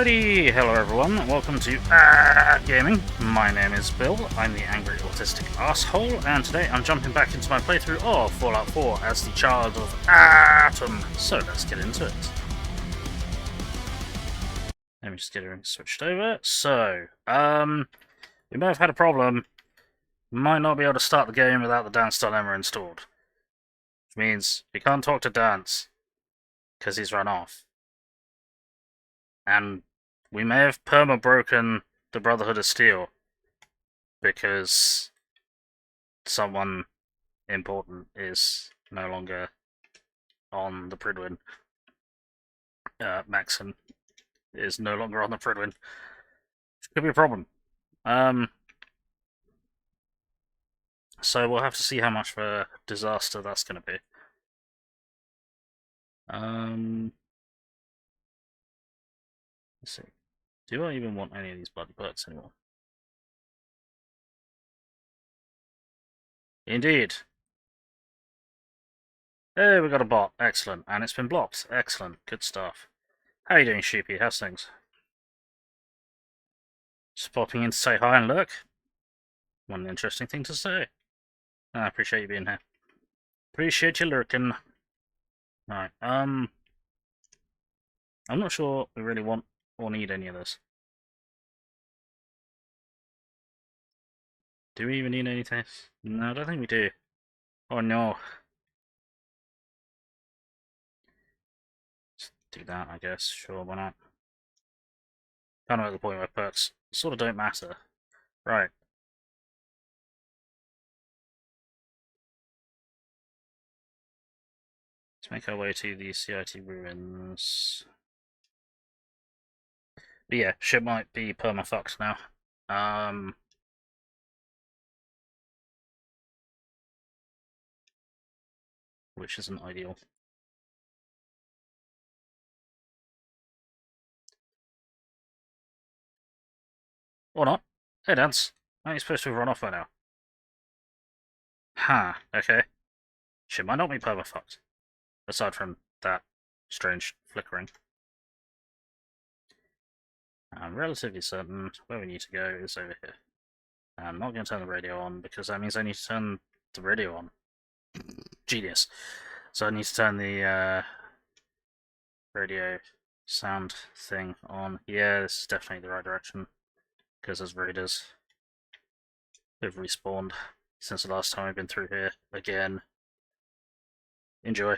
Alrighty, hello everyone, welcome to Gaming. My name is Bill, I'm the angry autistic asshole, and today I'm jumping back into my playthrough of Fallout 4 as the child of Atom. So let's get into it. Let me just get everything switched over. So, we may have had a problem. Might not be able to start the game without the Dance Dilemma installed. Which means we can't talk to Dance, because he's run off. And we may have perma-broken the Brotherhood of Steel because someone important is no longer on the Pridwin. Maxon is no longer on the Pridwin. Which could be a problem. So we'll have to see how much of a disaster that's going to be. Let's see. Do I even want any of these bloody perks anymore? Indeed. Hey, we got a bot. Excellent. And it's been blocked. Excellent. Good stuff. How you doing, Sheepy? How's things? Just popping in to say hi and lurk. One interesting thing to say. I appreciate you being here. Appreciate you lurking. Right, I'm not sure we really want or need any of this. Do we even need anything? No, I don't think we do. Oh no. Let's do that, I guess. Sure, why not? Kind of at the point where perks sort of don't matter. Right. Let's make our way to the CIT ruins. But yeah, shit might be perma-fucked now. Which isn't ideal. Or not. Hey, Dance. Aren't you supposed to have run off by now? Huh, okay. Shit might not be perma-fucked. Aside from that strange flickering. I'm relatively certain where we need to go is over here. I'm not going to turn the radio on because that means I need to turn the radio on. Genius. So I need to turn the radio sound thing on. Yeah, this is definitely the right direction because there's raiders who've respawned since the last time I've been through here again. Enjoy.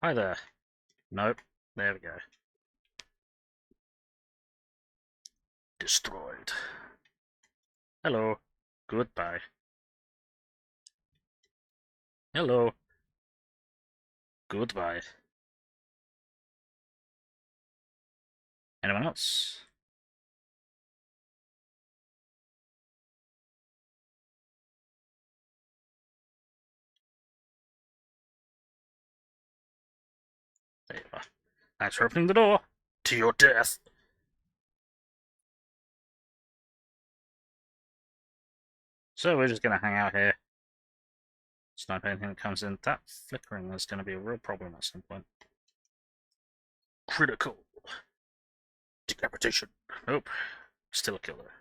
Hi there. Nope. There we go. Destroyed. Hello. Goodbye. Hello. Goodbye. Anyone else? There you are. Thanks for opening the door. To your death. So we're just going to hang out here. Snipe anything that comes in. That flickering is going to be a real problem at some point. Critical. Decapitation. Nope. Still a killer.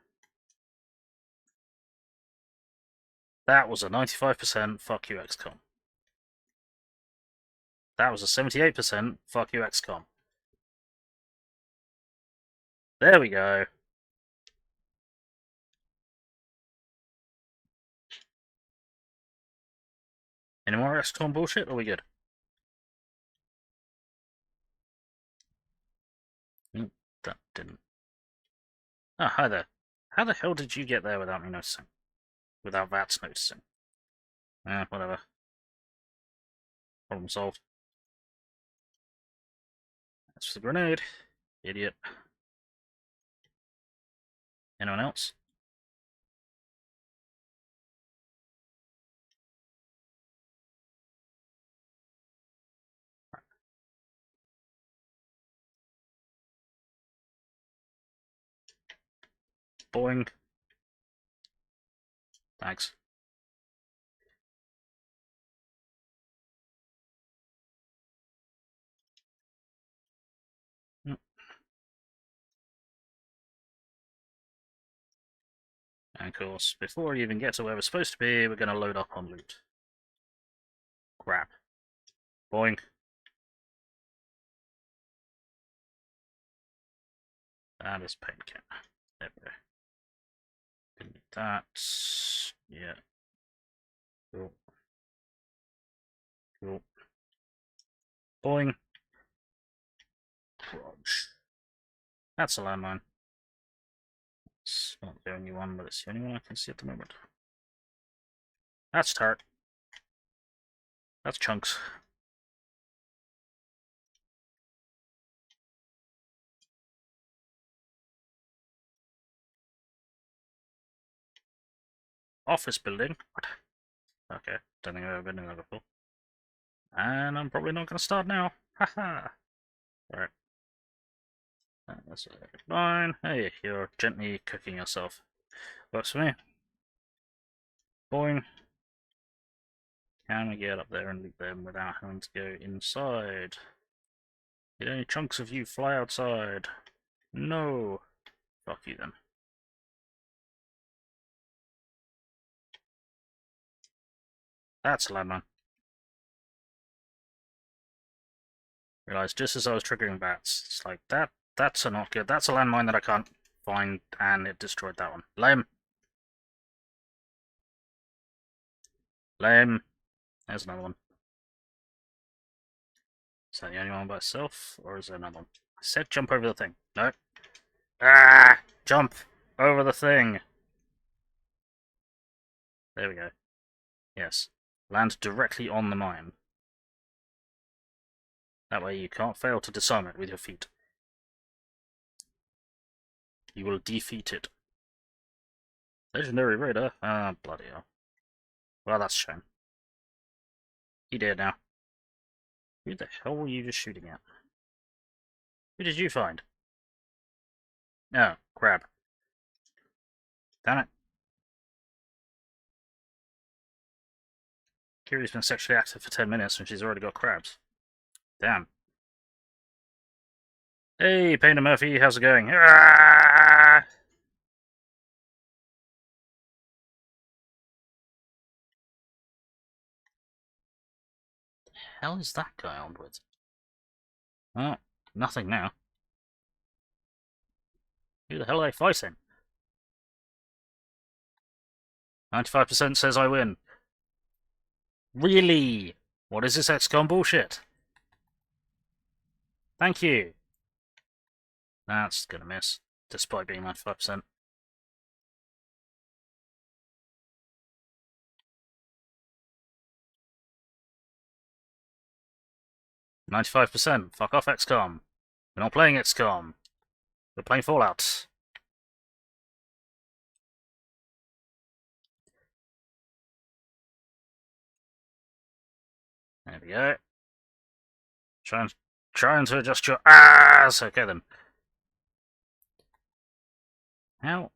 That was a 95% fuck you XCOM. That was a 78% fuck you XCOM. There we go. Any more XCOM bullshit, or are we good? That didn't. Oh, hi there. How the hell did you get there without me noticing? Without Vats noticing? Whatever. Problem solved. That's for the grenade. Idiot. Anyone else? Boing. Thanks. And of course, before we even get to where we're supposed to be, we're going to load up on loot. Grab. Boing. That is paint can. There we go. Didn't need that. Yeah. Cool. Cool. Boing. Raj. That's a landmine. It's not the only one, but it's the only one I can see at the moment. That's tart. That's chunks. Office building. What? Okay, don't think I've ever been in there before. And I'm probably not going to start now. Haha. Alright. That's fine. Hey, you're gently cooking yourself. Works for me. Boing. Can we get up there and loot them without having to go inside? Did any chunks of you fly outside? No. Fuck you then. That's a landmine. Realised just as I was triggering bats, it's like, that's a not good. That's a landmine that I can't find, and it destroyed that one. Lame. Lame. There's another one. Is that the only one by itself, or is there another one? I said jump over the thing. No. Ah! Jump over the thing. There we go. Yes. Land directly on the mine. That way you can't fail to disarm it with your feet. You will defeat it. Legendary Raider? Ah, bloody hell. Well, that's a shame. He did now. Who the hell were you just shooting at? Who did you find? Oh, crab. Damn it. Kiri's been sexually active for 10 minutes and she's already got crabs. Damn. Hey, Painter Murphy, how's it going? Ah! What the hell is that guy on with? Oh, nothing now. Who the hell are they fighting? 95% says I win. Really? What is this XCOM bullshit? Thank you. That's gonna miss, despite being 95%. %. Fuck off, XCOM. We're not playing XCOM. We're playing Fallout. There we go. Trying to adjust your ass. Okay then. How?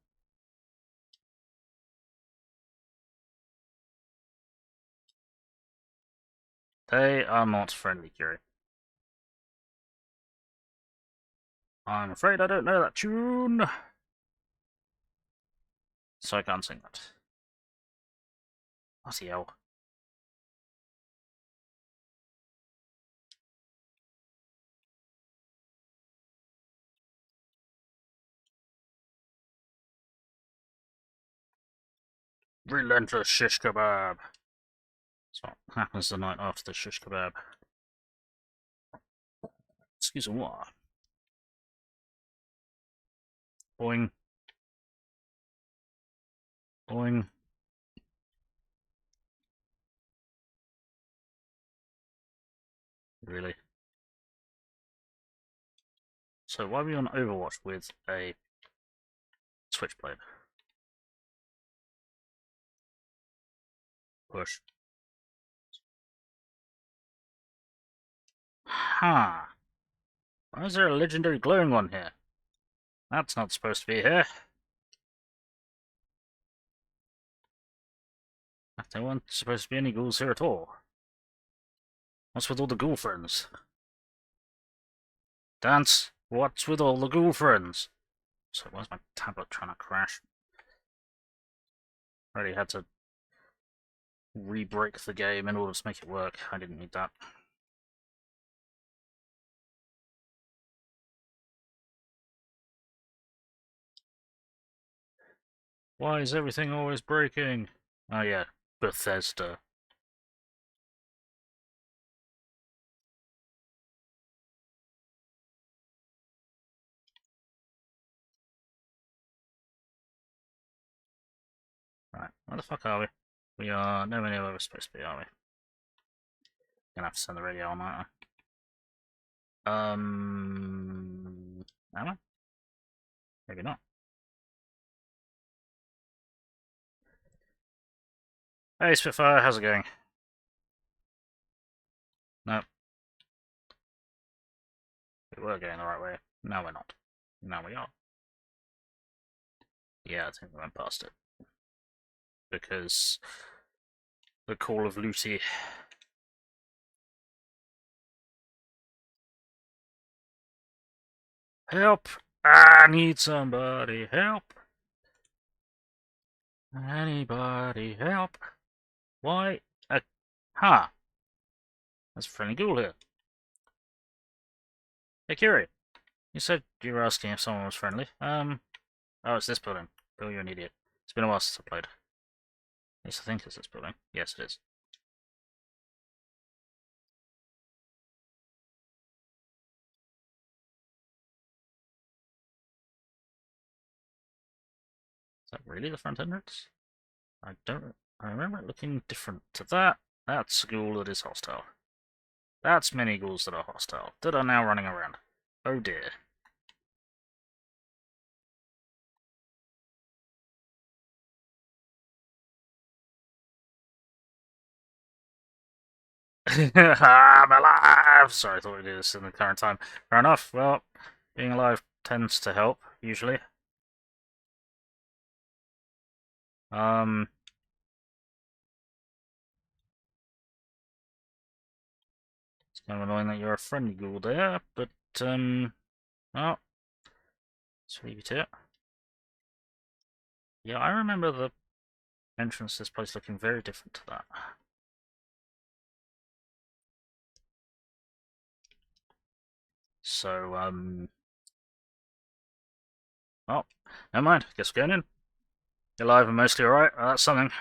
They are not friendly, Curie. I'm afraid I don't know that tune. So I can't sing that. Bloody hell. Relentless shish kebab. That's what happens the night after the shish kebab. Excuse me, what? Boing. Boing. Really? So why are we on Overwatch with a Switchblade? Push. Ha! Why is there a legendary glowing one here? That's not supposed to be here. There weren't supposed to be any ghouls here at all. What's with all the ghoul friends? Dance, what's with all the ghoul friends? So where's my tablet trying to crash? Already had to re-break the game in order to make it work. I didn't need that. Why is everything always breaking? Oh yeah, Bethesda. Right, where the fuck are we? We are nowhere near where we're supposed to be, are we? Gonna have to send the radio on, aren't I? Am I? Maybe not. Hey Spitfire, how's it going? No. We were going the right way. No, we're not. Now we are. Yeah, I think we went past it. Because the Call of Lucy. Help! I need somebody help! Anybody help? Why? Huh. There's a friendly ghoul here. Hey, Curie. You said you were asking if someone was friendly. Oh, it's this building. Bill, you're an idiot. It's been a while since I played. At least I think it's this building. Yes, it is. Is that really the front entrance? I remember it looking different to that. That's a ghoul that is hostile. That's many ghouls that are hostile, that are now running around. Oh dear. I'm alive! Sorry, I thought we'd do this in the current time. Fair enough. Well, being alive tends to help, usually. Um, it's kind of annoying that you're a friendly ghoul there, but, well, let's leave you to it. Yeah, I remember the entrance to this place looking very different to that. So, oh, never mind. Guess we're going in. You're alive and mostly alright. Well, that's something.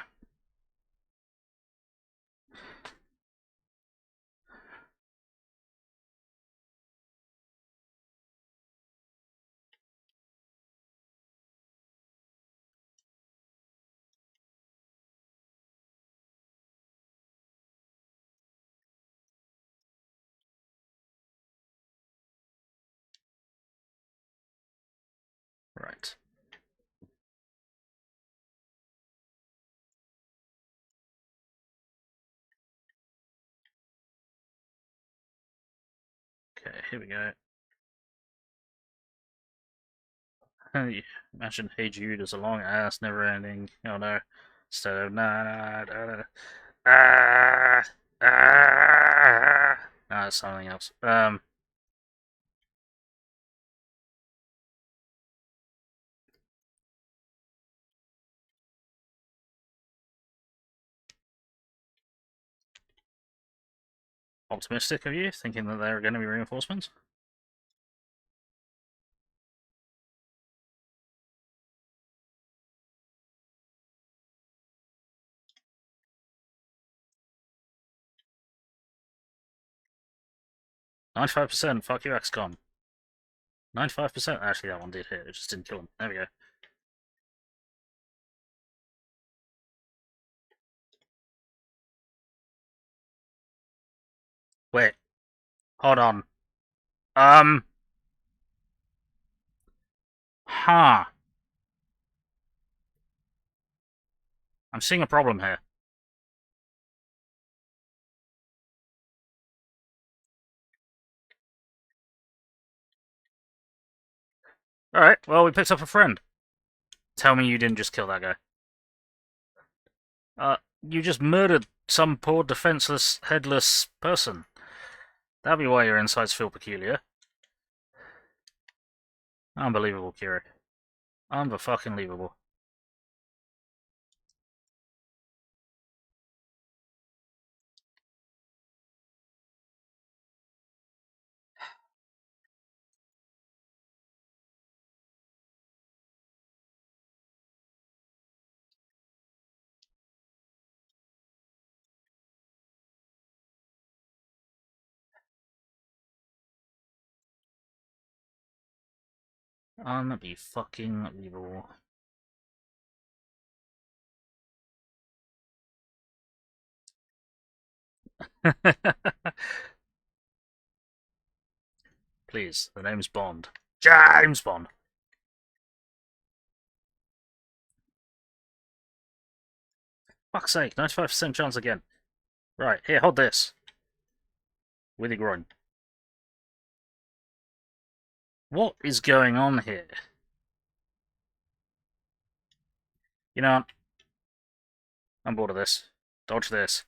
Right. Okay, here we go. Imagine Hey Jude as a long ass, never ending. Oh no. Instead of na na da da ah ah. No, it's something else. Optimistic of you, thinking that there are going to be reinforcements. %. Fuck you, XCOM. 95%. Actually, that one did hit. It just didn't kill him. There we go. Wait. Hold on. Huh. I'm seeing a problem here. Alright, well, we picked up a friend. Tell me you didn't just kill that guy. You just murdered some poor, defenseless, headless person. That'd be why your insides feel peculiar. Unbelievable, Kiri. Unfucking-believable. Unbe-fucking-believable. Please, the name's Bond. James Bond! Fuck's sake, 95% chance again. Right, here, hold this. With your groin. What is going on here? You know, I'm bored of this. Dodge this.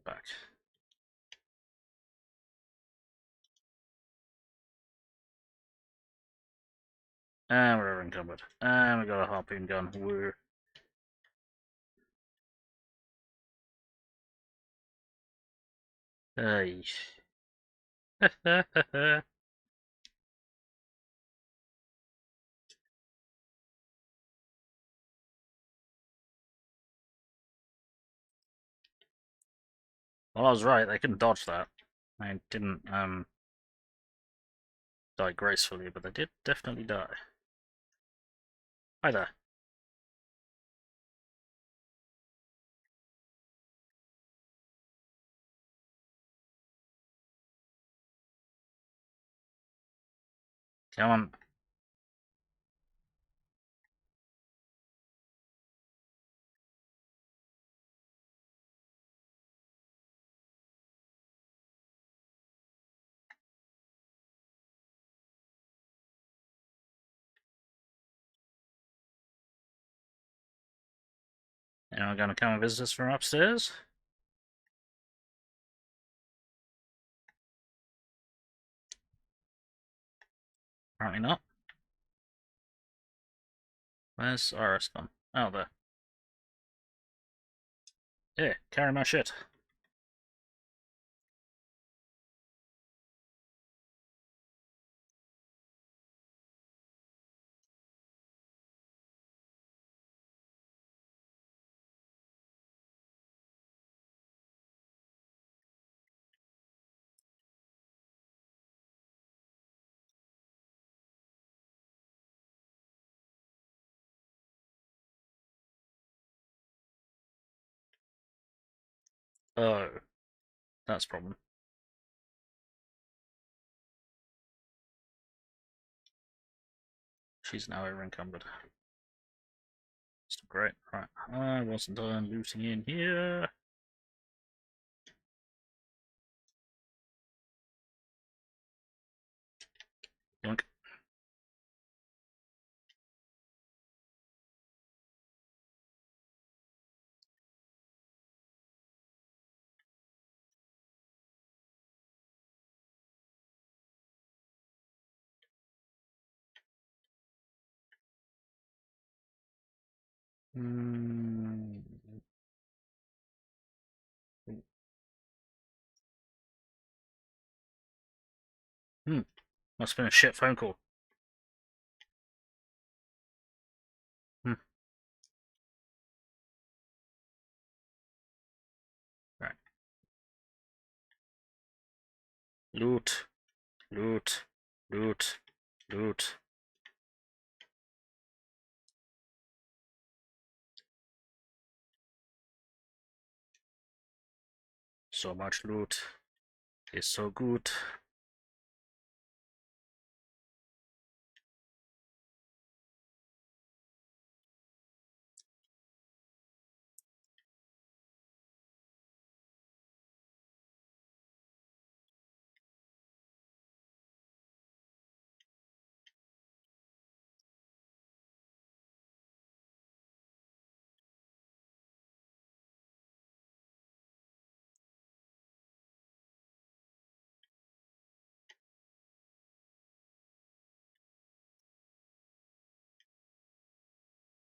Back. And we're encumbered. And we got a harpoon gun. Woo. Hey. Well, I was right. They couldn't dodge that. They didn't die gracefully, but they did definitely die. Hi there. Come on. Anyone gonna come and visit us from upstairs? Apparently not. Where's Iris gone? Oh, there. Yeah, carry my shit. Oh, that's a problem. She's now over encumbered. Still great. Right, I wasn't done looting in here. Yoink. Hmm. Must have been a shit phone call. Hmm. Right. Loot. Loot. Loot. Loot. So much loot. It's so good.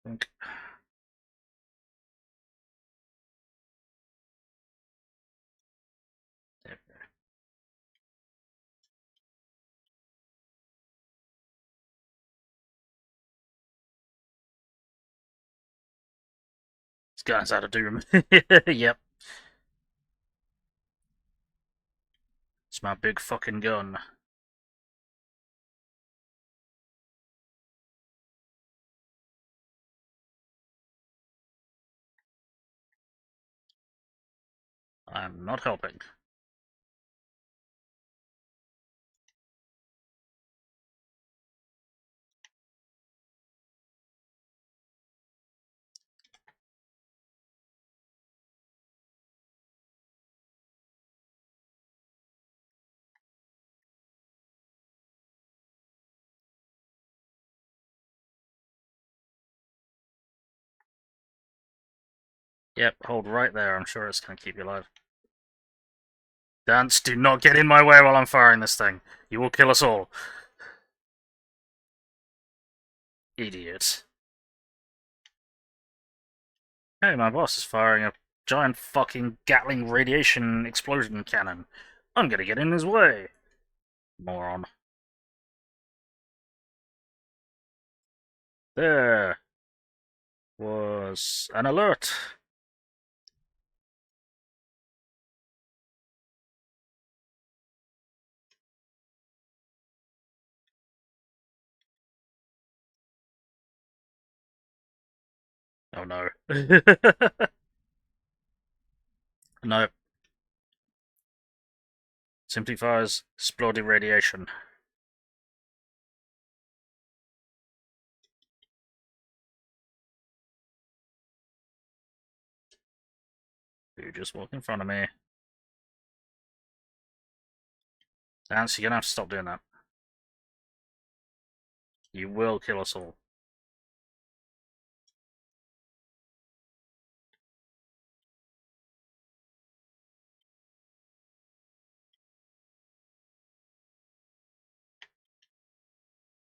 Think. There we go. Guns out of Doom. Yep. It's my big fucking gun. I'm not helping. Yep, hold right there. I'm sure it's going to keep you alive. Dance, do not get in my way while I'm firing this thing. You will kill us all. Idiot. Hey, my boss is firing a giant fucking Gatling radiation explosion cannon. I'm gonna get in his way. Moron. There was an alert. Oh no. No. Simply fires exploding radiation. You just walk in front of me. Dance, you're gonna have to stop doing that. You will kill us all.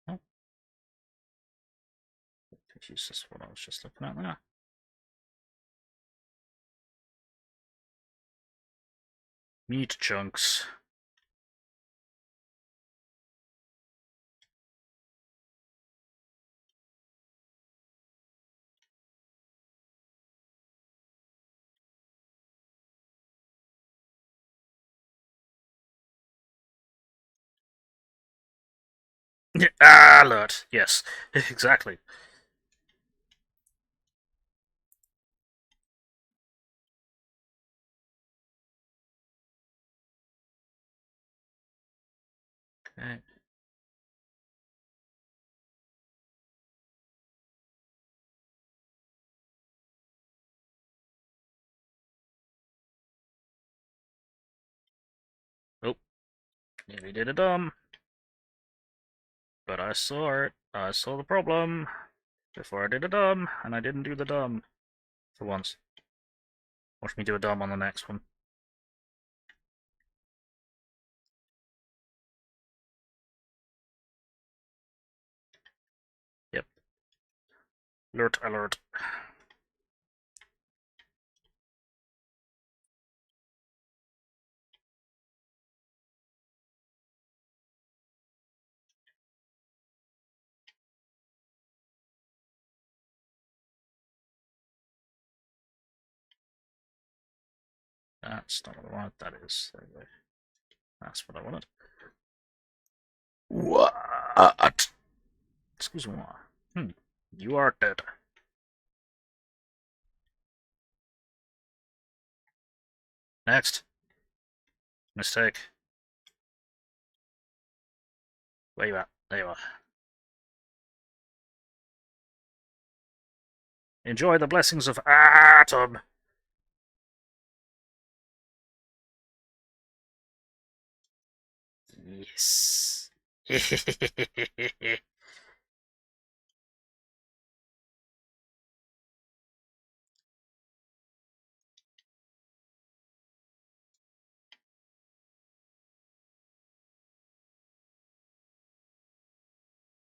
Oh. Useless what I was just looking at there. Meat chunks. Alert. Yes, exactly. Okay. Oh, nearly did a dumb. But I saw it. I saw the problem before I did a dumb, and I didn't do the dumb for once. Watch me do a dumb on the next one. Yep. Alert, alert. That's not what I wanted. That is. There we go. That's what I wanted. What? Excuse me. You are dead. Next. Mistake. Where you at? There you are. Enjoy the blessings of Atom. Yes.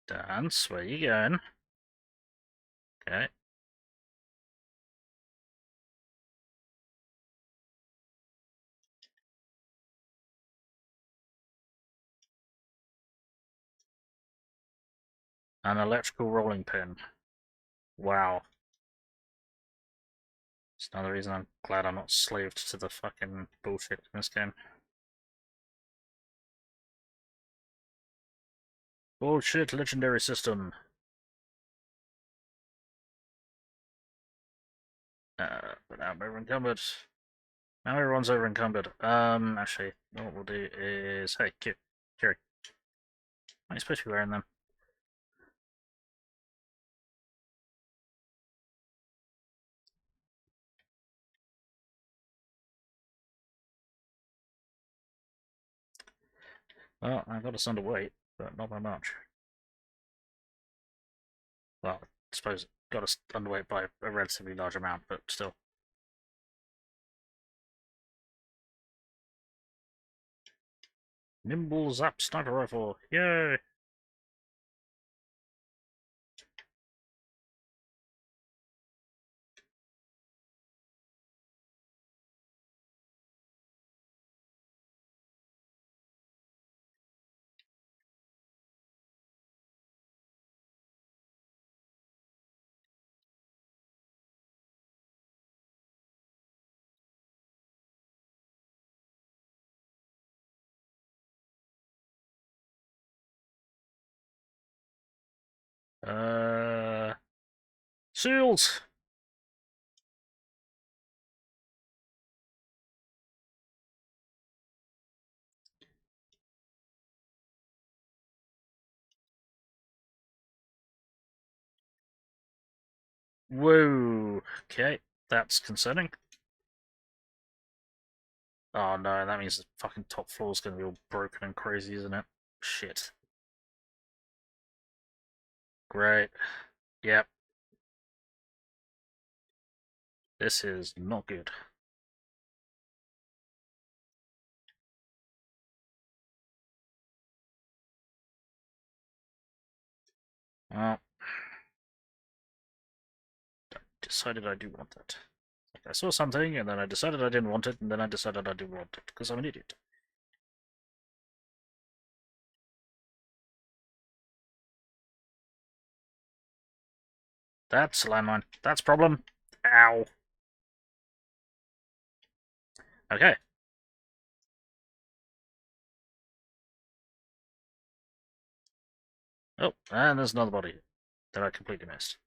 Dance, where you going? Okay. An electrical rolling pin. Wow. It's another reason I'm glad I'm not slaved to the fucking bullshit in this game. Bullshit legendary system. But now I'm over encumbered. Now everyone's over encumbered. Actually, what we'll do is, hey, Kiri, are you supposed to be wearing them? Well, I got us underweight, but not by much. Well, I suppose it got us underweight by a relatively large amount, but still. Nimble Zap Sniper Rifle, yay! Seals! Whoa, okay, that's concerning. Oh no, that means the fucking top floor's gonna be all broken and crazy, isn't it? Shit. Great. Yep. This is not good. Well, I decided I do want it. I saw something, and then I decided I didn't want it, and then I decided I do want it, because I'm an idiot. That's a landmine. That's problem. Ow. Okay. Oh, and there's another body that I completely missed.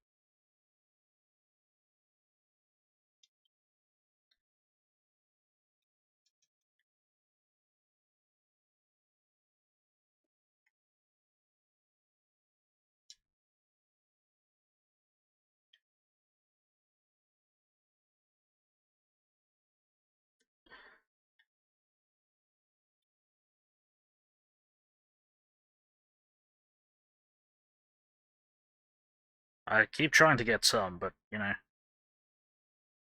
I keep trying to get some, but, you know,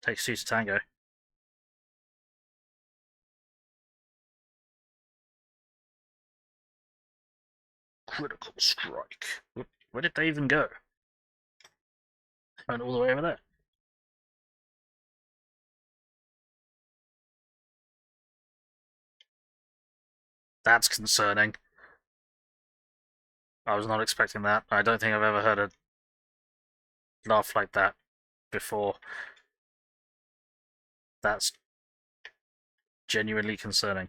takes two to tango. Critical strike. Where did they even go? Went all the way over there. That's concerning. I was not expecting that. I don't think I've ever heard a laugh like that before. That's genuinely concerning.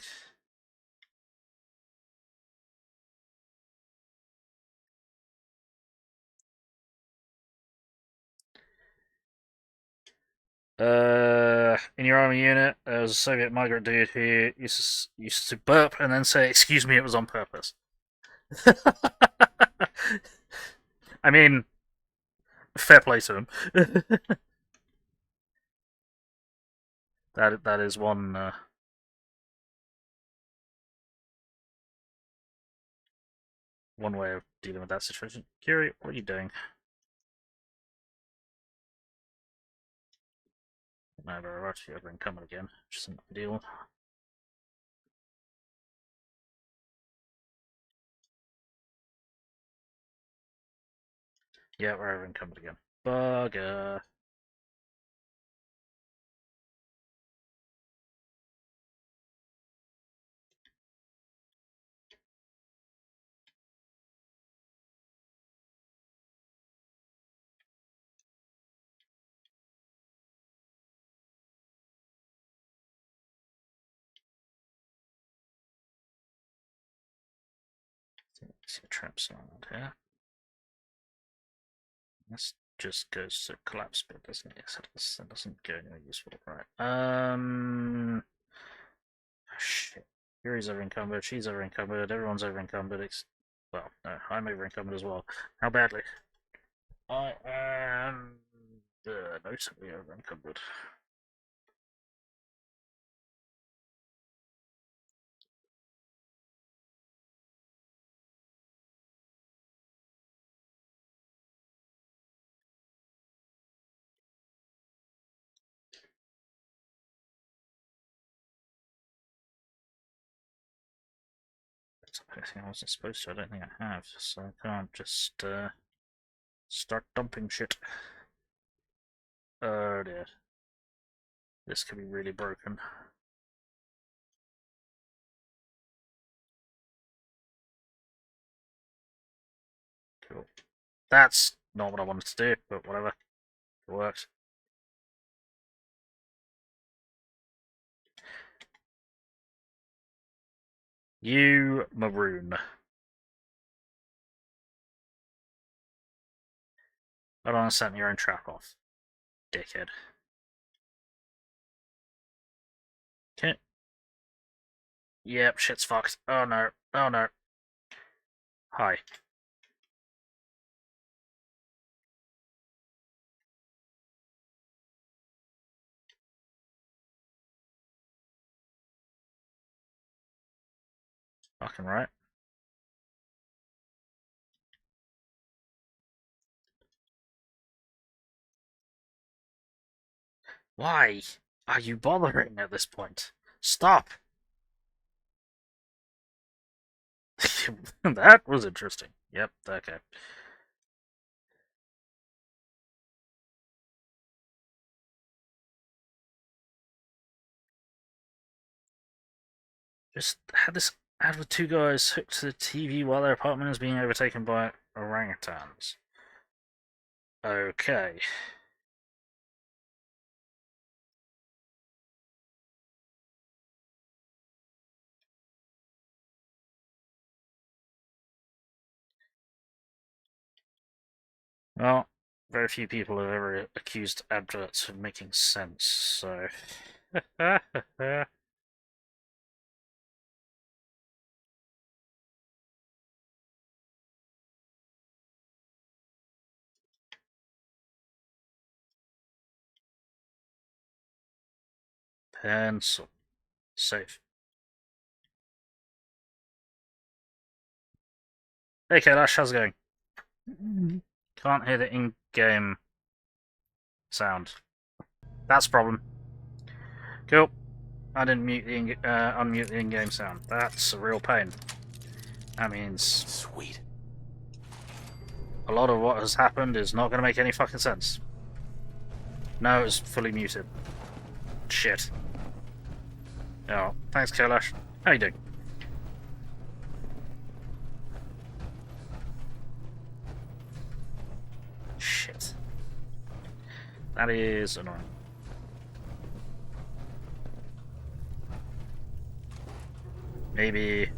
In your army unit, there was a Soviet migrant dude who used to burp and then say, "Excuse me, it was on purpose." I mean, fair play to him. That is one way of dealing with that situation. Kiri, what are you doing? No, we're actually over encumbered again, which isn't ideal. Yeah, we're over encumbered again. Bugger. See a traps around here. This just goes to collapse bit, doesn't it? Yes, that doesn't go anywhere useful. Right. Shit. Yuri's over encumbered, she's over encumbered, everyone's over encumbered. Well, no, I'm over encumbered as well. How badly? I am noticeably over encumbered. Anything I wasn't supposed to, I don't think I have, so I can't just start dumping shit. Oh dear. This could be really broken. Cool. That's not what I wanted to do, but whatever. It worked. You maroon. I don't want to set your own trap off. Dickhead. Okay. Yep, shit's fucked. Oh no. Oh no. Hi. Fucking right. Why are you bothering at this point? Stop! That was interesting. Yep, okay. Just had this ad with two guys hooked to the TV while their apartment is being overtaken by orangutans. Okay. Well, very few people have ever accused adverts of making sense, so. Pencil. Safe. Hey Kailash, how's it going? Can't hear the in-game sound. That's a problem. Cool. I didn't unmute the in-game sound. That's a real pain. That means sweet. A lot of what has happened is not going to make any fucking sense. No, it's fully muted. Shit. Oh, thanks, Kailash. How you doing? Shit. That is annoying. Maybe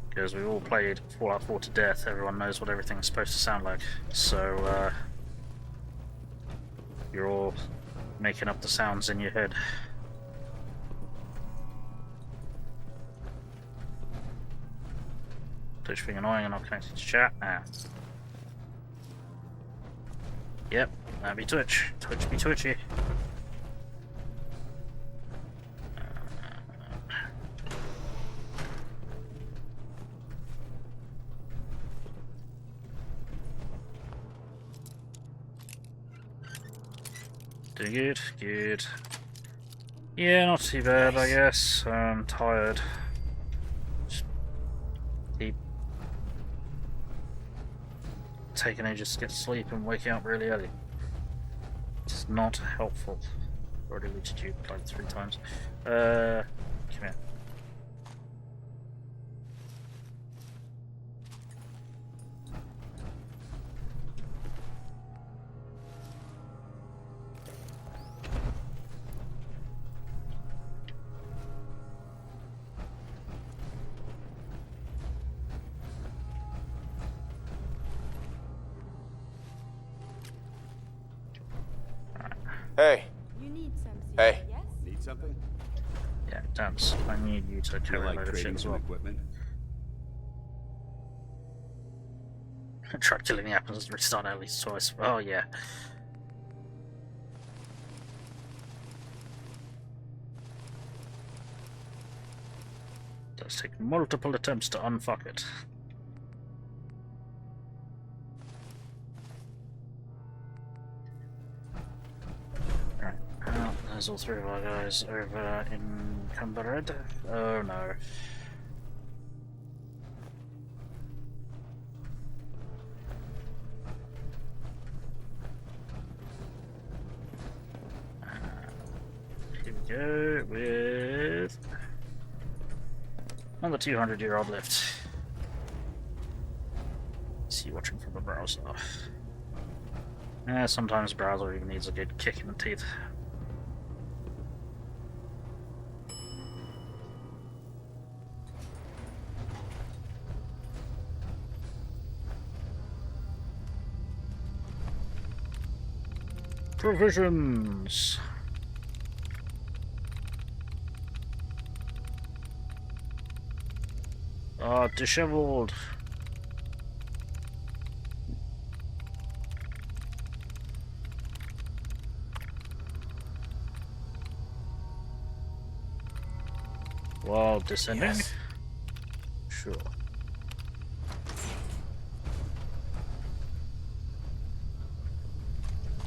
because we've all played Fallout 4 to death, everyone knows what everything's supposed to sound like. So, you're all making up the sounds in your head. Twitch being annoying and not connected to chat. Ah. Yep, that'd be Twitch. Twitch be twitchy. Doing good, good. Yeah, not too bad, I guess. I'm tired. Just keep taking ages to get to sleep and waking up really early. It's not helpful. Already looted you like 3 times. Come here. Hey. You need something. Hey. Yes? Need something? Yeah, Dance, I need you to You carry a like load of shit trading as some well. equipment? Try killing the apples and restart at least twice. Oh yeah. Does take multiple attempts to unfuck it. Right, there's all three of our guys over in Cumberland. Oh no. Here we go with another 200-year-old lift. See, watching from the browser. Sometimes the browser even needs a good kick in the teeth. Provisions. Disheveled. While descending? Yes. Sure.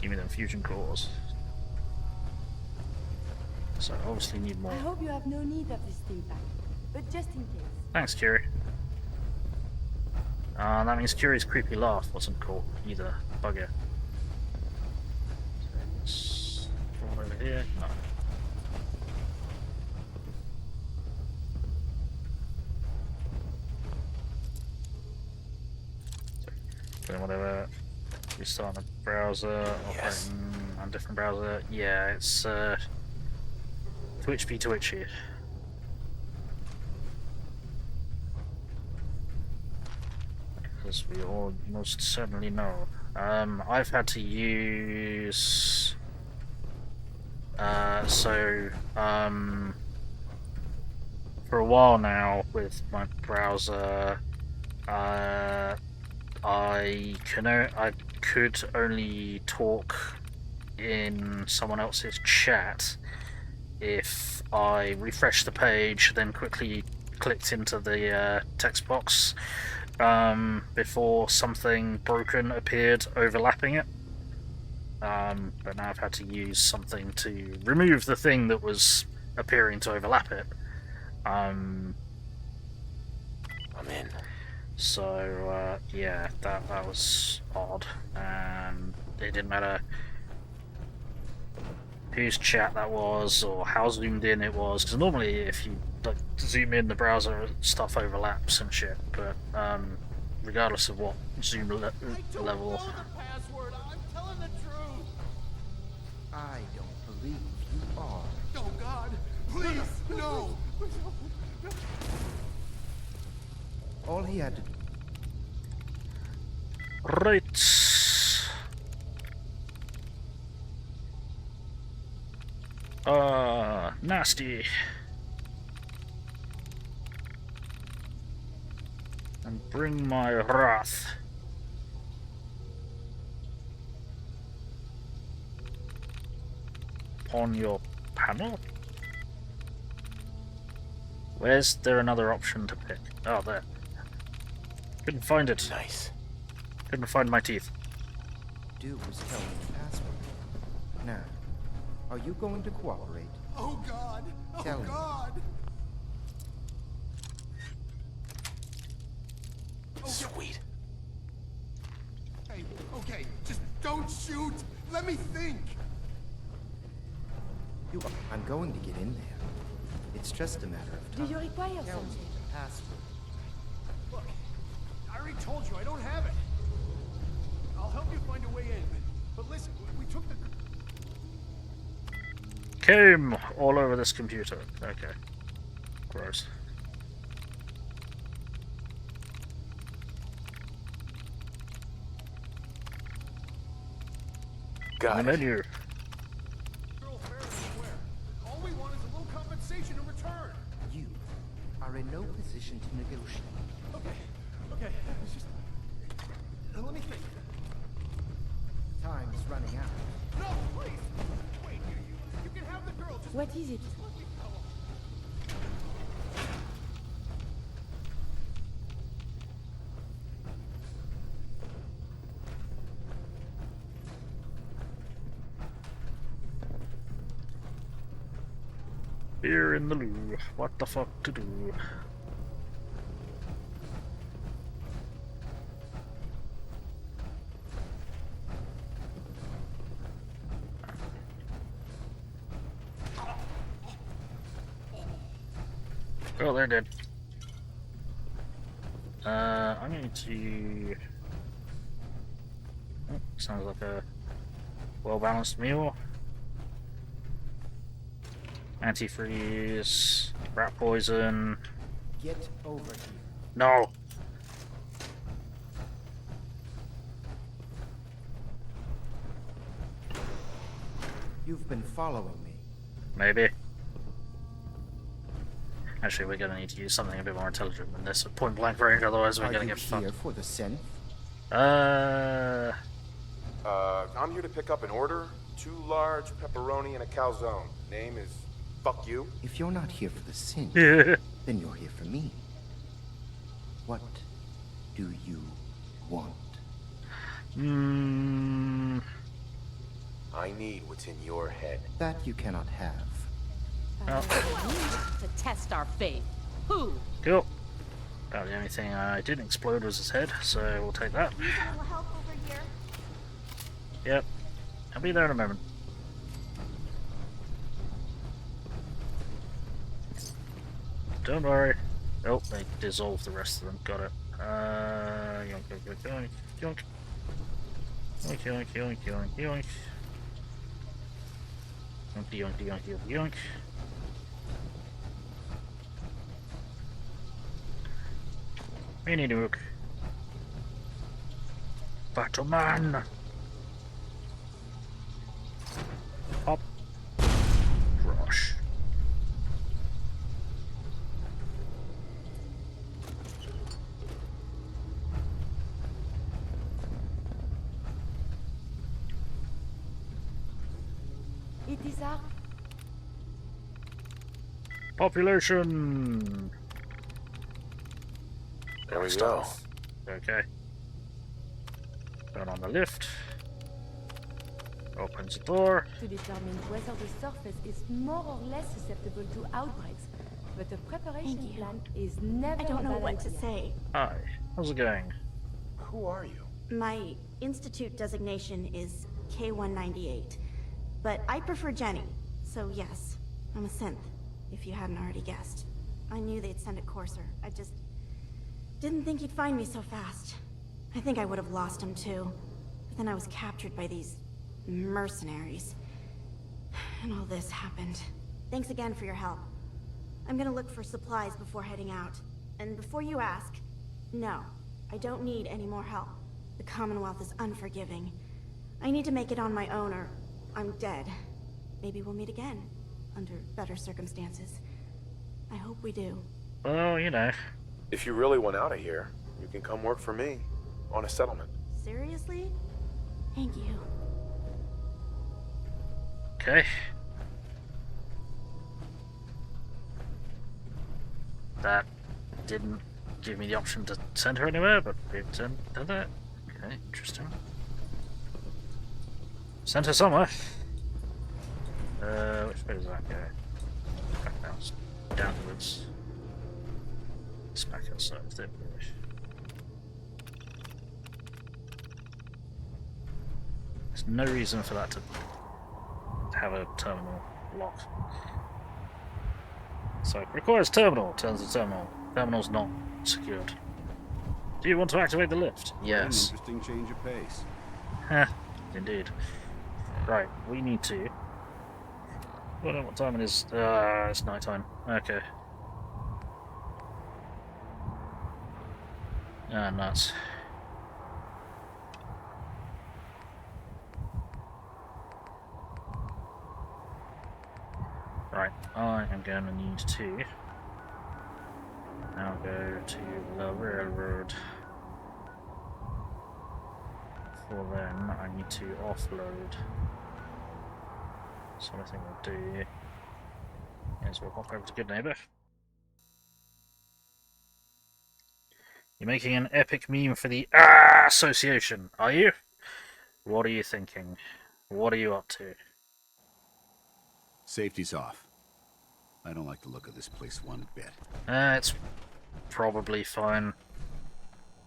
Give me them fusion cores. So I obviously need more. I hope you have no need of this thing back, but just in case. Thanks, Curie. That means Curie's creepy laugh wasn't cool either. Bugger. So, over here. No. Then whatever. Restart the browser. Yes. Operating on different browser. Yeah, it's Twitchy. As we all most certainly know. I've had to use for a while now with my browser I could only talk in someone else's chat if I refreshed the page, then quickly clicked into the text box before something broken appeared overlapping it. But now I've had to use something to remove the thing that was appearing to overlap it. I'm in. So yeah, that was odd, and it didn't matter whose chat that was or how zoomed in it was, because normally if you like zoom in the browser, stuff overlaps and shit. But regardless of what zoom level. I don't know the password. I'm telling the truth. I don't believe you are. Oh God, please, no. All he had to do. Right. Nasty. And bring my wrath. On your panel? Where's there another option to pick? Oh, there. Couldn't find it. Nice. Couldn't find my teeth. Do was tell me the password. Now, are you going to cooperate? Oh God, Tell oh me. God. Sweet. Hey, okay, just don't shoot. Let me think. I'm going to get in there. It's just a matter of Do time. you require Tell me something? the password. Look, I already told you I don't have it. I'll help you find a way in. But listen, we took the... Came all over this computer. Okay. Gross. Got The it. menu. no position to negotiate. Okay, it's just... let me think. Time's running out. No, please! Wait, you can have the girl, just What is it? let me go. Here in the loo. What the fuck to do? Oh, they're dead. I'm going to... Oh, sounds like a well-balanced meal. Antifreeze, rat poison. Get over here. No! You've been following me. Maybe. Actually, we're gonna need to use something a bit more intelligent than this at point blank range, otherwise we're Are gonna you get here fucked. for the synth? I'm here to pick up an order. 2 large pepperoni and a calzone. Name is Fuck You. If you're not here for the synth, Yeah. then you're here for me. What do you want? I need what's in your head. That you cannot have. To test our faith. Who? Cool. About the only thing I didn't explode was his head, so we'll take that. Need a little help over here? Yep. I'll be there in a moment. Don't worry. Oh, they dissolved the rest of them. Got it. Yoink, yoink, yoink, yoink, yoink. Yoink, yoink, yoink, yoink, yoink. Yoink, yoink, yoink, yoink, yoink. Mini nuke. Batman. Hop. Rush. It is our... Population. There we go. Okay. Turn on the lift. Opens the door. to determine whether the surface is more or less susceptible to outbreaks. But the preparation Thank you. plan is never I don't a know bad what to idea. say. Hi. How's it going? Who are you? My institute designation is K198, but I prefer Jenny. So yes, I'm a synth, if you hadn't already guessed. I knew they'd send a courser. I just didn't think he'd find me so fast. I think I would have lost him too. But then I was captured by these mercenaries. And all this happened. Thanks again for your help. I'm gonna look for supplies before heading out. And before you ask, no, I don't need any more help. The Commonwealth is unforgiving. I need to make it on my own or I'm dead. Maybe we'll meet again, under better circumstances. I hope we do. Well, you know. If you really want out of here, you can come work for me on a settlement. Seriously? Thank you. Okay. That didn't give me the option to send her anywhere, but it did that. Okay, interesting. Sent her somewhere. Which way does that go? Back downwards. It's back outside, there we go. There's no reason for that to have a terminal lock. So, requires terminal. Turns the terminal. Terminal's not secured. Do you want to activate the lift? Yes. Interesting change of pace. Heh, indeed. Right, we need to... I don't know what time it is. It's night time. Okay. Ah, nuts. Right, I am going to need to go to the railroad. For then, I need to offload. So I think we'll do is we'll hop over to Good Neighbor. You're making an epic meme for the association, are you? What are you thinking? What are you up to? Safety's off. I don't like the look of this place one bit. It's probably fine.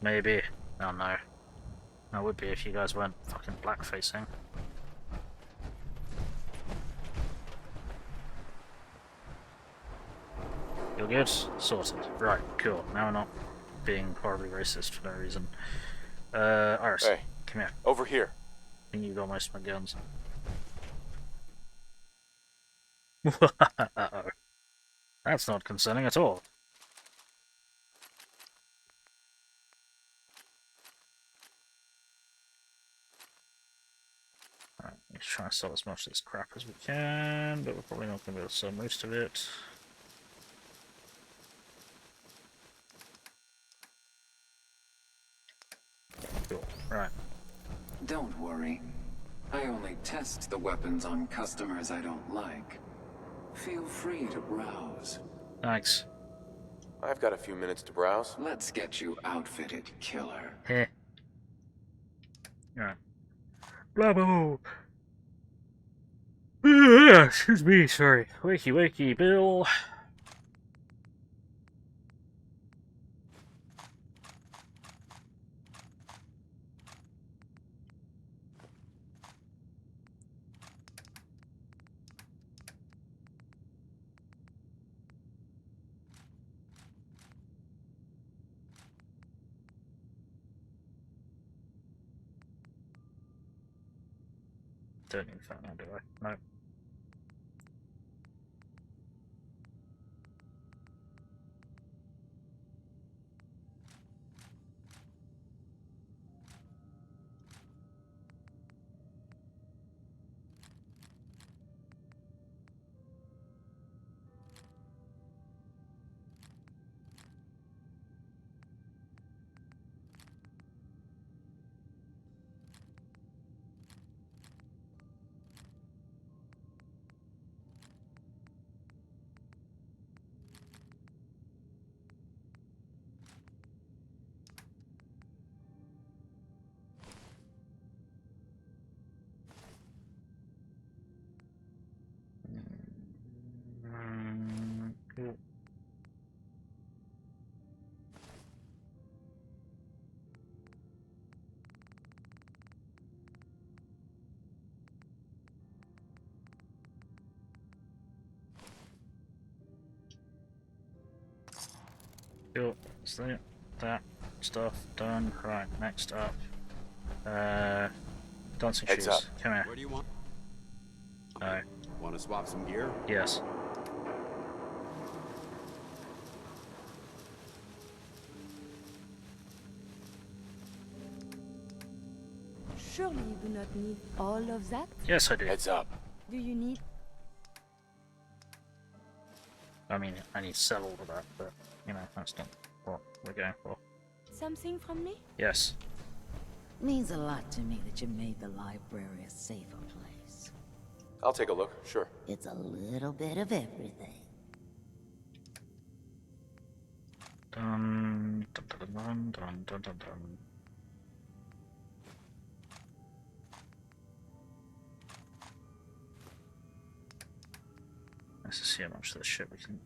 Maybe. Oh no. That would be if you guys weren't fucking black-facing. You're good? Sorted. Right, cool. Now we're not being horribly racist for no reason. Iris, Hey. come here. Over here. I think you got most of my guns. Uh-oh. That's not concerning at all. Alright, let's try and sell as much of this crap as we can, but we're probably not going to be able to sell most of it. Cool. Right. Don't worry. I only test the weapons on customers I don't like. Feel free to browse. Thanks. I've got a few minutes to browse. Let's get you outfitted, killer. Heh. Alright. Blabbo! Excuse me, sorry. Wakey, wakey, Bill. Don't need that now, do I? No. Cool. Cool. So that stuff done. Right, next up. Dancing Heads shoes. up. Come here. Where do you want? No. Want to swap some gear? Yes. Surely you do not need all of that? Yes, I do. Heads up. Do you need... I mean, I need several of that, but, you know, that's not what we're going for. something from me? Yes. Means a lot to me that you made the library a safer place. I'll take a look, sure. It's a little bit of everything. Dun, dun, dun, dun, dun, dun, dun, dun. Let's see how much of this shit we can...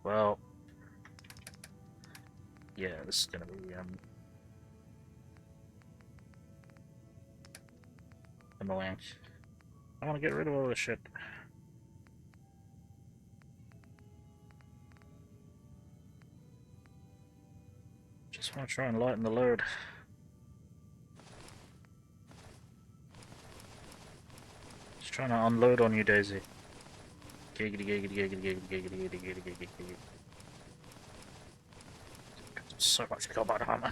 Well... Yeah, this is gonna be, annoying. I wanna get rid of all this shit. Just wanna try and lighten the load. Just trying to unload on you, Daisy. Giggity, giggity, giggity, giggity, giggity, giggity, giggity, giggity, giggity. So much combat armor.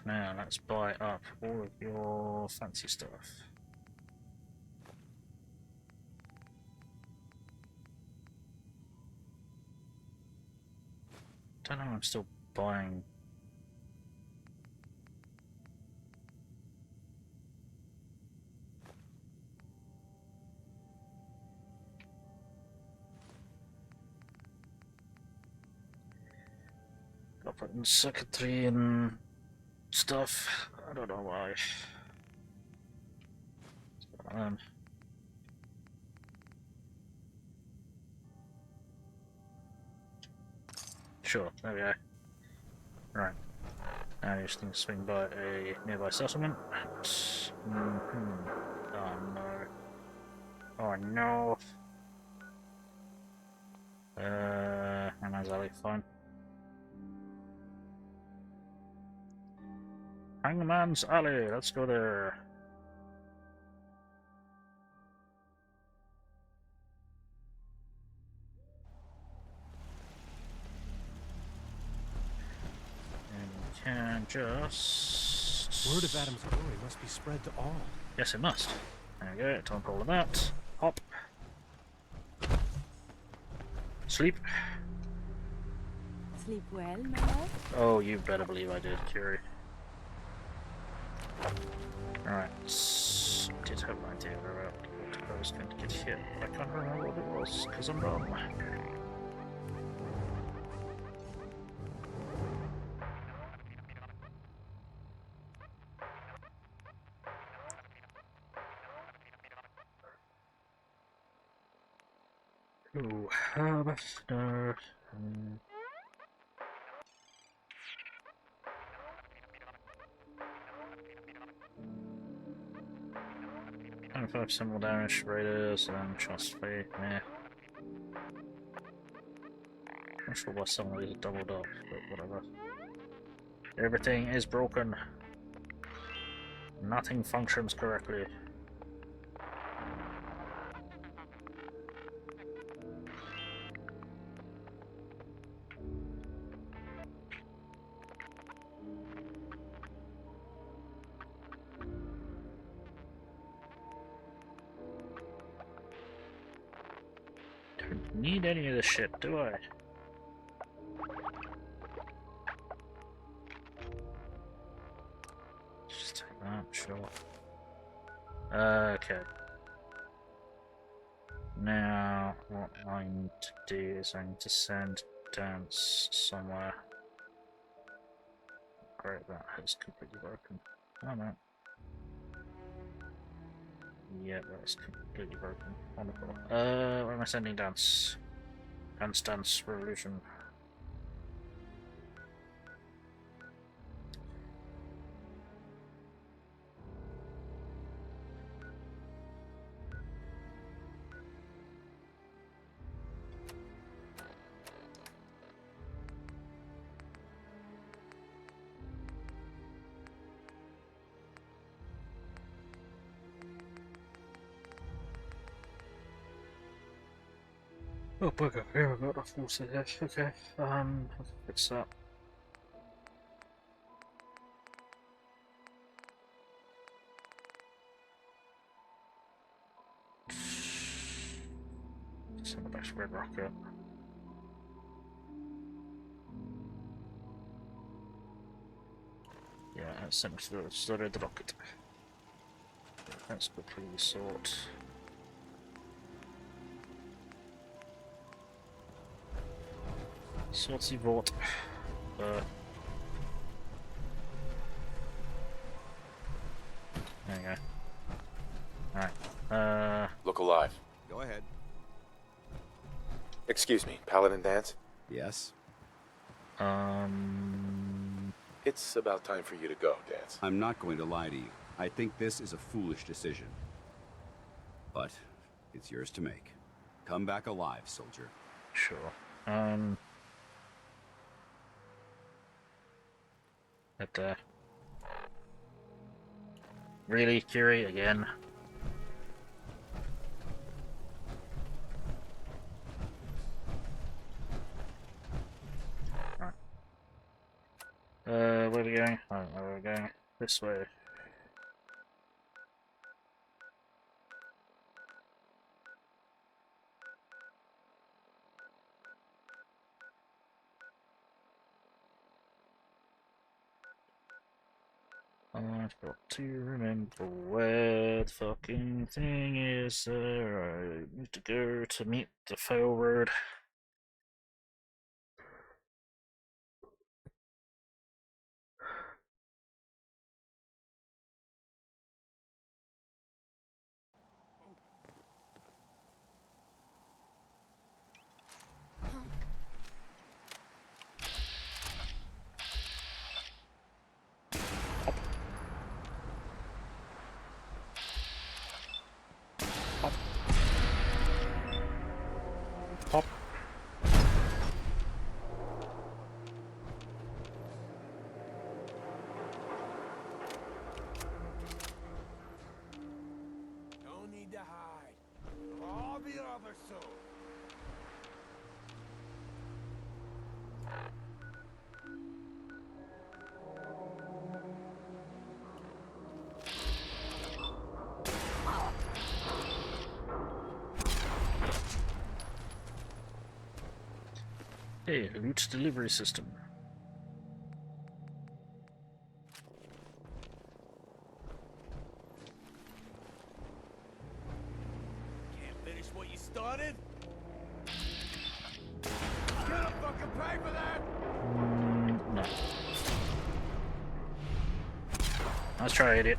Now let's buy up all of your fancy stuff. Don't know, I'm still buying. Got put in circuitry and stuff. I don't know why. Sure, there we go. Right. Now I just need to swing by a nearby settlement. Oh no. Oh no. And that's Ali, fine. Hangman's Alley, let's go there. And we can just... Word of Adam's glory must be spread to all. Yes, it must. There we go, time for all of that. Hop. Sleep. Sleep well, my love? Oh, you better believe I did, Curie. Alright, did have an idea about what I was going to get hit. I can't remember what it was, because I'm dumb. Ooh, no. 25 symbol damage raiders and trust fee, meh. Not sure why some of these are doubled up, but whatever. Everything is broken. Nothing functions correctly. Don't need any of this shit, do I? Just take that, sure. Okay. Now, what I need to do is I need to send Dance somewhere. Great, that has completely broken. Oh no. Yeah, that's completely broken. Wonderful. Where am I sending Dance? Dance Revolution. Oh bugger, here we got a full set here. Okay, let's fix that. Send the best red rocket. Yeah, let's send it to the red rocket. Let's quickly sort. Sortie Vort. There you go. Alright. Look alive. Go ahead. Excuse me, Paladin Dance? Yes? It's about time for you to go, Dance. I'm not going to lie to you. I think this is a foolish decision. But it's yours to make. Come back alive, soldier. Sure. Really, Curie, again? where are we going? I don't know where we're going. This way. I've got to remember where the fucking thing is there. I need to go to meet the fail road. Pop. No need to hide. We'll all be over soon. Hey, loot delivery system. Can't finish what you started? Gonna fucking pay for that! No. Let's try, idiot.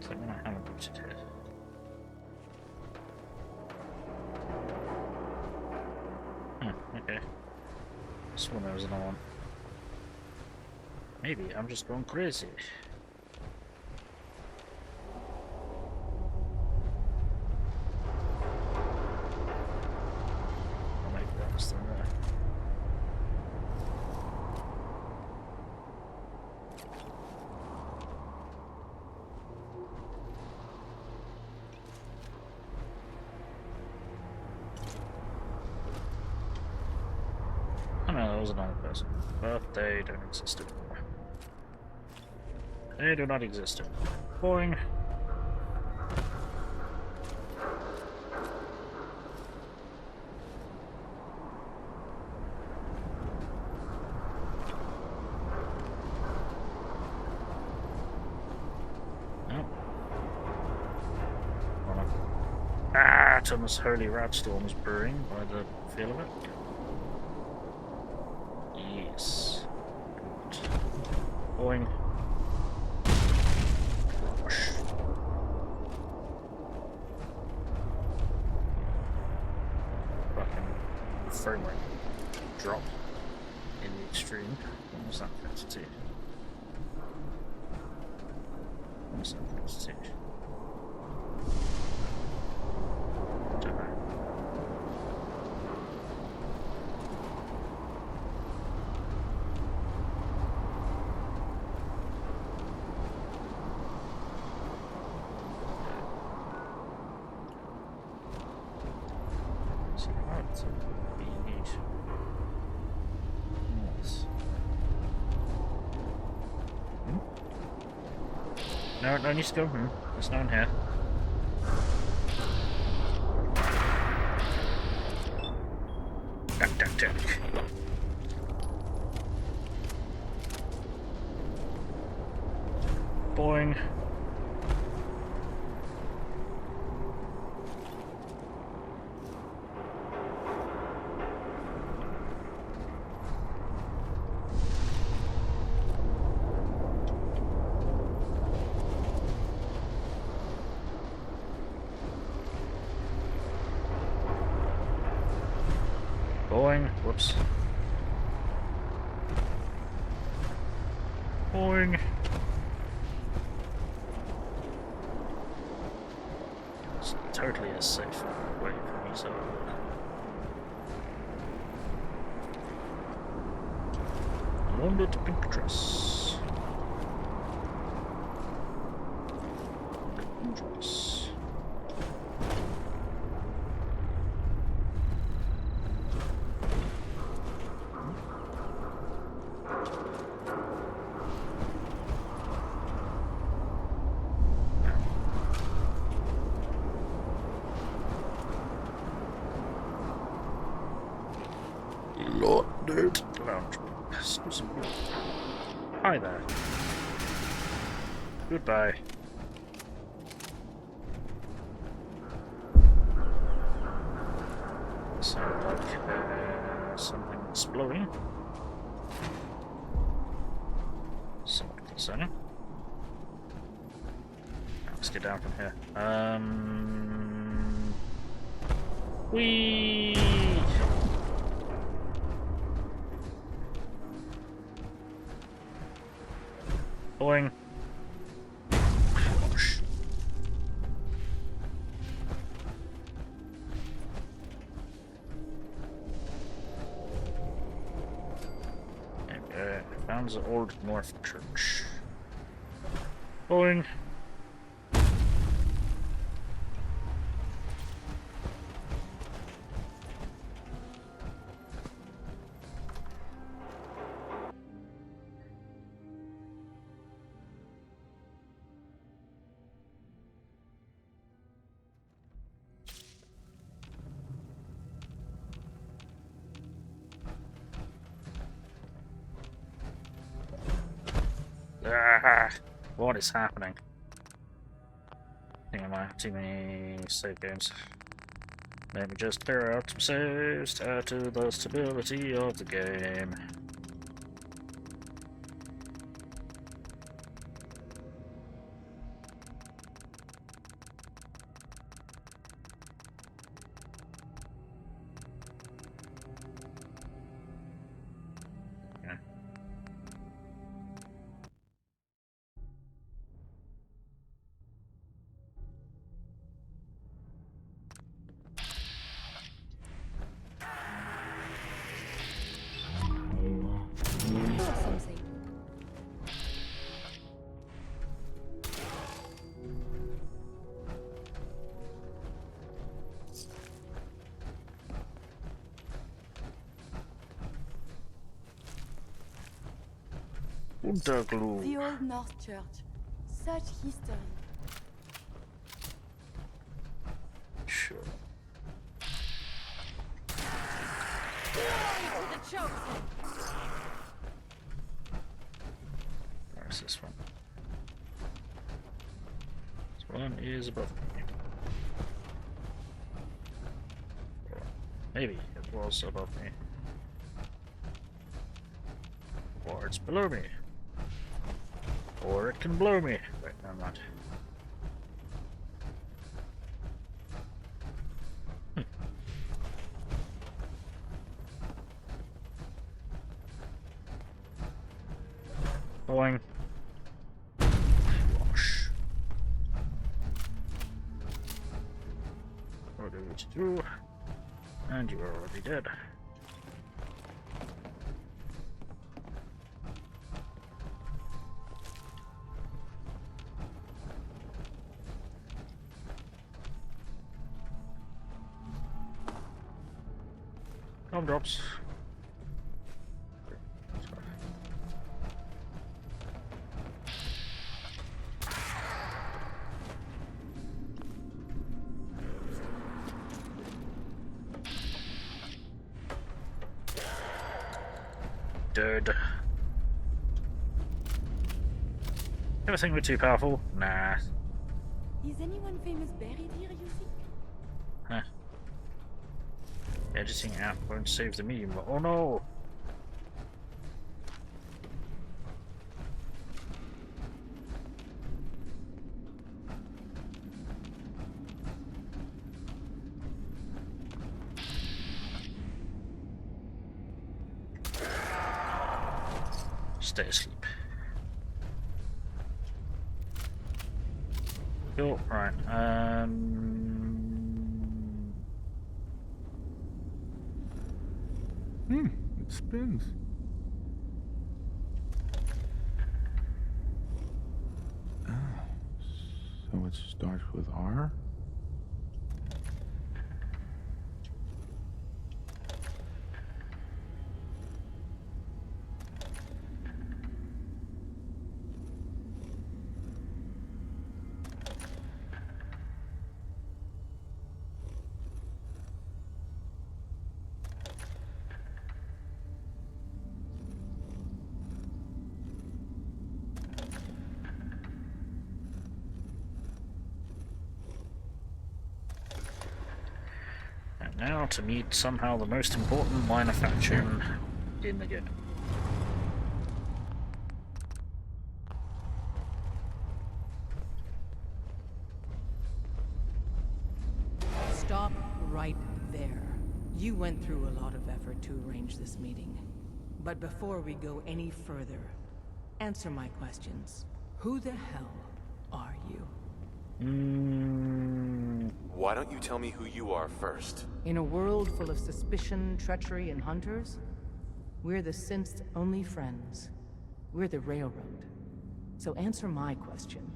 Something I haven't looted here. Okay. This one there was another one. Maybe I'm just going crazy. Or maybe that was still there. Oh no, that was another person. But they don't exist anymore. They do not exist anymore. Boing. Nope. Ah, Thomas Holy Rat Storm is brewing by the feel of it. Yes. Good. Boing. Whoosh. Fucking frame rate drop in the extreme. What was that? 32. What was that? 32. Don't know. So what we need north. No, no need to go. There's no one here. Duck, duck, duck. Boing. Boing. Whoops. Boing. totally a safe way for me to London pink dress. Pink dress. Lord, dude. Lounge. Hi there. Goodbye. Sound like something exploding. Somewhat concerning. Let's get down from here. Whee! Boing. And found the old North Church. Boing. What is happening? I think I might have too many save games. Let me just clear out some saves to add to the stability of the game. Unterglue. The old North Church. Such history. Sure. To the chosen. Where's this one? This one is above me. Or maybe it was above me. Or it's below me. Or it can blow me. Wait, never mind. Boing. Wash. What do we to do? And you are already dead. Bomb drops. Dead. Ever think we're too powerful? Nah. Is anyone famous buried here, you think? Huh. Editing out won't save the meme. Oh no! Stay asleep. Cool, right. spins. So it starts with R? And now to meet somehow the most important line of faction in the game. Stop right there. You went through a lot of effort to arrange this meeting. But before we go any further, answer my questions. Who the hell are you? Why don't you tell me who you are first? In a world full of suspicion, treachery, and hunters, we're the synths' only friends. We're the Railroad. So answer my question.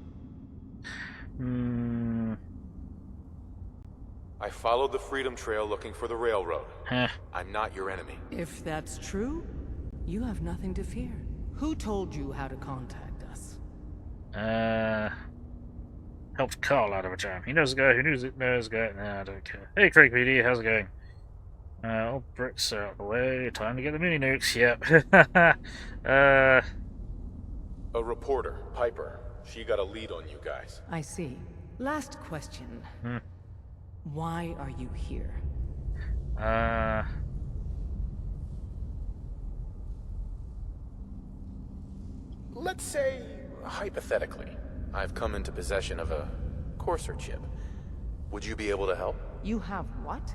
I followed the Freedom Trail looking for the Railroad. I'm not your enemy. If that's true, you have nothing to fear. Who told you how to contact us? Helped Carl out of a jam. He knows a guy who knows a guy. Nah, I don't care. Hey, Craig PD, how's it going? All bricks are out of the way. Time to get the mini nukes. Yep. A reporter, Piper. She got a lead on you guys. I see. Last question. Why are you here? Let's say, hypothetically, I've come into possession of a Courser chip. Would you be able to help? You have what?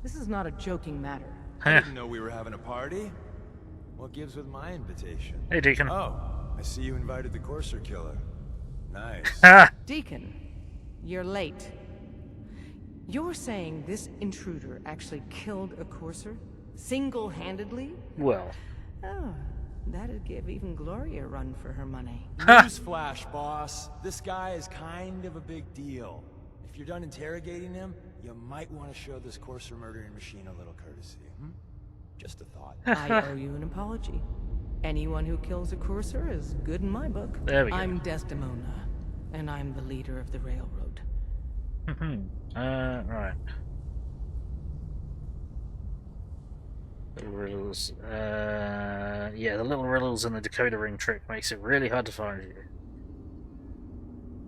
This is not a joking matter. I didn't know we were having a party. What gives with my invitation? Hey, Deacon. Oh, I see you invited the Courser killer. Nice. Deacon, you're late. You're saying this intruder actually killed a Courser? Single-handedly? Well. Oh, that'd give even Gloria a run for her money. Newsflash, boss. This guy is kind of a big deal. If you're done interrogating him, you might want to show this Courser murdering machine a little courtesy. Just a thought. I owe you an apology. Anyone who kills a Courser is good in my book. There we go. I'm Desdemona, and I'm the leader of the Railroad. Right. Little riddles. Yeah, the little riddles and the decoder ring trick makes it really hard to find you.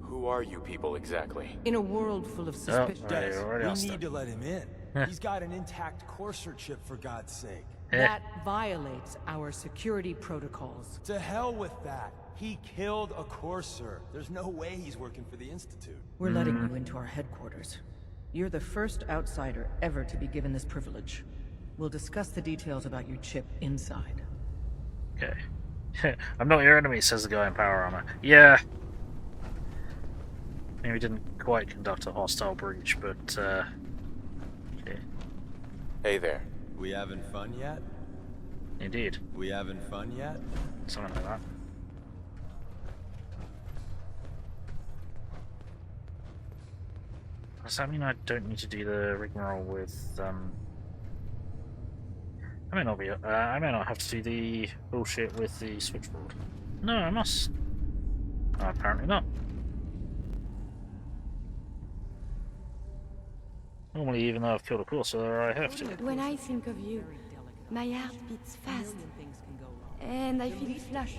Who are you people exactly? In a world full of suspicion. We need to let him in. He's got an intact Courser chip, for God's sake. That violates our security protocols. To hell with that. He killed a Courser. There's no way he's working for the Institute. We're letting you into our headquarters. You're the first outsider ever to be given this privilege. We'll discuss the details about your chip inside. Okay. I'm not your enemy, says the guy in power armor. Yeah. Maybe we didn't quite conduct a hostile breach, but, okay. Hey there. We having fun yet? Indeed. We having fun yet? Something like that. Does that mean I don't need to do the rigmarole with, I may not have to do the bullshit with the switchboard. No, I must. Oh, apparently not. Normally, even though I've killed a Courser, I have to. When I think of you, my heart beats fast. And I feel flush.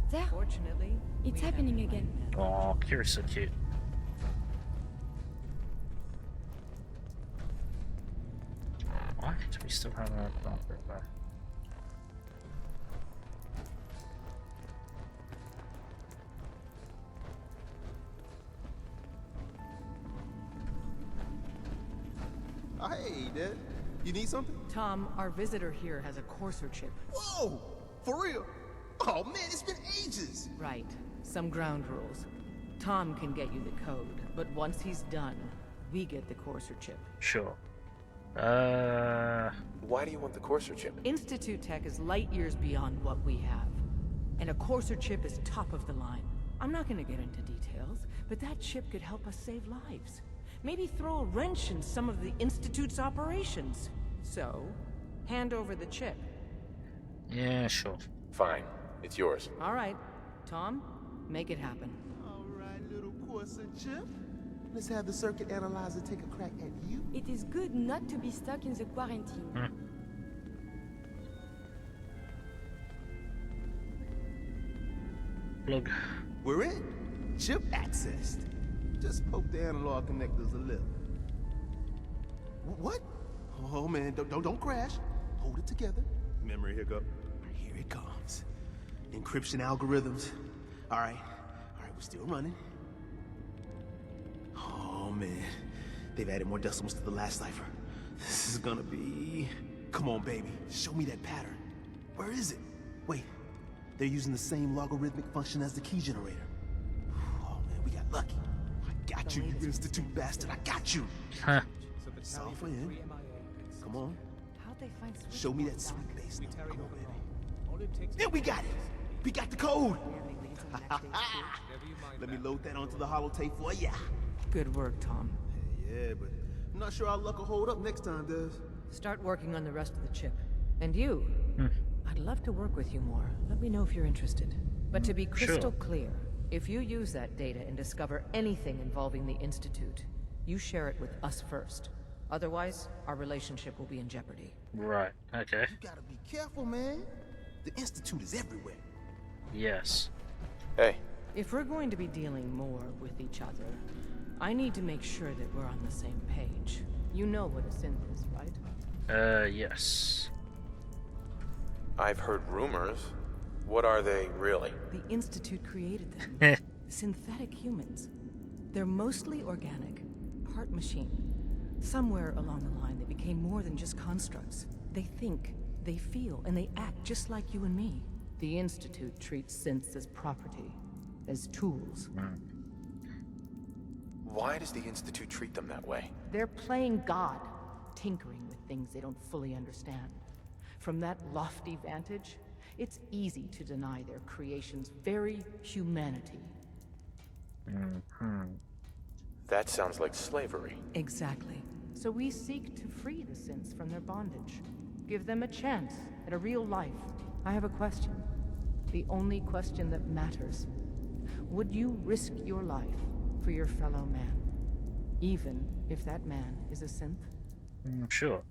There. It's happening again. Oh, Kira's so cute. Why do we still have a plant right there? Hey, Dad. You need something? Tom, our visitor here has a Courser chip. Whoa! For real? Oh man, it's been ages! Right. Some ground rules. Tom can get you the code, but once he's done, we get the Courser chip. Sure. Why do you want the Courser chip? Institute tech is light years beyond what we have. And a Courser chip is top of the line. I'm not gonna get into details, but that chip could help us save lives. Maybe throw a wrench in some of the Institute's operations. So, hand over the chip. Yeah, sure. Fine. It's yours. All right. Tom, make it happen. All right, little Courser chip. Let's have the circuit analyzer take a crack at you. It is good not to be stuck in the quarantine. Plug. We're in. Chip accessed. Just poke the analog connectors a little. What? Oh man, don't crash. Hold it together. Memory hiccup. Here it comes. Encryption algorithms. All right, we're still running. Oh man, they've added more decimals to the last cipher. This is gonna be... Come on, baby, show me that pattern. Where is it? Wait, they're using the same logarithmic function as the key generator. Oh man, we got lucky. I got you, you Institute bastard, I got you. Huh. Alpha in. Come on. How'd they find Show me that sweet bass note. Come on, baby. Yeah, we got it. We got the code. Let me load that onto the holotape for ya. Good work, Tom. Yeah, but I'm not sure our luck will hold up next time, does? Start working on the rest of the chip. And you, I'd love to work with you more. Let me know if you're interested. But to be crystal clear, if you use that data and discover anything involving the Institute, you share it with us first. Otherwise, our relationship will be in jeopardy. Right, okay. You gotta be careful, man. The Institute is everywhere. Yes. Hey. If we're going to be dealing more with each other, I need to make sure that we're on the same page. You know what a synth is, right? Yes. I've heard rumors. What are they, really? The Institute created them. Synthetic humans. They're mostly organic, part machine. Somewhere along the line, they became more than just constructs. They think, they feel, and they act just like you and me. The Institute treats synths as property, as tools. Why does the Institute treat them that way? They're playing God, tinkering with things they don't fully understand. From that lofty vantage, it's easy to deny their creation's very humanity. That sounds like slavery. Exactly. So we seek to free the synths from their bondage. Give them a chance at a real life. I have a question. The only question that matters. Would you risk your life for your fellow man? Even if that man is a synth? Sure.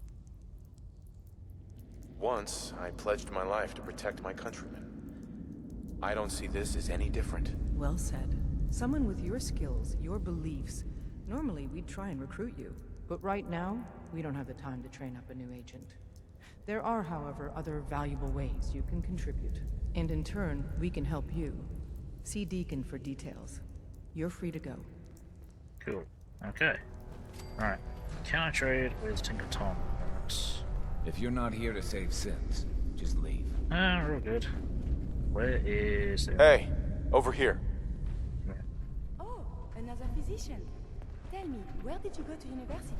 Once, I pledged my life to protect my countrymen. I don't see this as any different. Well said. Someone with your skills, your beliefs. Normally, we'd try and recruit you. But right now, we don't have the time to train up a new agent. There are, however, other valuable ways you can contribute. And in turn, we can help you. See Deacon for details. You're free to go. Cool. Okay. Alright. Can I trade with Tinker Tom? If you're not here to save synths, just leave. We're all good. Where is it? Hey, over here. Oh, another physician. Tell me, where did you go to university?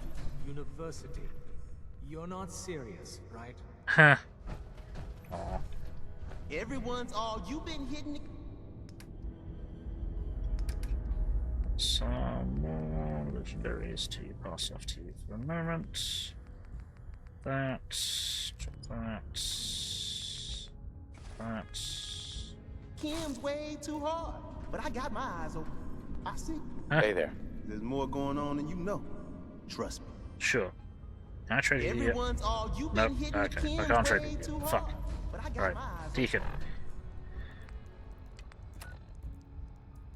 University? You're not serious, right? Huh. Everyone's all you've been hitting the... Some more legendaries to pass off to you for a moment. That. Kim's way too hard, but I got my eyes open. I see. Hey there. There's more going on than you know. Trust me. Sure. Can I trade you? Everyone's all you've Nope. been hitting Okay. Kim's I can't trade way you. too Fuck. hard, but I got Right. my eyes Deacon.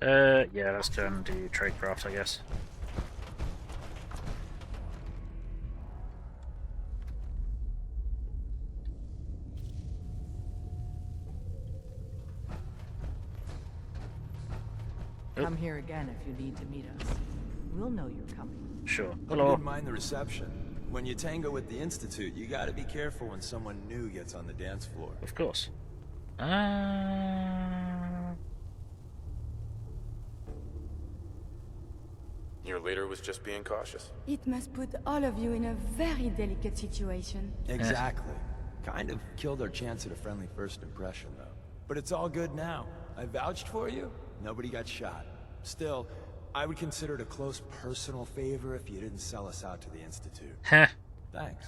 Yeah, let's go and do tradecraft, I guess. Come here again if you need to meet us. We'll know you're coming. Sure. Hope Hello. you didn't mind the reception. When you tango with the Institute, you gotta be careful when someone new gets on the dance floor. Of course. Your leader was just being cautious. It must put all of you in a very delicate situation. Exactly. Kind of killed our chance at a friendly first impression, though. But it's all good now. I vouched for you. Nobody got shot. Still, I would consider it a close personal favor if you didn't sell us out to the Institute. Heh. Thanks.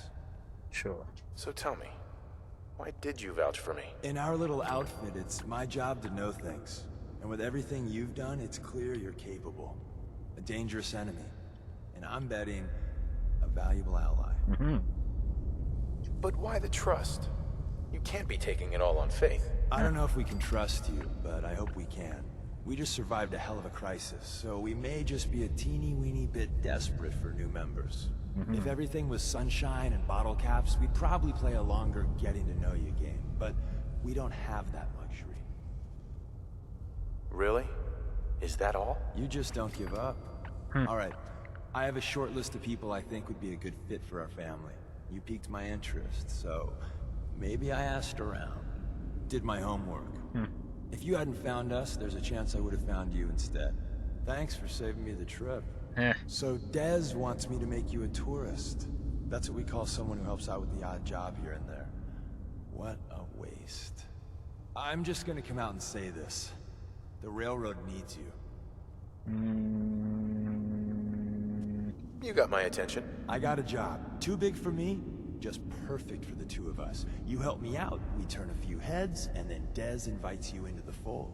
Sure. So tell me, why did you vouch for me? In our little outfit, it's my job to know things. And with everything you've done, it's clear you're capable. A dangerous enemy. And I'm betting a valuable ally. Mm-hmm. But why the trust? You can't be taking it all on faith. I don't know if we can trust you, but I hope we can. We just survived a hell of a crisis, so we may just be a teeny-weeny bit desperate for new members. If everything was sunshine and bottle caps, we'd probably play a longer getting-to-know-you game. But we don't have that luxury. Really? Is that all? You just don't give up. All right. I have a short list of people I think would be a good fit for our family. You piqued my interest, so maybe I asked around. Did my homework. If you hadn't found us, there's a chance I would have found you instead. Thanks for saving me the trip. So Dez wants me to make you a tourist. That's what we call someone who helps out with the odd job here and there. What a waste. I'm just gonna come out and say this. The railroad needs you. You got my attention. I got a job. Too big for me, just perfect for the two of us. You help me out, we turn a few heads, and then Dez invites you into the fold.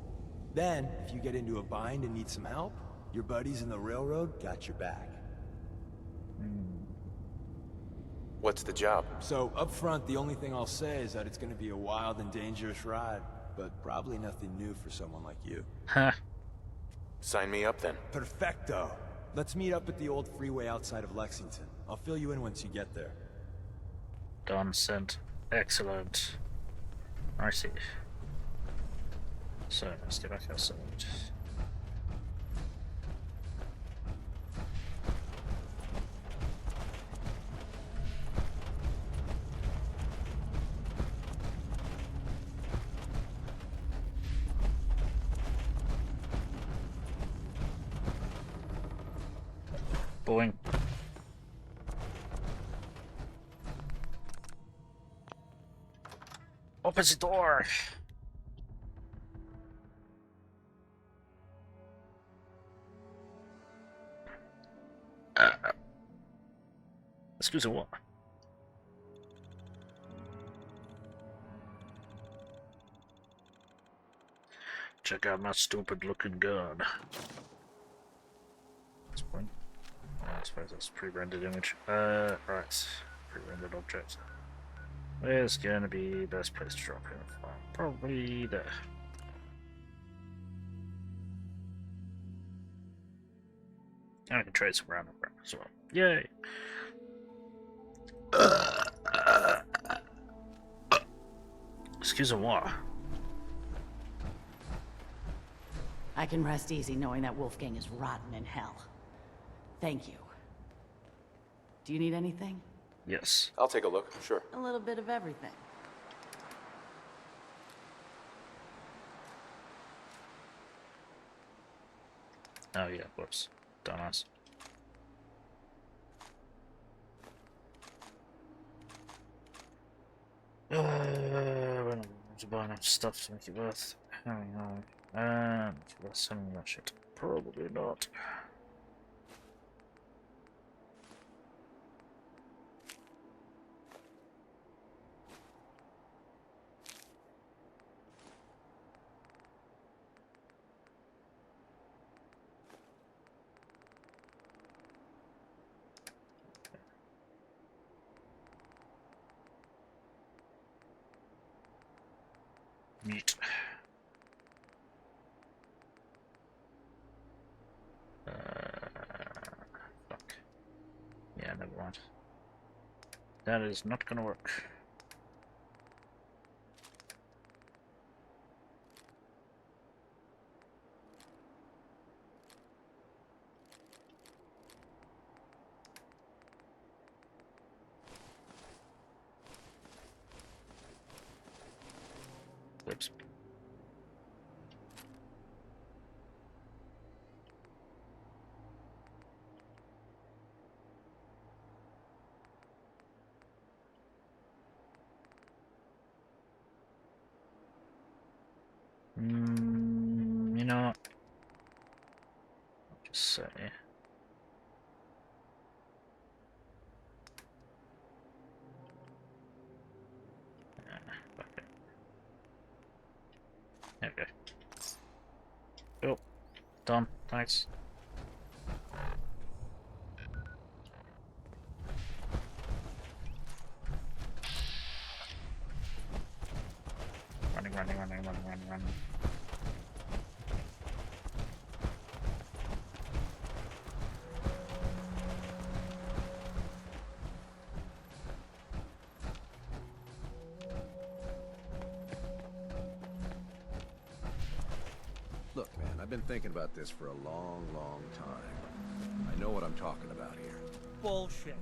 Then, if you get into a bind and need some help, your buddies in the railroad got your back. What's the job? So, up front, the only thing I'll say is that it's gonna be a wild and dangerous ride, but probably nothing new for someone like you. Sign me up then. Perfecto. Let's meet up at the old freeway outside of Lexington. I'll fill you in once you get there. Done, sent. Excellent. I see. So, let's get back outside. Boing. Open the door! Excuse me, what? Check out my stupid looking gun. That's point. I suppose that's a pre-rendered image. Right. Pre-rendered object. Where's gonna be the best place to drop him? Probably there. And I can trade some random crap as well. Yay! Excuse me, what? I can rest easy knowing that Wolfgang is rotten in hell. Thank you. Do you need anything? Yes. I'll take a look, sure. A little bit of everything. Oh yeah, whoops. Dumbass. We're not going to buy enough stuff to make it worth hanging on. And worth selling that shit. Probably not. Neat. Fuck. Yeah, never mind. That is not gonna work. Whoops. So. Okay. Okay. Cool. Done. Thanks. Running. Look, man, I've been thinking about this for a long, long time. I know what I'm talking about here. Bullshit.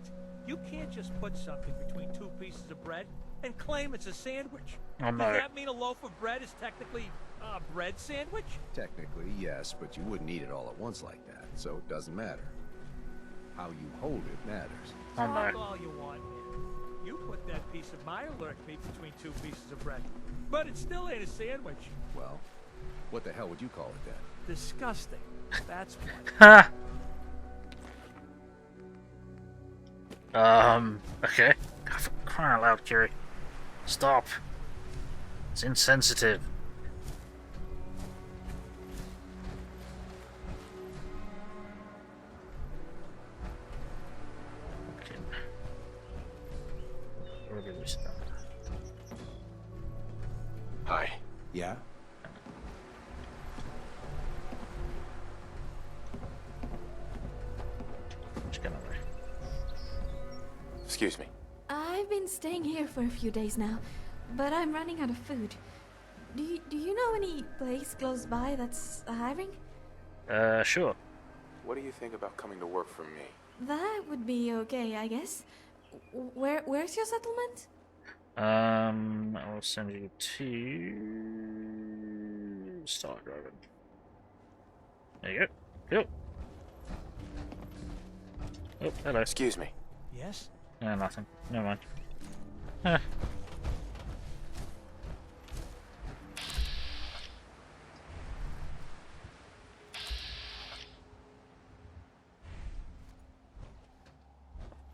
You can't just put something between two pieces of bread and claim it's a sandwich. Oh, no. Does that mean a loaf of bread is technically a bread sandwich? Technically, yes, but you wouldn't eat it all at once like that, so it doesn't matter. How you hold it matters. Oh, Talk no. all you want, man. You put that piece of my alert meat between two pieces of bread, but it still ain't a sandwich. Well, what the hell would you call it then? Disgusting. That's what. Ha! Okay. God, for crying out loud, Curie. Stop. It's insensitive. Okay. Where did we start? Hi. Yeah? Just get over. Excuse me. I've been staying here for a few days now, but I'm running out of food. Do you know any place close by that's hiring? Sure. What do you think about coming to work for me? That would be okay, I guess. Where's your settlement? I'll send you to start driving. There you go. Oh, hello. Excuse me. Yes? No, nothing. Never mind. Eh.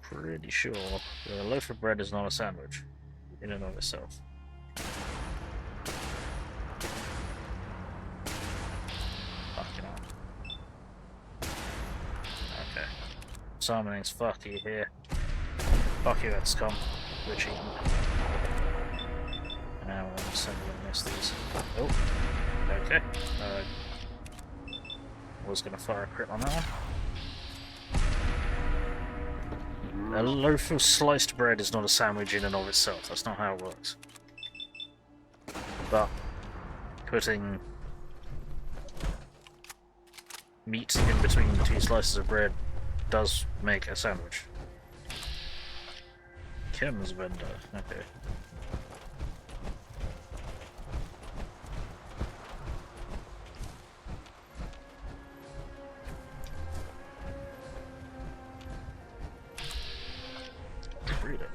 Pretty sure that a loaf of bread is not a sandwich in and of itself. Fucking hell. Okay. Summoning's fuck you here. Fuck you, XCOM. We're cheating. Now we're gonna send and miss these. Oh. Okay. Was gonna fire a crit on that one. A loaf of sliced bread is not a sandwich in and of itself. That's not how it works. But putting meat in between two slices of bread does make a sandwich. Kim's vendor. Okay. Freedom.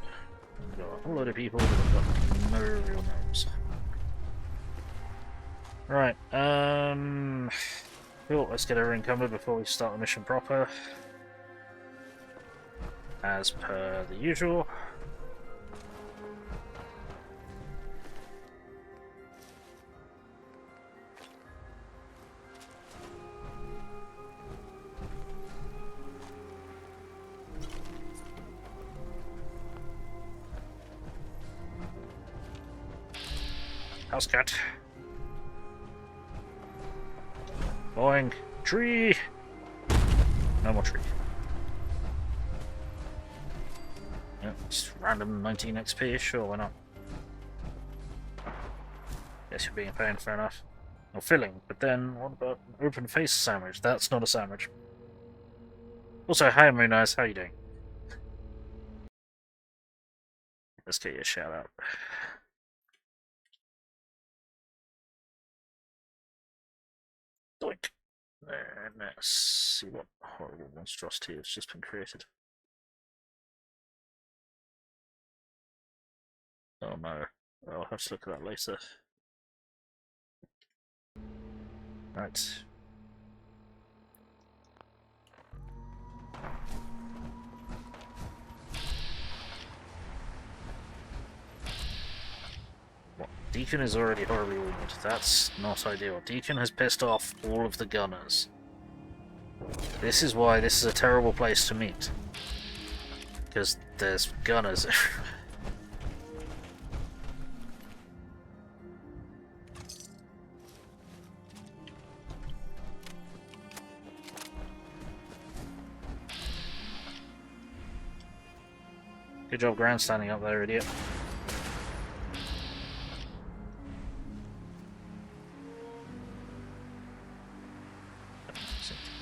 We've got a whole load of people that have got no real names. Right, cool, let's get everything covered before we start the mission proper. As per the usual. House cat. Boing. Tree! No more tree. Yep, just random 19 XP, sure, why not? Guess you're being a pain, fair enough. Or filling, but then what about an open face sandwich? That's not a sandwich. Also, hi Moon Eyes, how you doing? Let's get you a shout out. Doink. And let's see what horrible monstrosity has just been created. Oh no, I'll have to look at that later. Right. Deacon is already horribly wounded. That's not ideal. Deacon has pissed off all of the gunners. This is why this is a terrible place to meet. Because there's gunners everywhere. Good job grandstanding up there, idiot.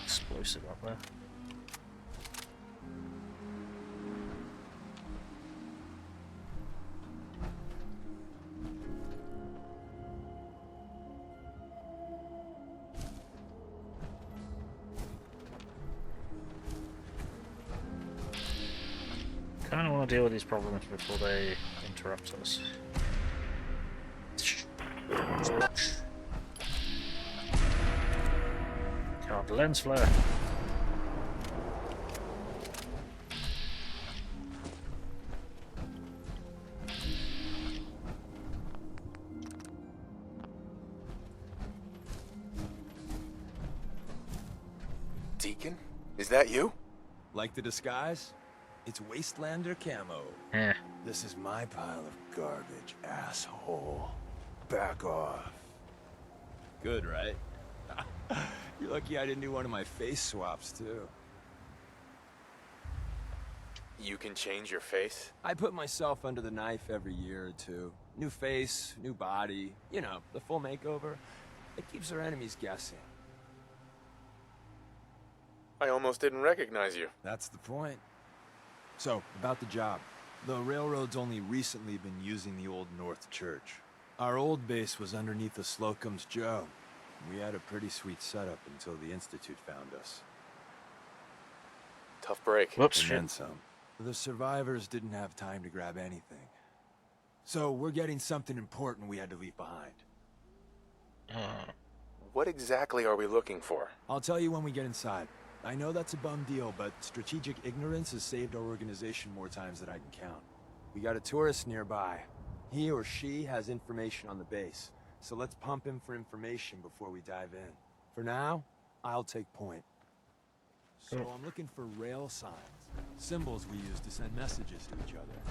Explosive up there. Kind of want to deal with these problems before they interrupt us. God, lens flare. Deacon? Is that you? Like the disguise? It's Wastelander camo. Yeah. This is my pile of garbage, asshole. Back off. Good, right? You're lucky I didn't do one of my face swaps, too. You can change your face? I put myself under the knife every year or two. New face, new body. You know, the full makeover. It keeps our enemies guessing. I almost didn't recognize you. That's the point. So, about the job. The railroad's only recently been using the Old North Church. Our old base was underneath the Slocum's Joe. We had a pretty sweet setup until the Institute found us. Tough break. Whoops, And then some. The survivors didn't have time to grab anything. So, we're getting something important we had to leave behind. What exactly are we looking for? I'll tell you when we get inside. I know that's a bum deal, but strategic ignorance has saved our organization more times than I can count. We got a tourist nearby. He or she has information on the base, so let's pump him for information before we dive in. For now, I'll take point. So I'm looking for rail signs, symbols we use to send messages to each other.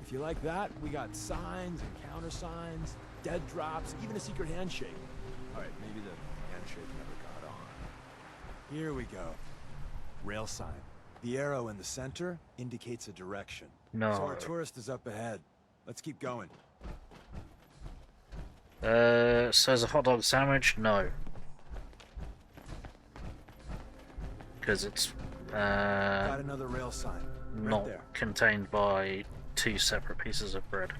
If you like that, we got signs and countersigns, dead drops, even a secret handshake. All right, maybe the handshake never got on. Here we go. Rail sign. The arrow in the center indicates a direction. No. So our tourist is up ahead. Let's keep going. Says a hot dog sandwich? No. Because it's Got another rail sign. Right not there. contained by two separate pieces of bread.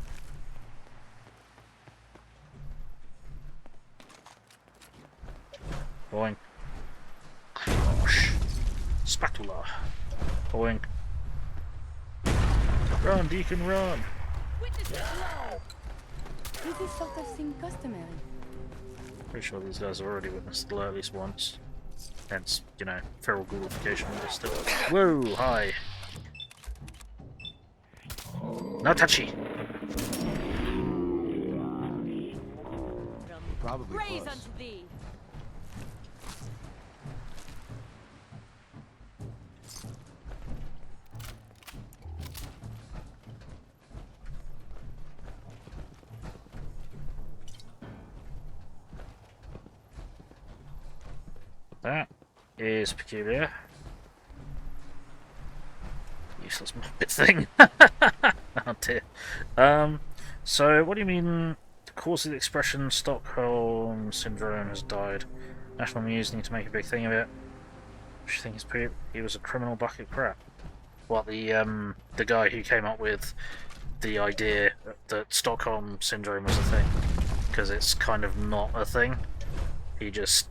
Boing. Gosh. Spatula. Boing. Run, Deacon, run! Is this sort of thing customary? Pretty sure these guys have already witnessed the at least once. Hence, you know, feral ghoulification still. Whoa, hi! No touchy! Probably Praise close. unto thee. That is peculiar. Useless Muppet thing. Oh dear. So what do you mean the cause of the expression Stockholm Syndrome has died? National Muse need to make a big thing of it. What do you think is he was a criminal bucket crap? What, the guy who came up with the idea that Stockholm Syndrome was a thing? Because it's kind of not a thing. He just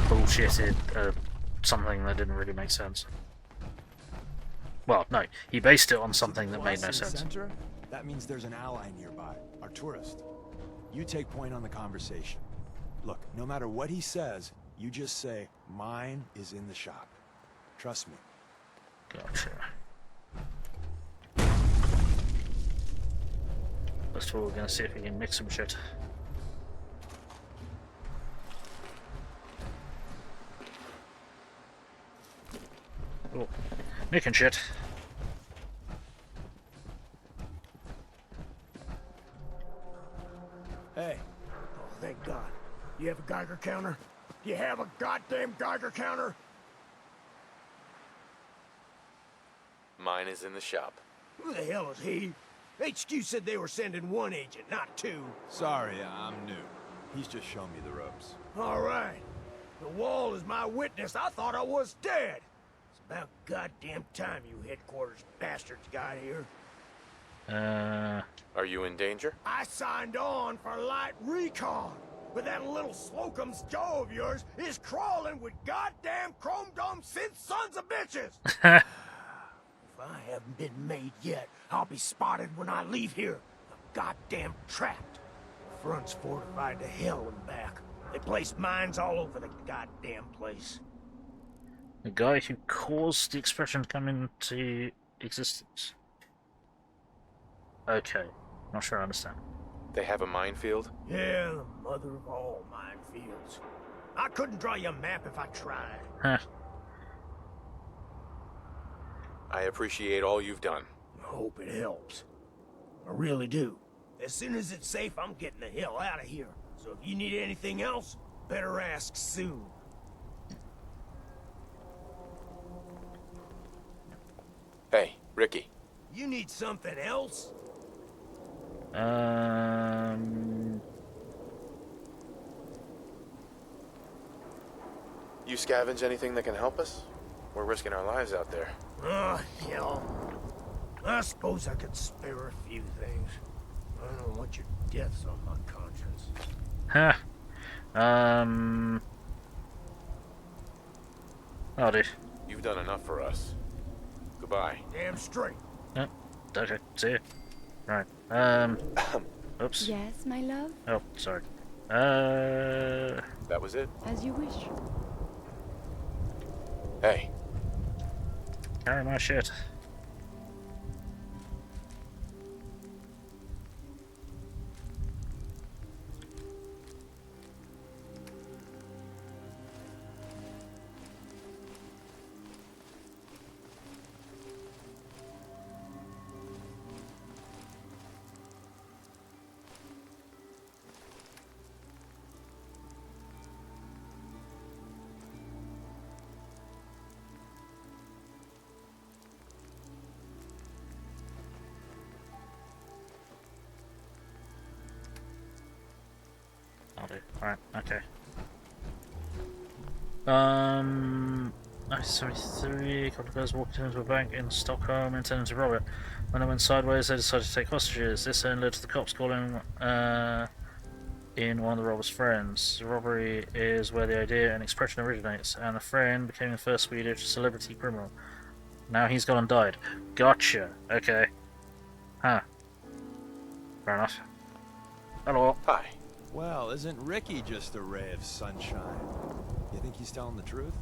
bullshitted something that didn't really make sense. Well, no, he based it on something that made no sense. Center? That means there's an ally nearby, our tourist. You take point on the conversation. Look, no matter what he says, you just say, mine is in the shop. Trust me. Gotcha. First of all, we're gonna see if we can mix some shit. Oh, making shit. Hey. Oh, thank God. You have a Geiger counter? Do you have a goddamn Geiger counter? Mine is in the shop. Who the hell is he? HQ said they were sending one agent, not two. Sorry, I'm new. He's just showing me the ropes. All right. The wall is my witness. I thought I was dead. It's about goddamn time you headquarters bastards got here. Are you in danger? I signed on for light recon, but that little Slocum's Joe of yours is crawling with goddamn chrome dome synth sons of bitches. If I haven't been made yet, I'll be spotted when I leave here. I'm goddamn trapped. The front's fortified to hell and back. They placed mines all over the goddamn place. The guy who caused the expression to come into existence. Okay, not sure I understand. They have a minefield? Yeah, the mother of all minefields. I couldn't draw you a map if I tried. Huh. I appreciate all you've done. I hope it helps. I really do. As soon as it's safe, I'm getting the hell out of here. So if you need anything else, better ask soon. Hey, Ricky. You need something else? You scavenge anything that can help us? We're risking our lives out there. Oh, hell. I suppose I could spare a few things. I don't want your deaths on my conscience. Huh. Oh, dude. You've done enough for us. Goodbye. Damn straight. Yep. Okay, see you. Right. Oops. Yes, my love? Oh, sorry. That was it? As you wish. Hey. Carry my shit. I'll do. Alright, okay. 1973, a couple of guys walked into a bank in Stockholm intending to rob it. When they went sideways, they decided to take hostages. This then led to the cops calling in one of the robber's friends. The robbery is where the idea and expression originates, and the friend became the first Swedish celebrity criminal. Now he's gone and died. Gotcha. Okay. Huh. Fair enough. Hello. Hi. Well, isn't Ricky just a ray of sunshine? You think he's telling the truth?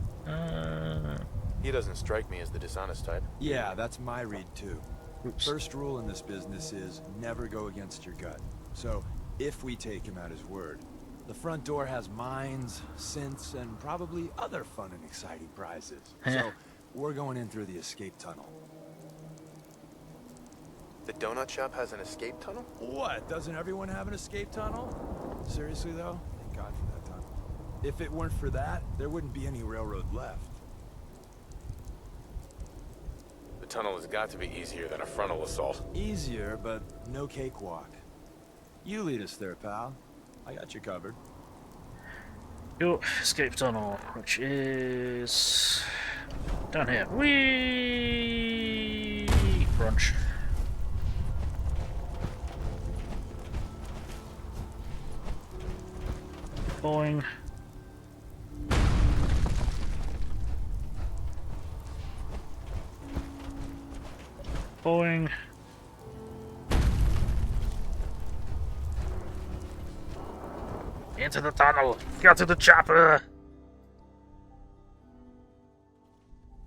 He doesn't strike me as the dishonest type. Yeah, that's my read too. Oops. First rule in this business is never go against your gut. So, if we take him at his word, the front door has mines, synths, and probably other fun and exciting prizes. So, we're going in through the escape tunnel. The donut shop has an escape tunnel? What? Doesn't everyone have an escape tunnel? Seriously though? Thank God for that tunnel. If it weren't for that, there wouldn't be any railroad left. The tunnel has got to be easier than a frontal assault. Easier, but no cakewalk. You lead us there, pal. I got you covered. Your escape tunnel, which is down here. Whee! Crunch. Boing. Boing. Into the tunnel. Get to the chopper.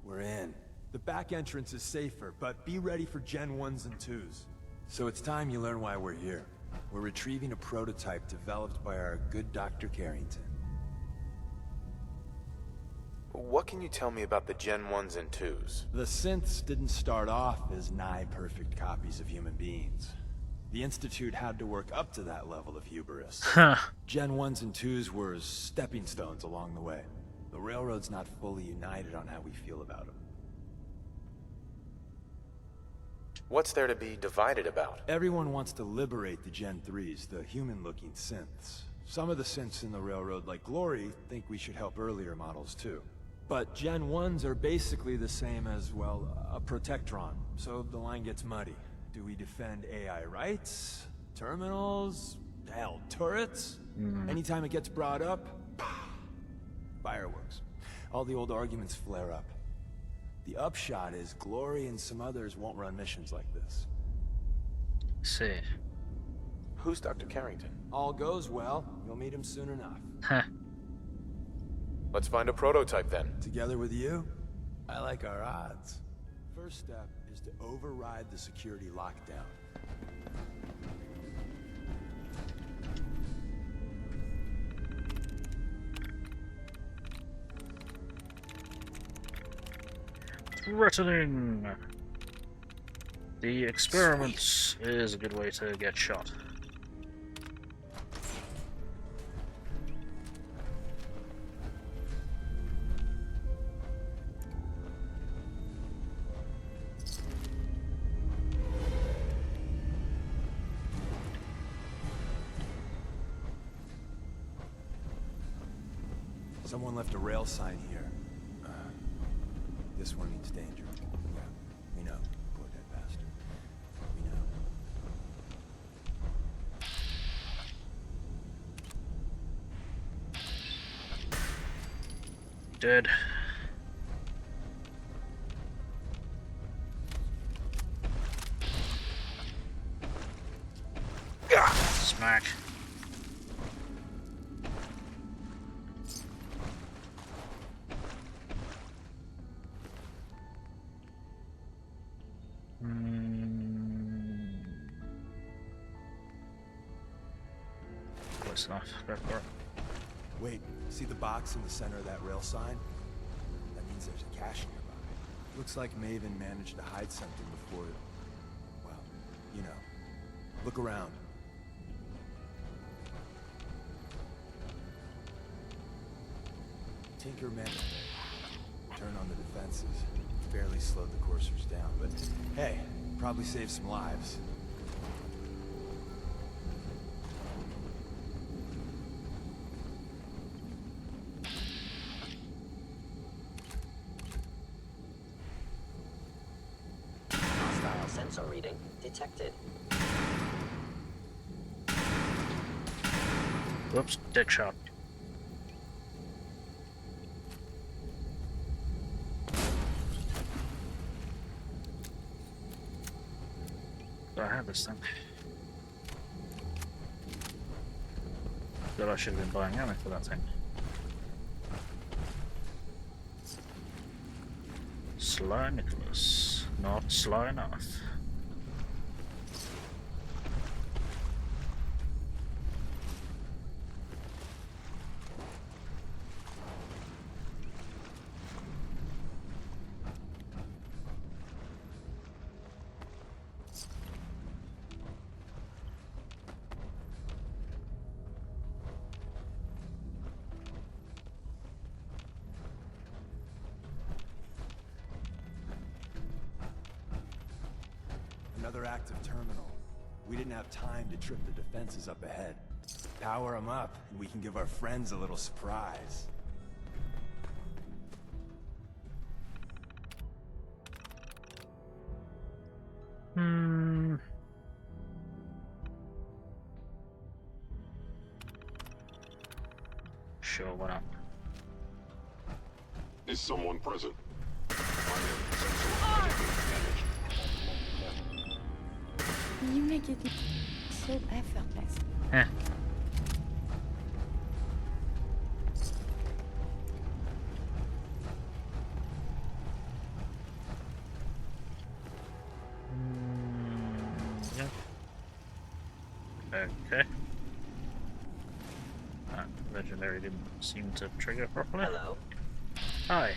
We're in. The back entrance is safer, but be ready for Gen 1s and 2s. So it's time you learn why we're here. We're retrieving a prototype developed by our good Dr. Carrington. What can you tell me about the Gen 1s and 2s? The synths didn't start off as nigh-perfect copies of human beings. The Institute had to work up to that level of hubris. Gen 1s and 2s were stepping stones along the way. The Railroad's not fully united on how we feel about them. What's there to be divided about? Everyone wants to liberate the Gen 3s, the human-looking synths. Some of the synths in the Railroad, like Glory, think we should help earlier models too. But Gen 1s are basically the same as, well, a Protectron, so the line gets muddy. Do we defend AI rights? Terminals? Hell, turrets? Anytime it gets brought up, fireworks. All the old arguments flare up. The upshot is Glory and some others won't run missions like this. See. Who's Dr. Carrington? All goes well, you'll meet him soon enough. Let's find a prototype then. Together with you? I like our odds. First step is to override the security lockdown. Threatening. The experiments is a good way to get shot. Someone left a rail sign here. This one means danger. Yeah, we know. Poor dead bastard. We know. Dead. Smack. Close enough. Go for it. Wait, see the box in the center of that rail sign? That means there's a cache nearby. Looks like Maven managed to hide something before, well, you know. Look around. Tinker managed to turn on the defenses. Barely slowed the coursers down, but hey, probably saved some lives. Hostile sensor reading detected. Whoops, dick shot. Do I have this thing? That I should have been buying ammo for that thing. Sly Nicholas, not sly enough. Another active terminal. We didn't have time to trip the defenses up ahead. Power them up, and we can give our friends a little surprise. Sure, why not? Is someone present? You make it so effortless. Eh. Yeah. Okay. That legendary didn't seem to trigger properly. Hello. Hi.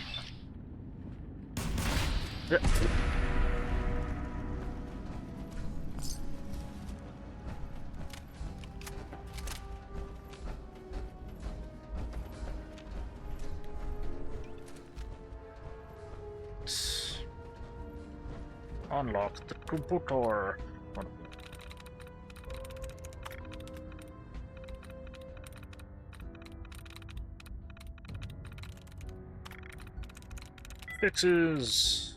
Unlock the computer. Fixes.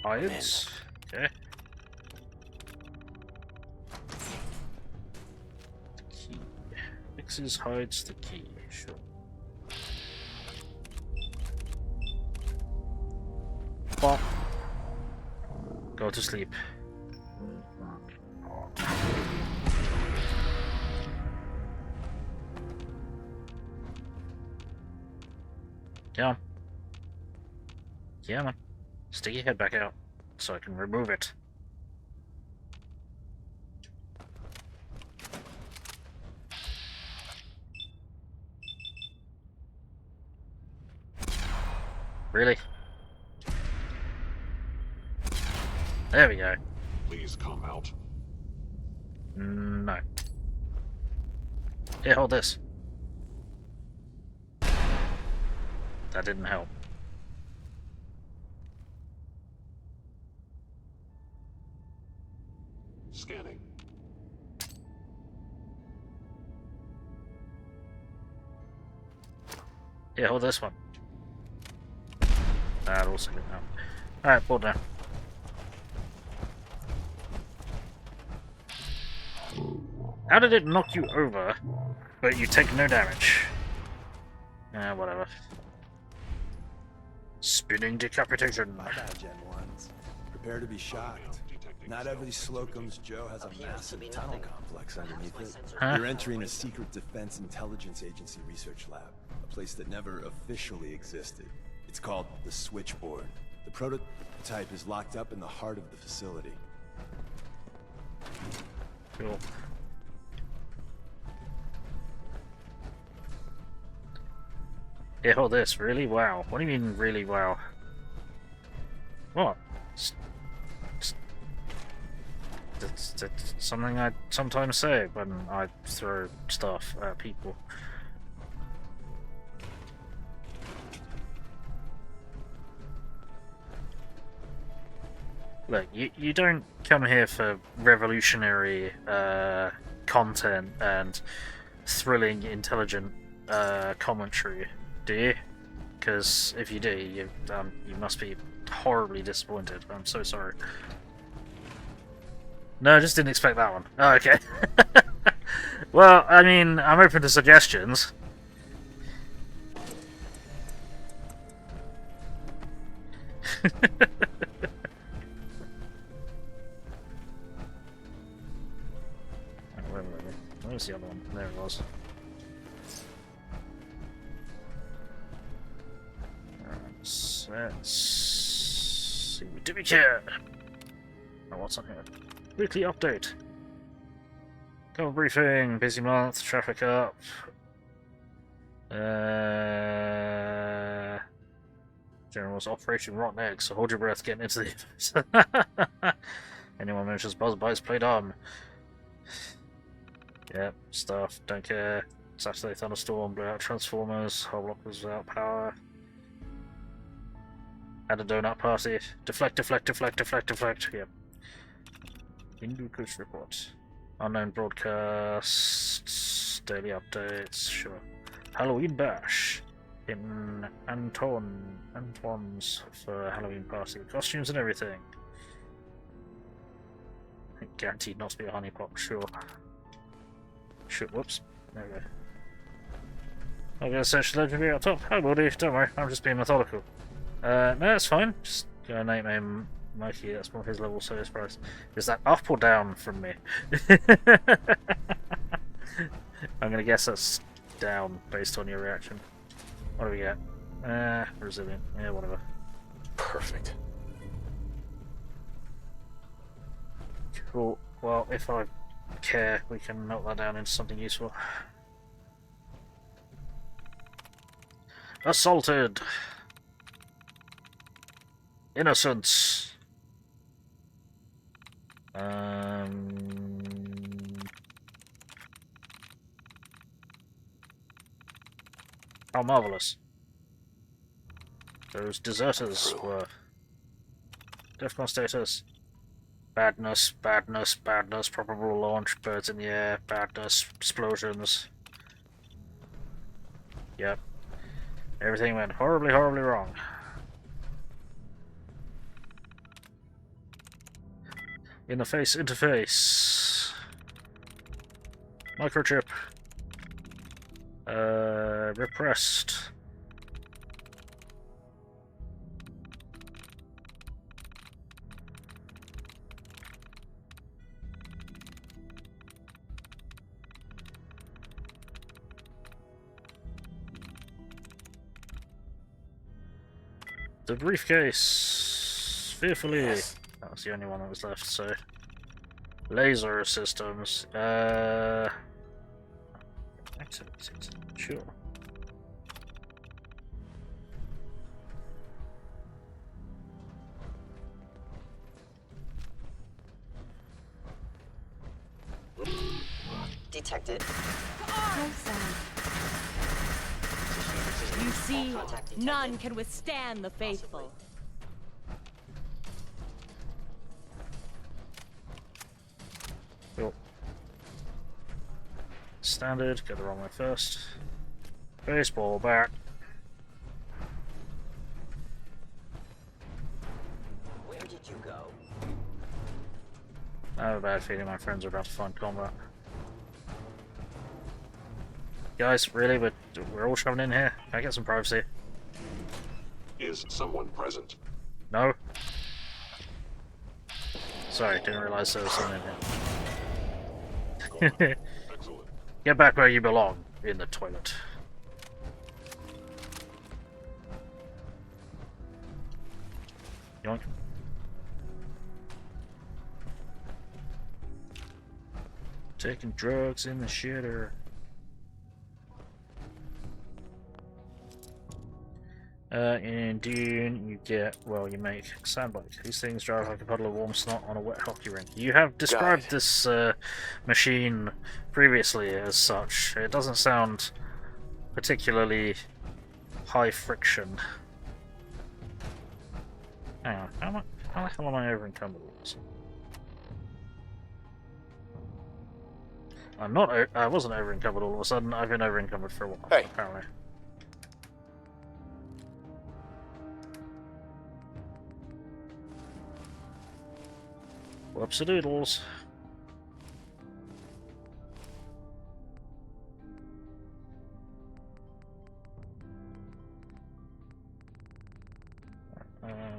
Hides. Okay. Key. Fixes hides the key. Sure. Pop. Go to sleep. Yeah. Yeah, man. Stick your head back out so I can remove it. Really? There we go. Please come out. No. Here, hold this. That didn't help. Scanning. Here, hold this one. That also didn't help. Alright, pull down. How did it knock you over, but you take no damage? Whatever. Spinning decapitation. My bad, Gen 1s. Prepare to be shocked. Not every Slocum's Joe has a massive tunnel complex underneath it. Huh? You're entering a secret Defense Intelligence Agency research lab, a place that never officially existed. It's called the Switchboard. The prototype is locked up in the heart of the facility. Cool. Yeah, hold this. Really? Wow. What do you mean, really? Wow. What? That's something I sometimes say when I throw stuff at people. Look, you don't come here for revolutionary content and thrilling, intelligent commentary, do you? Because if you do, you must be horribly disappointed. I'm so sorry. No, I just didn't expect that one. Oh, okay. Well, I mean, I'm open to suggestions. Where's the other one? There it was. Let's see. Do we care? Oh, what's on here? Weekly update. Cover briefing. Busy month. Traffic up. General's Operation Rotten Egg. So hold your breath. Getting into the. Anyone mentions Buzz Bites played on. Yep, stuff, don't care. Saturday thunderstorm, blew out transformers, whole block was without power. Had a donut party. Deflect, deflect, deflect, deflect, deflect. Yep. Hindu Coast report. Unknown broadcasts. Daily updates. Sure. Halloween bash. In Antoine's for Halloween party. Costumes and everything. Guaranteed not to be a honeypot, sure. Shit, whoops. There we go. I'm gonna search the legendary up top. Hi, buddy. Don't worry, I'm just being methodical. No, that's fine. Just gonna name him Mikey. That's more his level service price. Is that up or down from me? I'm gonna guess that's down based on your reaction. What do we get? Resilient. Yeah, whatever. Perfect. Cool. Well, if I care, we can melt that down into something useful. Assaulted. Innocence. How marvelous. Those deserters were. Defcon status. Badness, badness, badness, probable launch, birds in the air, badness, explosions. Yep. Everything went horribly, horribly wrong. In the face interface. Microchip. Repressed. The briefcase. Fearfully. Yes. That was the only one that was left, so. Laser systems. Activated. Sure. Detected. You see, none can withstand the faithful. Cool. Standard, go the wrong way first. Baseball bat. Where did you go? I have a bad feeling my friends are about to find combat. Guys, really? We're all shoving in here? Can I get some privacy? Is someone present? No? Sorry, didn't realize there was someone in here. Excellent. Get back where you belong, in the toilet. Yoink. Taking drugs in the shitter. In Dune, you get, well, you make sandbikes. These things drive like a puddle of warm snot on a wet hockey rink. You have described this machine previously as such. It doesn't sound particularly high friction. Hang on, how the hell am I over encumbered with this? I'm not. I wasn't over encumbered all of a sudden. I've been over encumbered for a while. Hey. Apparently. Whoopsie-doodles.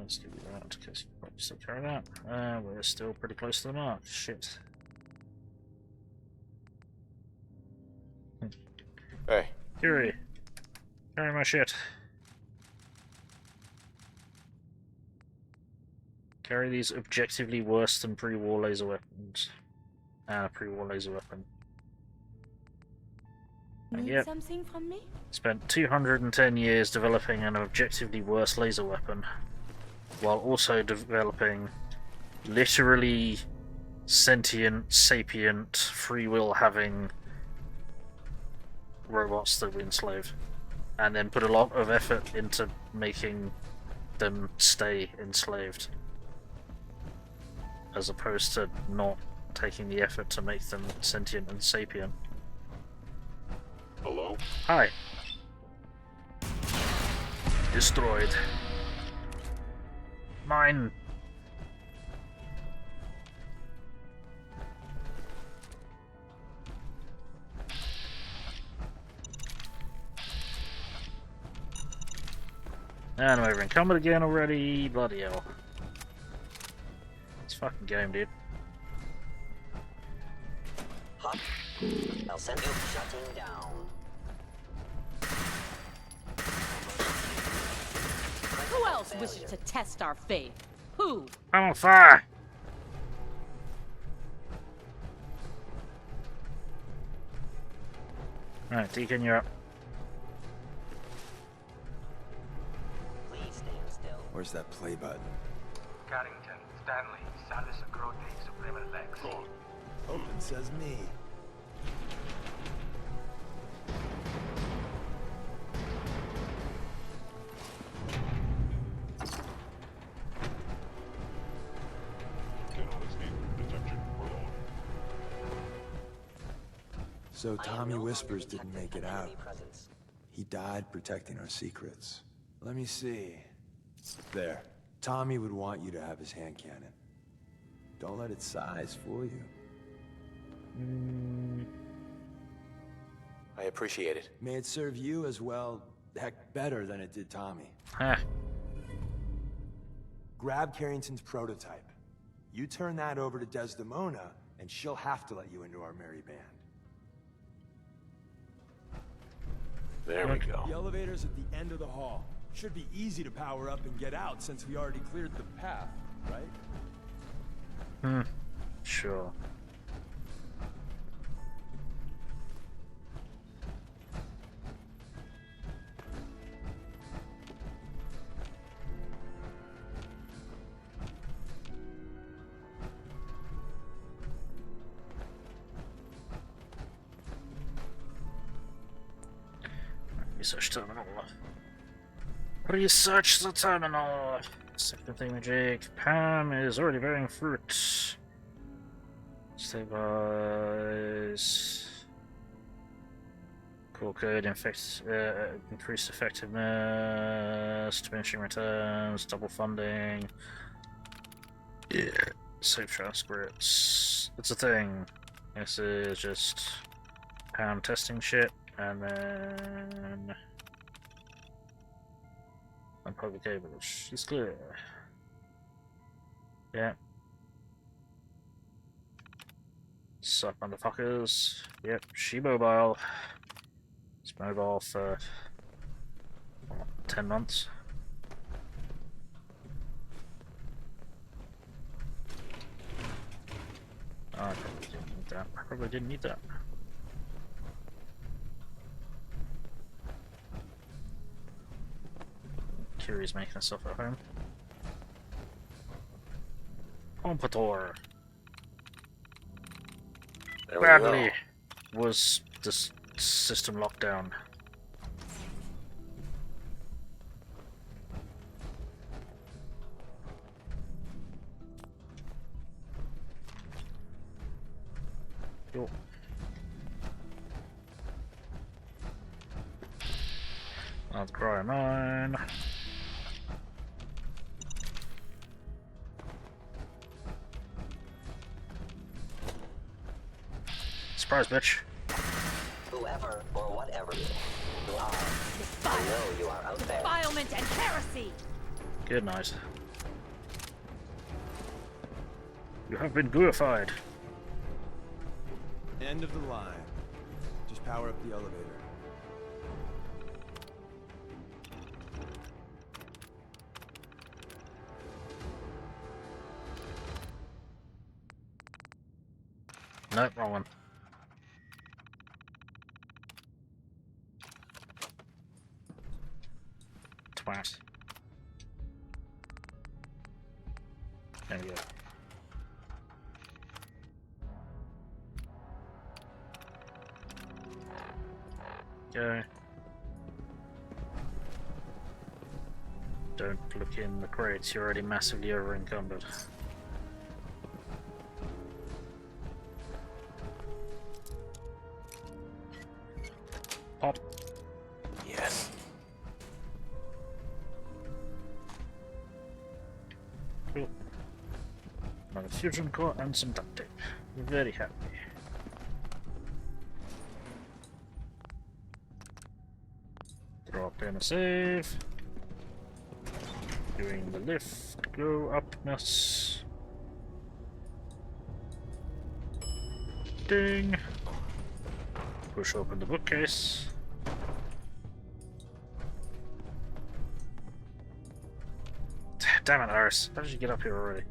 Let's give you that because you probably still carry that. We're still pretty close to the mark. Shit. Hey. Yuri, carry my shit. Carry these objectively worse than pre-war laser weapons. Pre-war laser weapon. Need something from me? Spent 210 years developing an objectively worse laser weapon, while also developing literally sentient, sapient, free will having robots that we enslaved, and then put a lot of effort into making them stay enslaved, as opposed to not taking the effort to make them sentient and sapient. Hello? Hi. Destroyed. Mine. And I'm over encumbered again already. Bloody hell. It's fucking game, dude. Hop. I'll send you shutting down. else wishes to test our faith? Who? I'm on fire! Alright, Deacon, you're up. Please stand still. Where's that play button? Carrington, Stanley, Salis Grote, Suprema Lex. Open says me. So Tommy Whispers didn't make it out. He died protecting our secrets. Let me see. There. Tommy would want you to have his hand cannon. Don't let its size fool you. I appreciate it. May it serve you as well, heck, better than it did Tommy. Huh. Grab Carrington's prototype. You turn that over to Desdemona, and she'll have to let you into our merry band. There we go. The elevator's at the end of the hall. Should be easy to power up and get out since we already cleared the path, right? Sure. Research terminal. Research the terminal. Second thingamajig. Pam is already bearing fruit. Stabilize. Cool code. Increased effectiveness. Diminishing returns. Double funding. Yeah. Safe transcripts. It's a thing. This is just Pam testing shit. And then unplug the cables. She's clear. Yeah. Sup, motherfuckers. Yep, she mobile. It's mobile for what, 10 months. Oh, I probably didn't need that. I probably didn't need that. Kiri's making herself at home. Comprador. Badly was this system lockdown. Yo. I'll cry mine. Surprise, bitch. Whoever or whatever you are, I know you are out there. Defilement and heresy! Good night. You have been gooified. End of the line. Just power up the elevator. Nope, wrong one. Twat. There we go. Go. Don't look in the crates, you're already massively over encumbered. Pop. Yes. Cool. Another fusion core and some duct tape. Very happy. Drop in a save. Doing the lift. Go upness. Ding. Push open the bookcase. Damn it, Iris. How did you get up here already?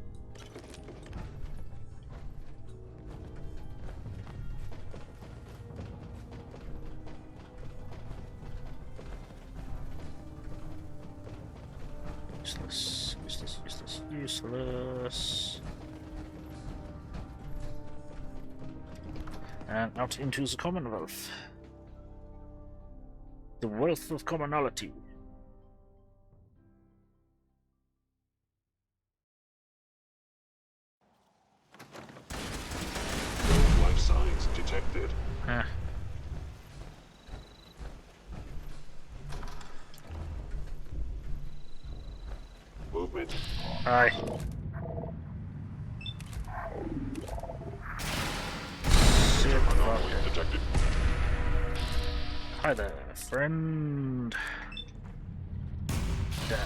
Useless, useless, useless, useless. And out into the Commonwealth. The wealth of commonality. Life signs detected. Huh. Movement. Hi. Detected. Hi there, friend. Duck.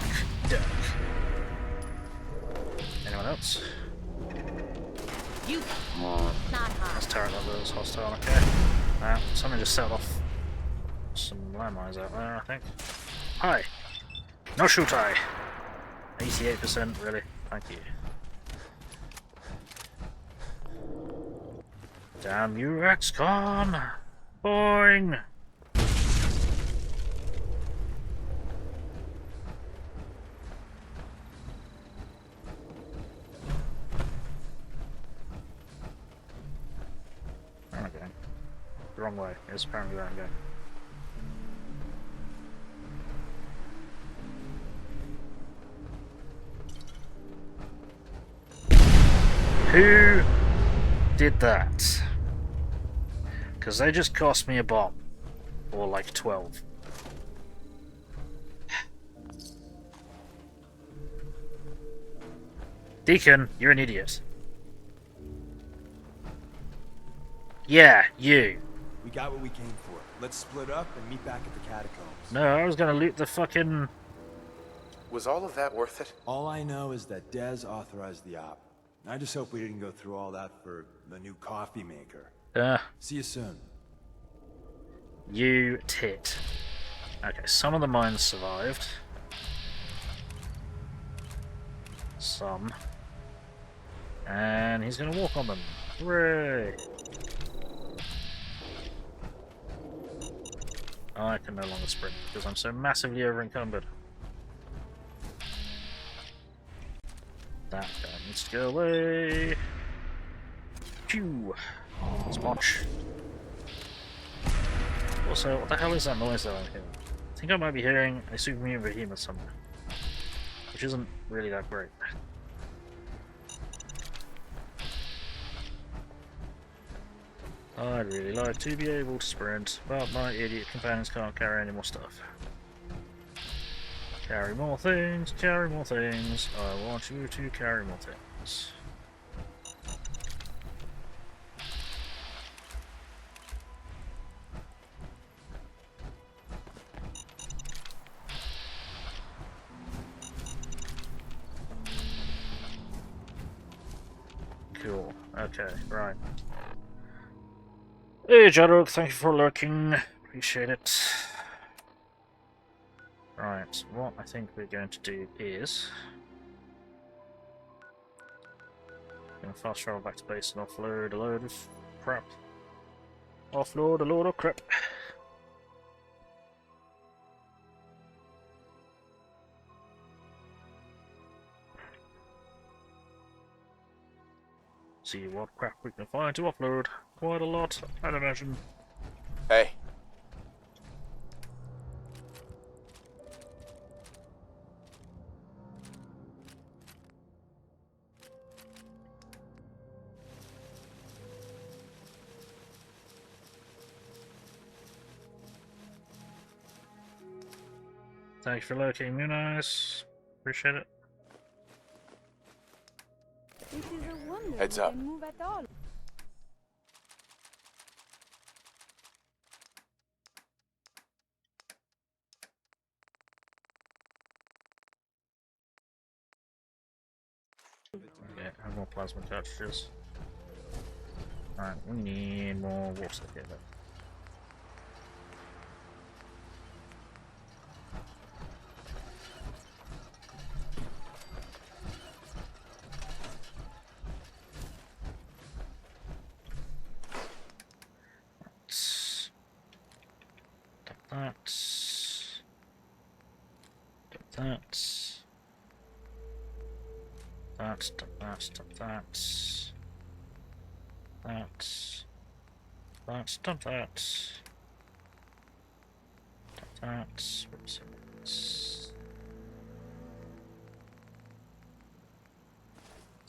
Anyone else? You not hot. Let's tear it up, those hostile, okay. Someone just set off some landmines out there, I think. Hi! No shoot eye! 88%, really? Thank you. Damn you, ex-con! Boing! Where am I going? The wrong way. It's apparently where I'm going. Who did that? Because they just cost me a bomb. Or like 12. Deacon, you're an idiot. Yeah, you. We got what we came for. Let's split up and meet back at the catacombs. No, I was gonna loot the fucking... Was all of that worth it? All I know is that Dez authorized the op. I just hope we didn't go through all that for the new coffee maker. See you soon. You tit. Okay, some of the mines survived. Some. And he's gonna walk on them. Hooray! I can no longer sprint because I'm so massively over encumbered. That guy needs to go away. Phew! Let's march. Also, what the hell is that noise that I'm hearing? I think I might be hearing a supermutant behemoth somewhere. Which isn't really that great. I'd really like to be able to sprint, but my idiot companions can't carry any more stuff. Carry more things, carry more things. I want you to carry more things. Cool. Okay, right. Hey Jadok, thank you for lurking. Appreciate it. Right, what I think we're going to do is... gonna fast travel back to base and offload a load of crap. Offload a load of crap. See what crap we can find to offload. Quite a lot, I'd imagine. Hey. Thank you for lurking, Munice. Appreciate it. It is a wonder Heads we up. can move at all. Yeah, I have more plasma cartridges. Alright, we need more water here then. That's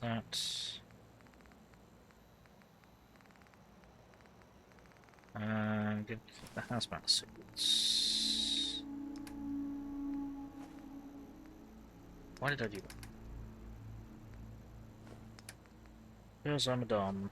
that. Good. The hazmat suits. Why did I do that? Because I'm a dumb.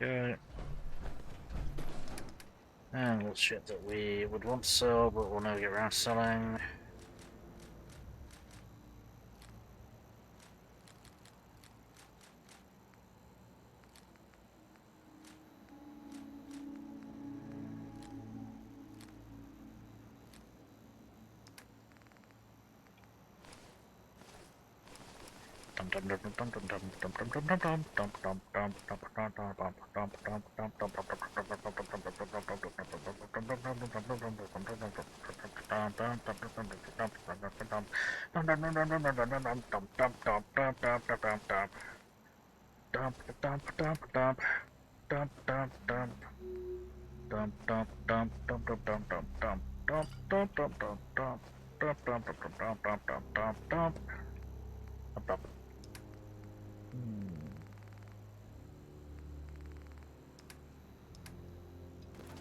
Okay. And all shit that we would want to sell, but we'll never get around to selling.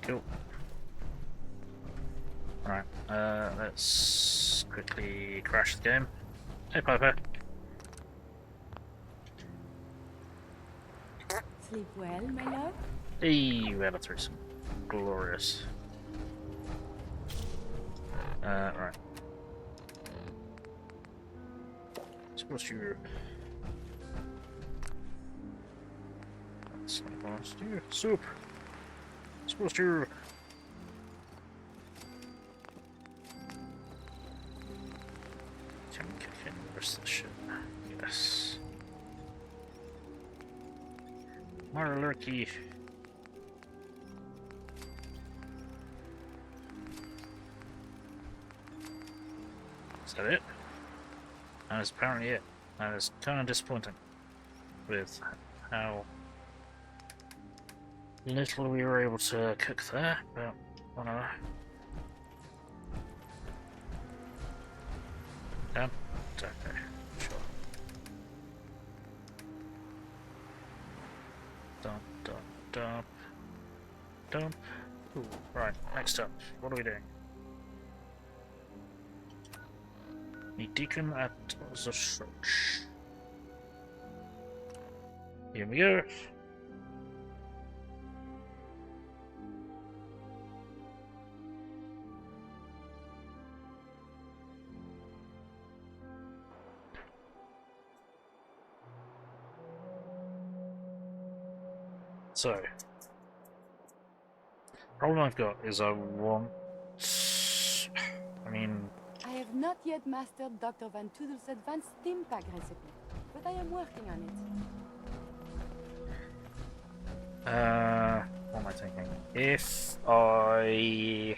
Cool. Alright, let's quickly crash the game. Hey, Piper. Sleep well, my love? Hey, we had a threesome. Glorious. Right. Supposed to... Supposed to... Soup! Supposed to... Can we kick in the rest of the shit? Yes. Marlurky. Is that it? That is apparently it. That is kind of disappointing with how little we were able to cook there, but whatever. Done? Okay, sure. Dump, dump, dump. Dump. Ooh, right, next up, what are we doing? The Deacon at the church. Here we go. So, problem I've got is I have not yet mastered Dr. Van Toodle's advanced steam pack recipe, but I am working on it. What am I thinking? If I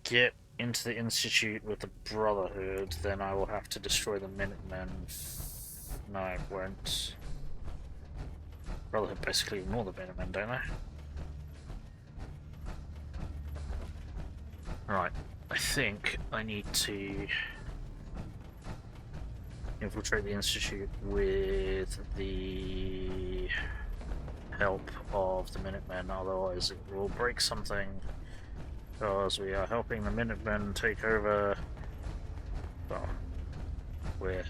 get into the Institute with the Brotherhood, then I will have to destroy the Minutemen. No, I won't. Brotherhood basically ignore the Minutemen, don't they? Right, I think I need to infiltrate the Institute with the help of the Minutemen, otherwise it will break something because we are helping the Minutemen take over. Well, we're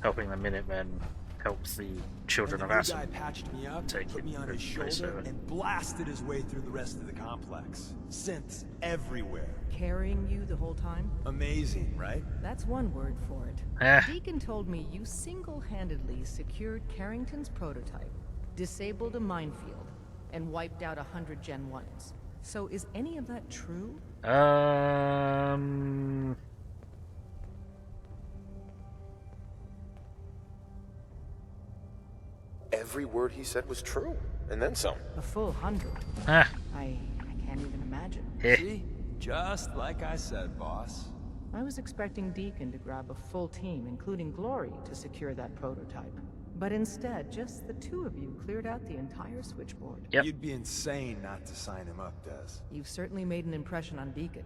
helping the Minutemen help the children of The Atom guy patched me up, take put it. me on his shoulder, and blasted his way through the rest of the complex. Synths everywhere. Carrying you the whole time? Amazing, right? That's one word for it. Deacon told me you single-handedly secured Carrington's prototype, disabled a minefield, and wiped out 100 Gen 1s. So is any of that true? Every word he said was true, and then some. A full 100. Ah. I can't even imagine. See? Just like I said, boss. I was expecting Deacon to grab a full team, including Glory, to secure that prototype. But instead, just the two of you cleared out the entire switchboard. You'd be insane not to sign him up, Des. You've certainly made an impression on Deacon.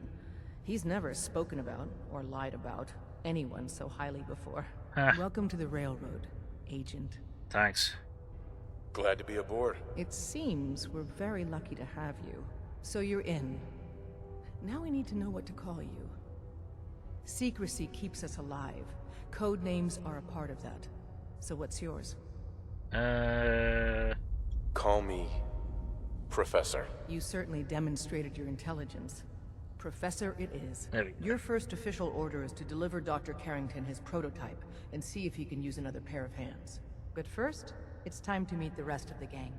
He's never spoken about, or lied about, anyone so highly before. Welcome to the Railroad, Agent. Thanks. Glad to be aboard. It seems we're very lucky to have you. So you're in. Now we need to know what to call you. Secrecy keeps us alive. Code names are a part of that. So what's yours? Call me Professor. You certainly demonstrated your intelligence. Professor it is. Your first official order is to deliver Dr. Carrington his prototype and see if he can use another pair of hands. But first, it's time to meet the rest of the gang.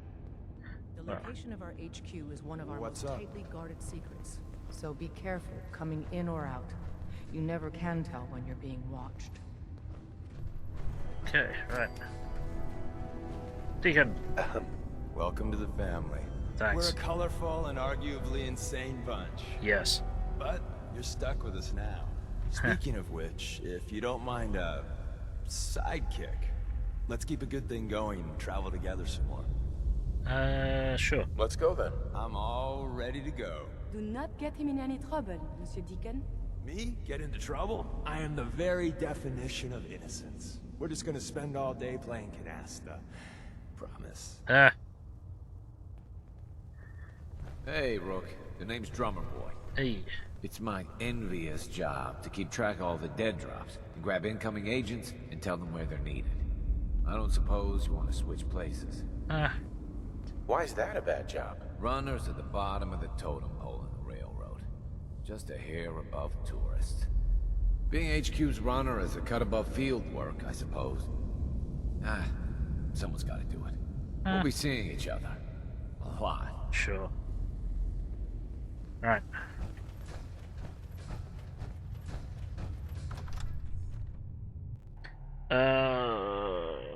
The location of our HQ is one of our most tightly guarded secrets. So be careful coming in or out. You never can tell when you're being watched. Okay, right. Deacon. Welcome to the family. Thanks. We're a colorful and arguably insane bunch. Yes. But you're stuck with us now. Speaking of which, if you don't mind a sidekick, let's keep a good thing going and travel together some more. Sure. Let's go then. I'm all ready to go. Do not get him in any trouble, Monsieur Deacon. Me? Get into trouble? I am the very definition of innocence. We're just gonna spend all day playing canasta. Promise. Hey, Rook. The name's Drummer Boy. Hey. It's my envious job to keep track of all the dead drops, and grab incoming agents and tell them where they're needed. I don't suppose you want to switch places. Why is that a bad job? Runners at the bottom of the totem pole in the railroad. Just a hair above tourists. Being HQ's runner is a cut above field work, I suppose. Someone's gotta do it. We'll be seeing each other. A lot. Sure. Right.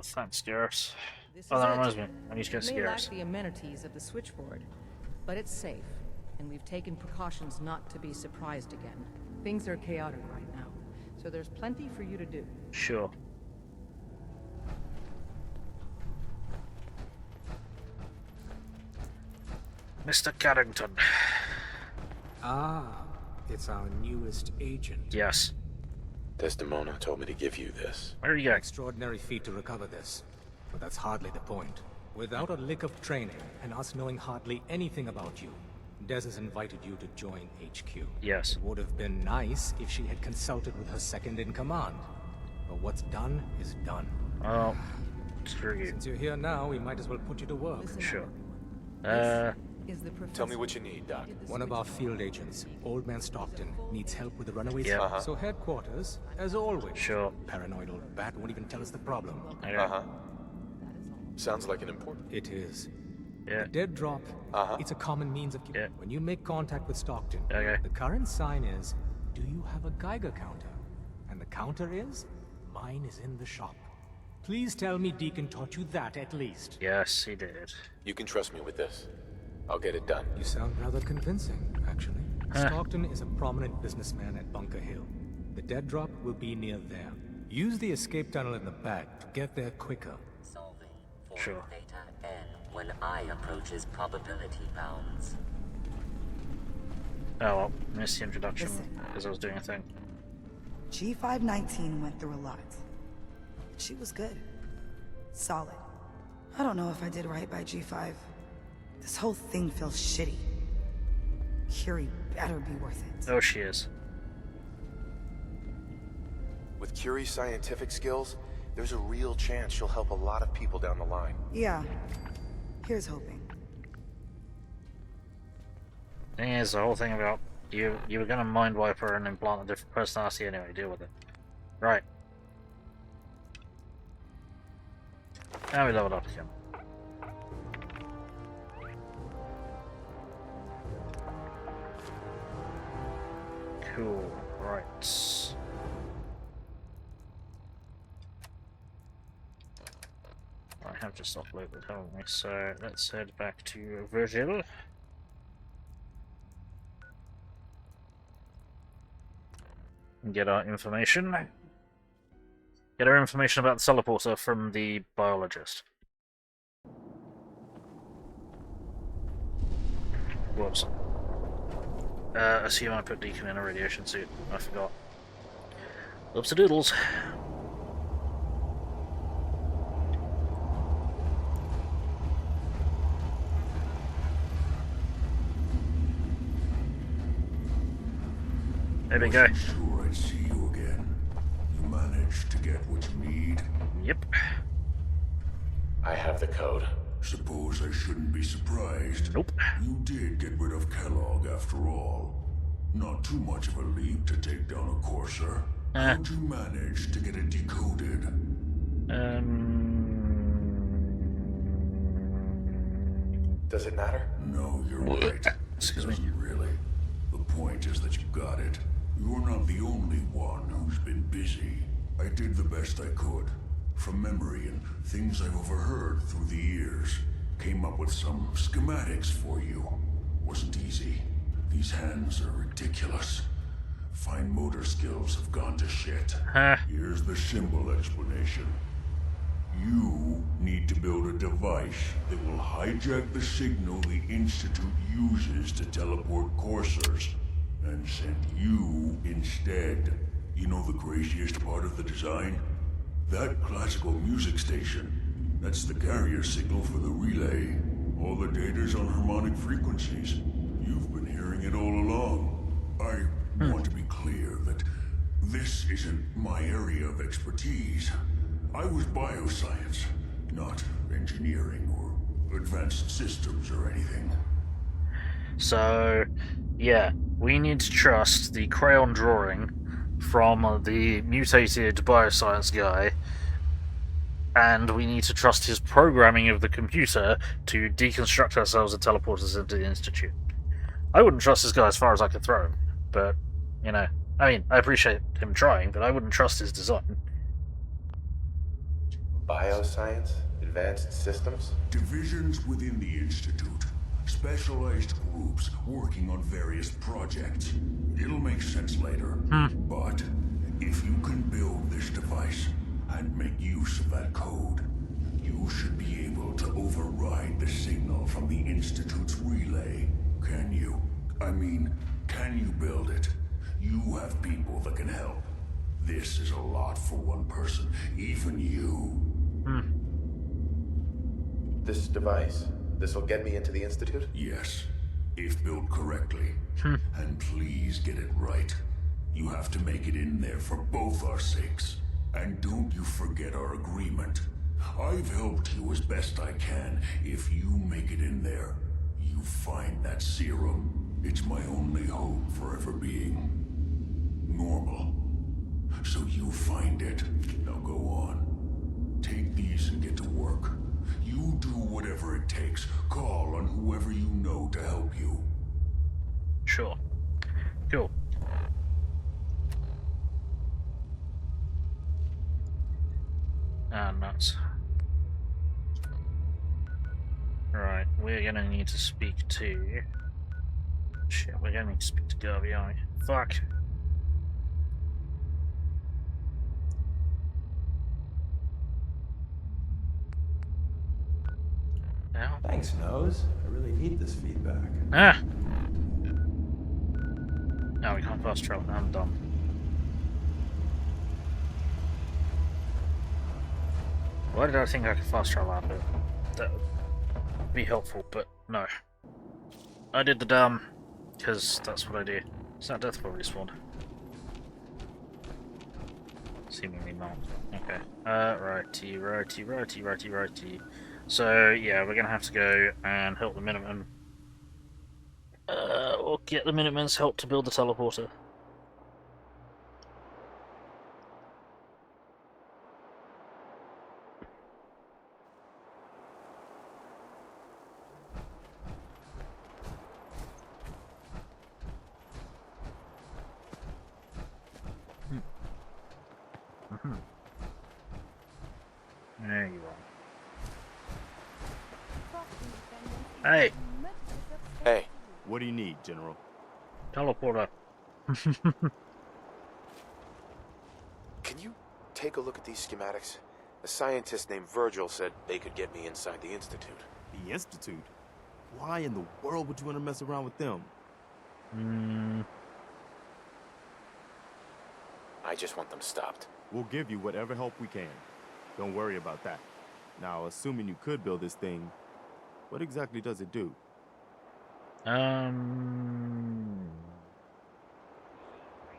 Thanks, Garrus. Oh, that reminds me. I need to get It may lack Garrus. the amenities of the switchboard, but it's safe, and we've taken precautions not to be surprised again. Things are chaotic right now, so there's plenty for you to do. Sure. Mr. Carrington. Ah, it's our newest agent. Yes. Desdemona told me to give you this. Where are you going? Extraordinary feat to recover this. But that's hardly the point. Without a lick of training, and us knowing hardly anything about you, Des has invited you to join HQ. Yes. It would have been nice if she had consulted with her second-in-command. But what's done is done. Oh, screw you. Since you're here now, we might as well put you to work. Sure. Tell me what you need, Doc. One of our field agents, Old Man Stockton, needs help with the runaways. Yeah. So headquarters, as always. Sure. Paranoid old bat won't even tell us the problem. Sounds like an important. It is. Yeah. The dead drop, it's a common means of... When you make contact with Stockton, Okay. the current sign is, do you have a Geiger counter? And the counter is, mine is in the shop. Please tell me Deacon taught you that at least. Yes, he did. You can trust me with this. I'll get it done. You sound rather convincing, actually. Stockton is a prominent businessman at Bunker Hill. The dead drop will be near there. Use the escape tunnel in the back to get there quicker. Solving for Sure. theta n when I approaches probability bounds. Oh well, missed the introduction because I was doing a thing. G519 went through a lot. She was good. Solid. I don't know if I did right by G5. This whole thing feels shitty. Curie better be worth it. Oh, she is. With Curie's scientific skills, there's a real chance she'll help a lot of people down the line. Yeah. Here's hoping. Thing is, the whole thing about you were gonna mind wipe her and implant a different personality anyway. Deal with it. Right. Now we leveled up again. Cool. Right. I have just uploaded, haven't we? So let's head back to Virgil. And get our information. Get our information about the teleporter from the biologist. Whoops. Assume I put Deacon in a radiation suit. I forgot. Oops-a-doodles. There we go. Sure I'd see you again. You managed to get what you need? Yep. I have the code. Suppose I shouldn't be surprised. Nope. You did get rid of Kellogg after all. Not too much of a leap to take down a courser. How'd you manage to get it decoded? Does it matter? No, you're right. Excuse me. It doesn't really. The point is that you got it. You're not the only one who's been busy. I did the best I could. From memory and things I've overheard through the years. Came up with some schematics for you. Wasn't easy. These hands are ridiculous. Fine motor skills have gone to shit. Here's the symbol explanation. You need to build a device that will hijack the signal the Institute uses to teleport coursers, and send you instead. You know the craziest part of the design? That classical music station. That's the carrier signal for the relay. All the data's on harmonic frequencies. You've been hearing it all along. I want to be clear that this isn't my area of expertise. I was bioscience, not engineering or advanced systems or anything. So, yeah, we need to trust the crayon drawing from the mutated bioscience guy, and we need to trust his programming of the computer to deconstruct ourselves and teleport us into the Institute. I wouldn't trust this guy as far as I could throw him, but, you know, I mean, I appreciate him trying, but I wouldn't trust his design. Bioscience? Advanced systems? Divisions within the Institute. Specialized groups working on various projects. It'll make sense later. But if you can build this device and make use of that code, you should be able to override the signal from the Institute's relay. Can you? I mean, can you build it? You have people that can help. This is a lot for one person, even you. This device, this will get me into the Institute? Yes, if built correctly. And please get it right. You have to make it in there for both our sakes. And don't you forget our agreement. I've helped you as best I can. If you make it in there, you find that serum. It's my only hope for ever being normal. So you find it. Now go on. Take these and get to work. You do whatever it takes. Call on whoever you know to help you. Sure. Cool. Ah, nuts. Right, we're gonna need to speak to... Shit, we're gonna need to speak to Garvey, aren't we? Fuck. Now? Thanks, Nose. I really need this feedback. Ah! No, we can't fast travel. I'm dumb. Why did I think I could fast travel out of it? That would be helpful, but no. I did the dumb. Because that's what I do. Is that death ball respawn? Seemingly not. Okay. Righty. So, yeah, we're gonna have to go and help the Minutemen. Or get the Minutemen's help to build the teleporter. There you are. Hey! Hey. What do you need, General? Teleporter. Can you take a look at these schematics? A scientist named Virgil said they could get me inside the Institute. The Institute? Why in the world would you want to mess around with them? I just want them stopped. We'll give you whatever help we can. Don't worry about that. Now, assuming you could build this thing, what exactly does it do?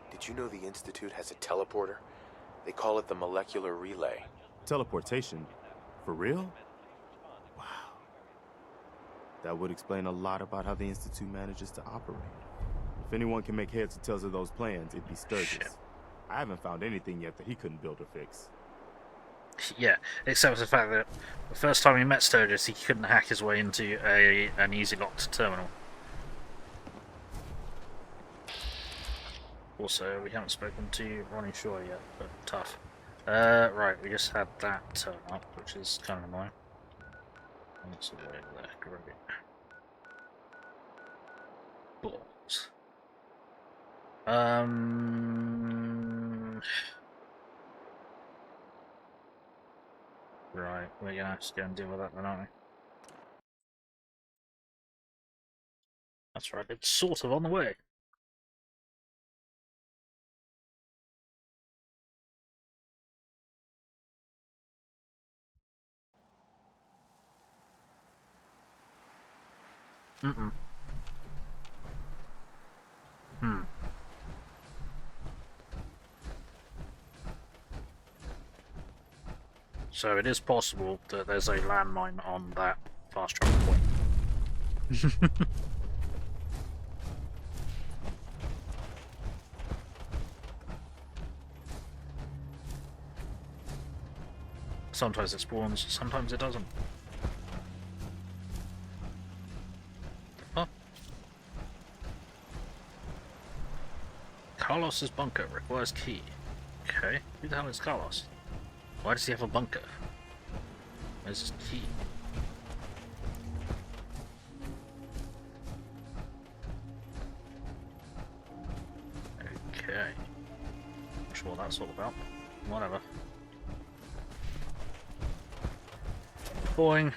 Did you know the Institute has a teleporter? They call it the molecular relay. Teleportation? For real? Wow. That would explain a lot about how the Institute manages to operate. If anyone can make heads or tails of those plans, it'd be Sturgis. Shit. I haven't found anything yet that he couldn't build or fix. Yeah, except for the fact that the first time he met Sturgis, he couldn't hack his way into an easy-locked terminal. Also, we haven't spoken to Ronnie Shaw yet, but tough. Right, we just had that turn up, which is kind of annoying. What's the way over there? Great. Balls. Right, we're gonna have to go and deal with that then, aren't we? That's right, it's sort of on the way. So it is possible that there's a landmine on that fast travel point. Sometimes it spawns, sometimes it doesn't. Oh. Carlos's bunker requires key. Okay, who the hell is Carlos? Why does he have a bunker? Where's his key? Okay. Not sure what that's all about. Whatever. Boing.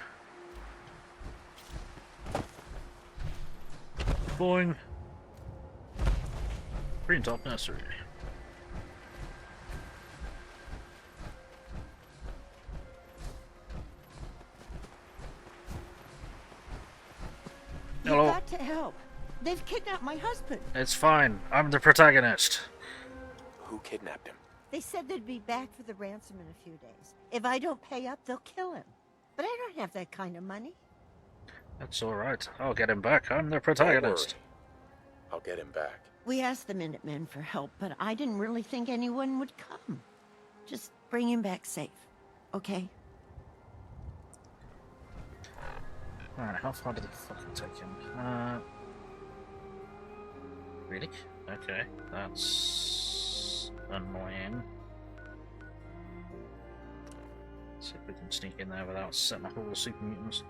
Boing. Greentop Nursery. You got to help. They've kidnapped my husband. It's fine. I'm the protagonist. Who kidnapped him? They said they'd be back for the ransom in a few days. If I don't pay up, they'll kill him. But I don't have that kind of money. That's alright. I'll get him back. I'm the protagonist. I'll get him back. We asked the Minutemen for help, but I didn't really think anyone would come. Just bring him back safe, okay? Alright, how far did it fucking take him? Really? Okay, that's annoying. See if we can sneak in there without setting up all the super mutants.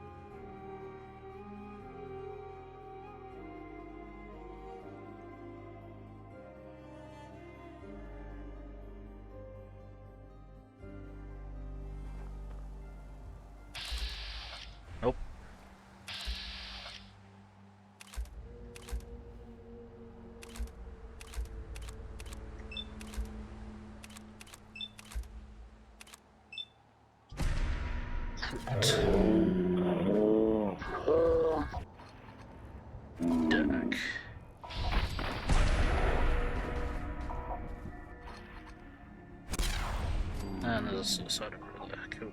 Nope. Duck. a suicide over there. Cool.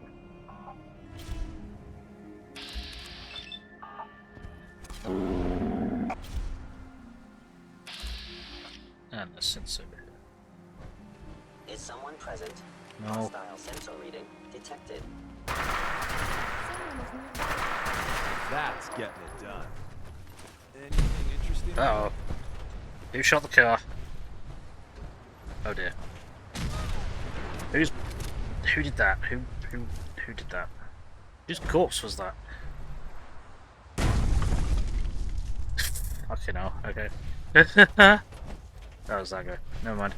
And the synths over here. Is someone present? No. Hostile sensor reading detected. That's getting it done. Anything interesting? Uh oh. Who shot the car? Oh dear. Who did that? Who did that? Whose corpse was that? Okay, no. Okay. That was that guy. Never mind.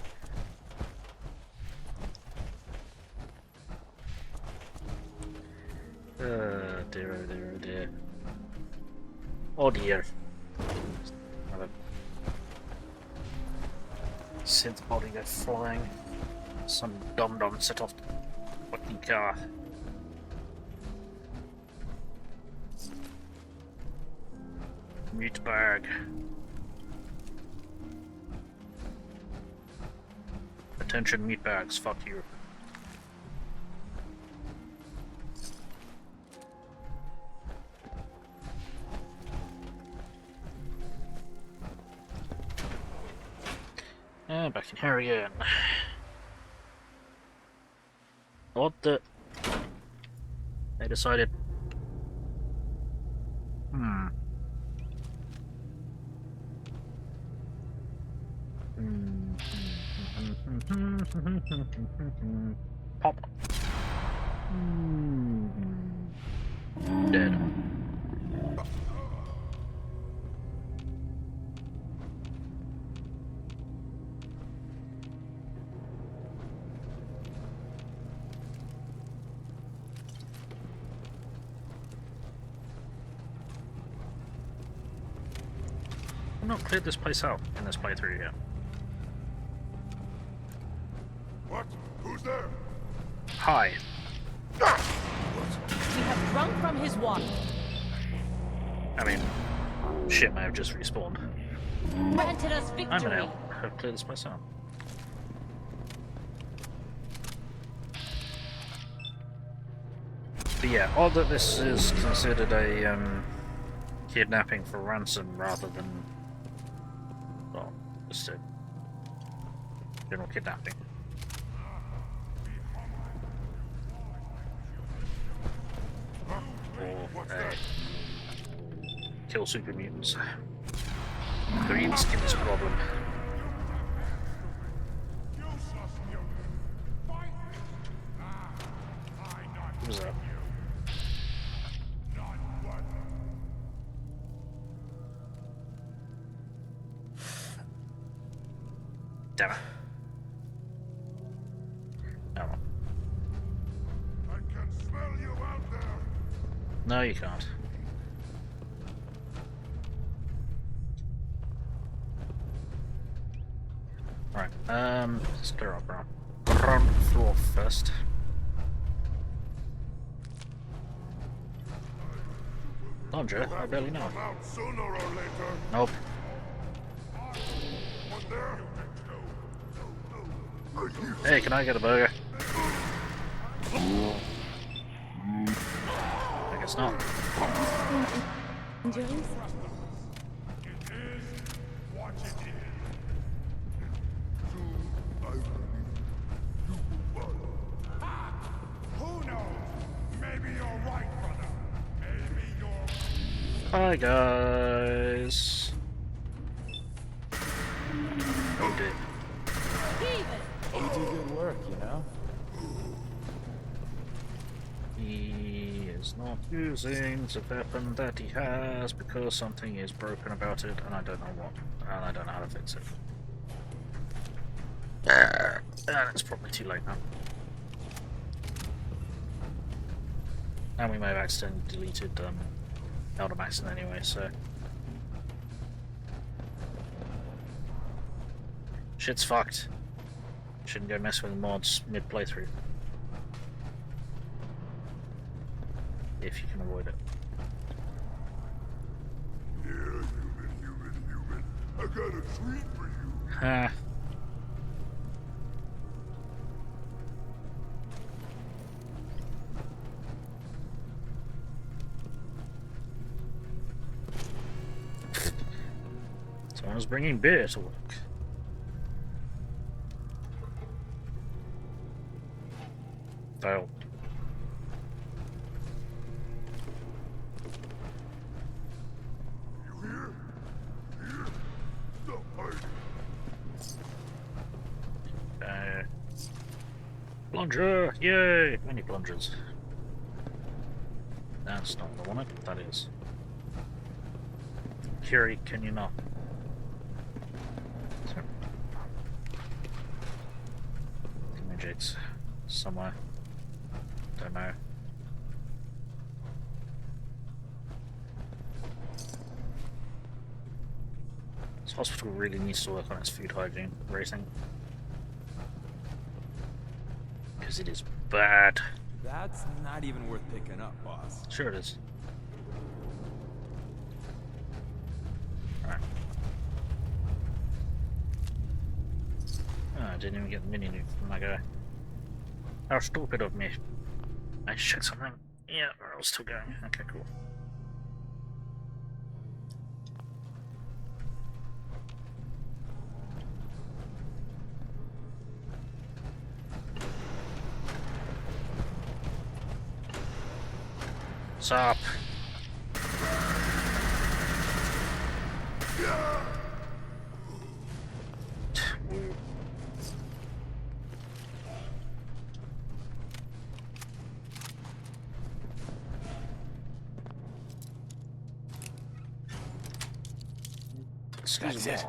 Dear, oh dear, oh dear. Oh dear. Synth body go flying. Some dum-dum set off the fucking car. Meat bag. Attention meat bags, fuck you. And back in here again. What the? They decided. Pop. Dead. I've not cleared this place out in this playthrough yet. What? Who's there? Hi. We have drunk from his water. I mean, shit may have just respawned. Granted us victory. I'm gonna have cleared this place out. But yeah, odd that this is considered a kidnapping for ransom rather than, well, just a general kidnapping. Or kill super mutants. Green skin is a problem. What was that? Damn it. Oh. I can smell you out there. No, you can't. Right, let's clear up ground floor first. Laundry? I barely know. Sooner or later. Nope. Hey, can I get a burger? I guess not. Who knows? Maybe you're right, brother. Maybe you're... Hi guys. Oh dear. You do good work, you know? He is not using the weapon that he has because something is broken about it and I don't know what. And I don't know how to fix it. And it's probably too late now. And we may have accidentally deleted AAAHtom anyway, so... Shit's fucked. Shouldn't go mess with mods mid-playthrough. If you can avoid it. Yeah, human. I got a treat for you. Ha. bringing beer to work. Fail. Plunger! Yay! Many plungers. That's not what I wanted. That is. Curie, can you not? Jigs somewhere. Don't know. This hospital really needs to work on its food hygiene rating. Because it is bad. That's not even worth picking up, boss. Sure it is. Alright. Oh, I didn't even get the mini nuke from that guy. How stupid of me. I checked something. Yeah, we're all still going. Okay, cool. Stop. That's it.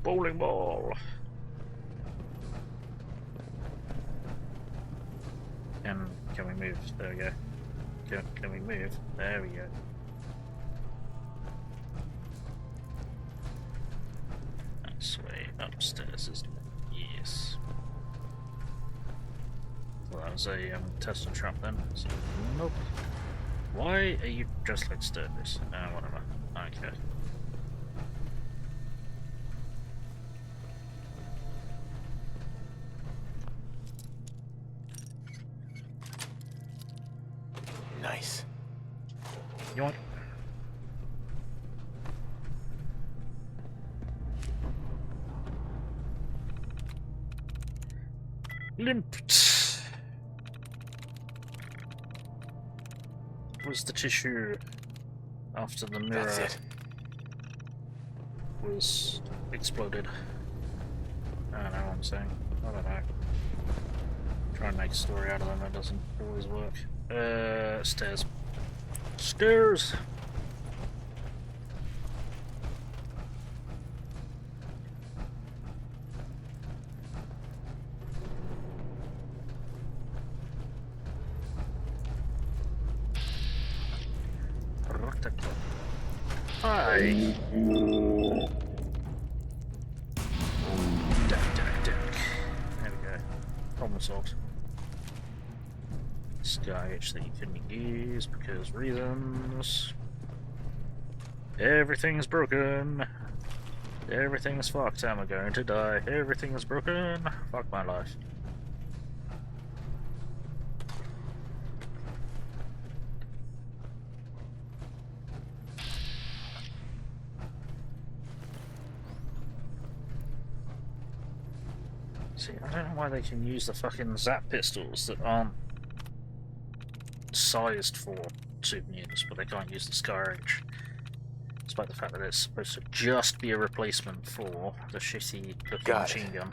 Bowling ball. Can we move? There we go. Can we move? There we go. That's way upstairs, isn't it? Yes. Well, that was a test and trap then. So, nope. Why are you dressed like stairs? Whatever. Okay. Nice. You want? Limped. Was the tissue after the mirror was exploded? I don't know what I'm saying. I don't know. Try and make a story out of them, that doesn't always work. Stairs. Stairs! Hi! Duck. There we go. Problem solved. Skyage that you couldn't use because reasons. Everything's broken. Everything's fucked. I'm going to die. Everything is broken. Fuck my life. See, I don't know why they can use the fucking zap pistols that aren't sized for super mutants, but they can't use the Skyage. Despite the fact that it's supposed to just be a replacement for the shitty looking machine gun.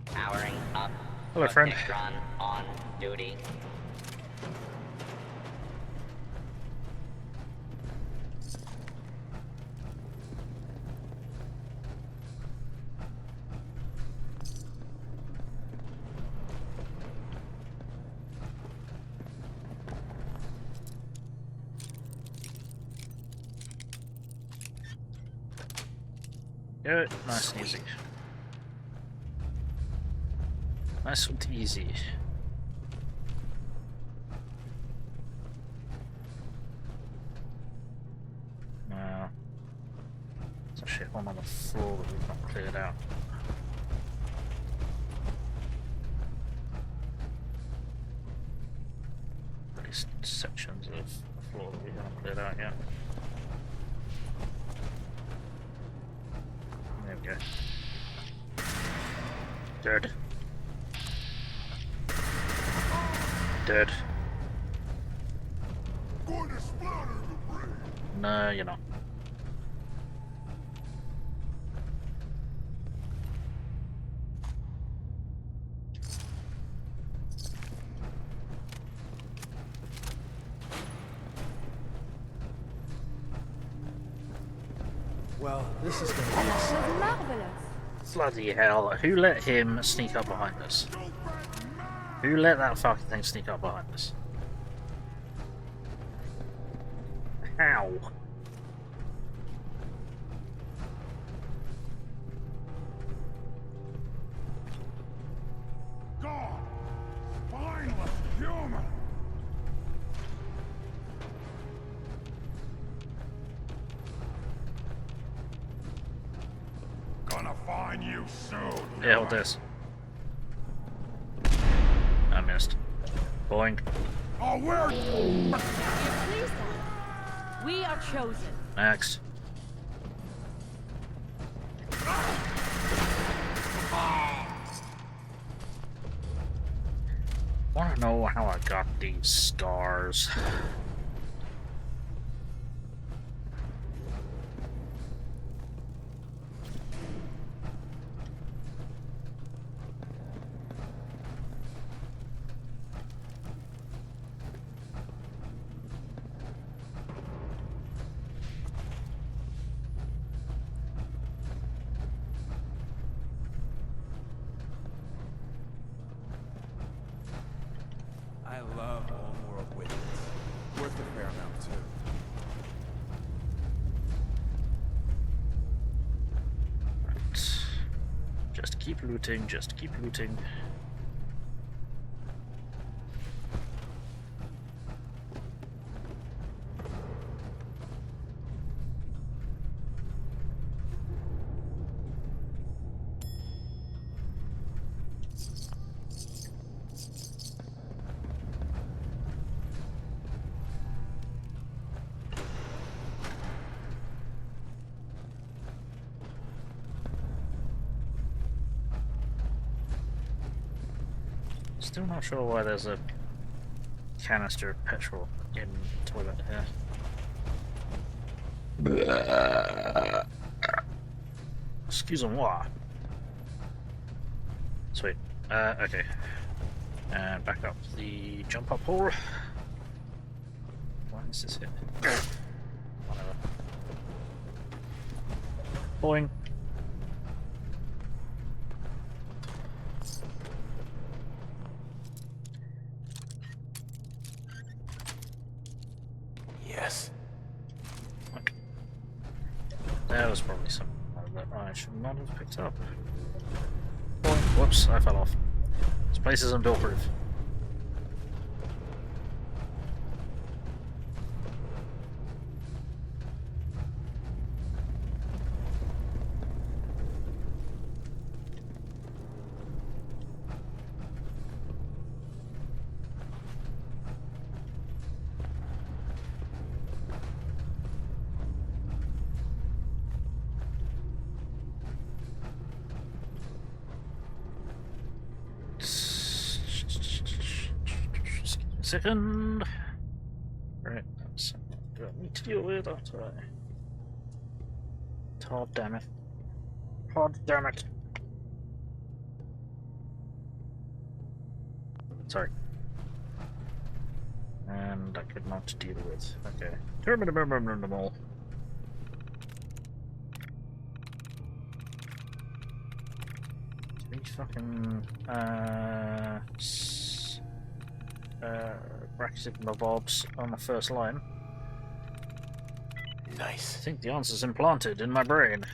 Powering up. Hello, friend. Deacon on duty. Good, nice and easy. Nice and easy. shit one on the floor that we've not cleared out. At least sections of the floor that we haven't cleared out yet. There we go. Dead. Dead. No, you're not. Well, this is gonna be exciting. Marvelous. Bloody hell, who let him sneak up behind us? Who let that fucking thing sneak up behind us? How? God! Mindless human! Gonna find you soon. Yeah, hold this. I missed. Boing. Oh, where? Please, we are chosen. Next. Wanna know how I got these scars? I love old world witches. Worth a fair amount too. Right. Just keep looting, just keep looting. Still not sure why there's a canister of petrol in the toilet here. Excusez-moi. Sweet. Okay. And back up the jump up hole. Why is this here? Whatever. Boing. Yes. Okay. That was probably something that I should not have picked up. Boing. Whoops, I fell off. This place isn't built proof. Second. Right, that's what I need to deal with after I. God damn it. God damn it. Sorry. And I could not deal with. Okay. Terminal. These fucking bracketed nabobs on the first line. Nice. I think the answer's implanted in my brain.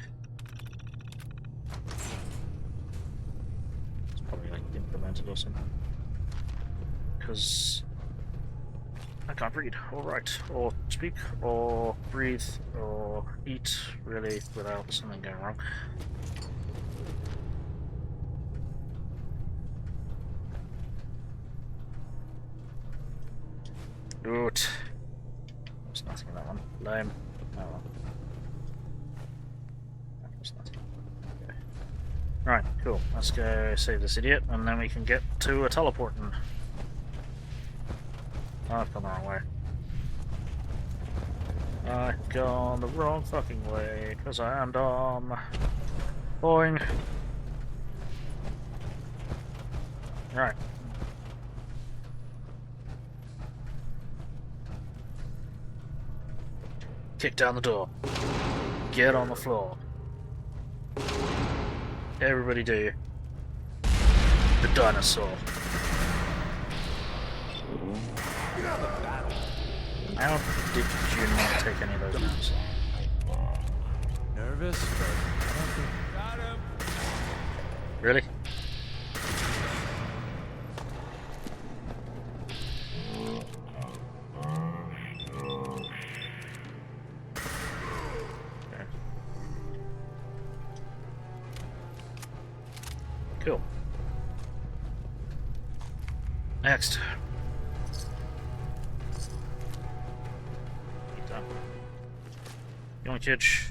It's probably like implemented or something. Because I can't read, or write, or speak, or breathe, or eat, really, without something going wrong. Good. There's nothing in that one. Lame. Oh well. There's nothing. Okay. Right, cool. Let's go save this idiot, and then we can get to a teleporting. Oh, I've gone the wrong way. I've gone the wrong fucking way, because I am dumb. Boing. Right. Kick down the door. Get on the floor. Everybody do. The dinosaur. How did you not take any of those notes? Nervous? Got him. Really? Cool. Next. Yoinkage.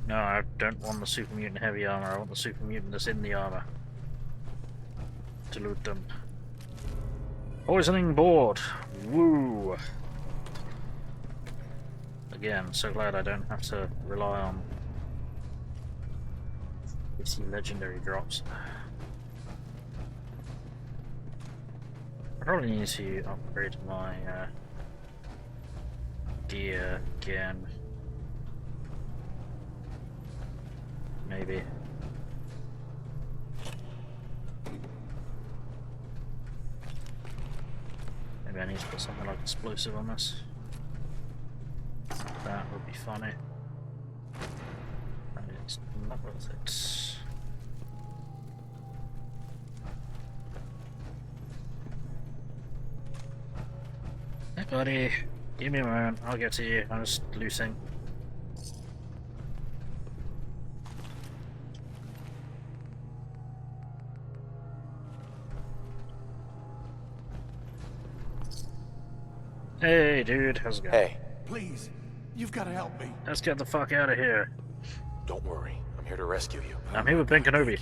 No, I don't want the super mutant heavy armor, I want the super mutant that's in the armor. To loot them. Poisoning board! Woo! Again, so glad I don't have to rely on PC legendary drops. I probably need to upgrade my gear again. Maybe. Maybe I need to put something like explosive on this. That would be funny. That is not worth it. Hey buddy, give me a moment, I'll get to you, I'm just looting. Hey dude, how's it going? Hey. Please, you've got to help me. Let's get the fuck out of here. Don't worry, I'm here to rescue you. I'm here with Ben Kenobi.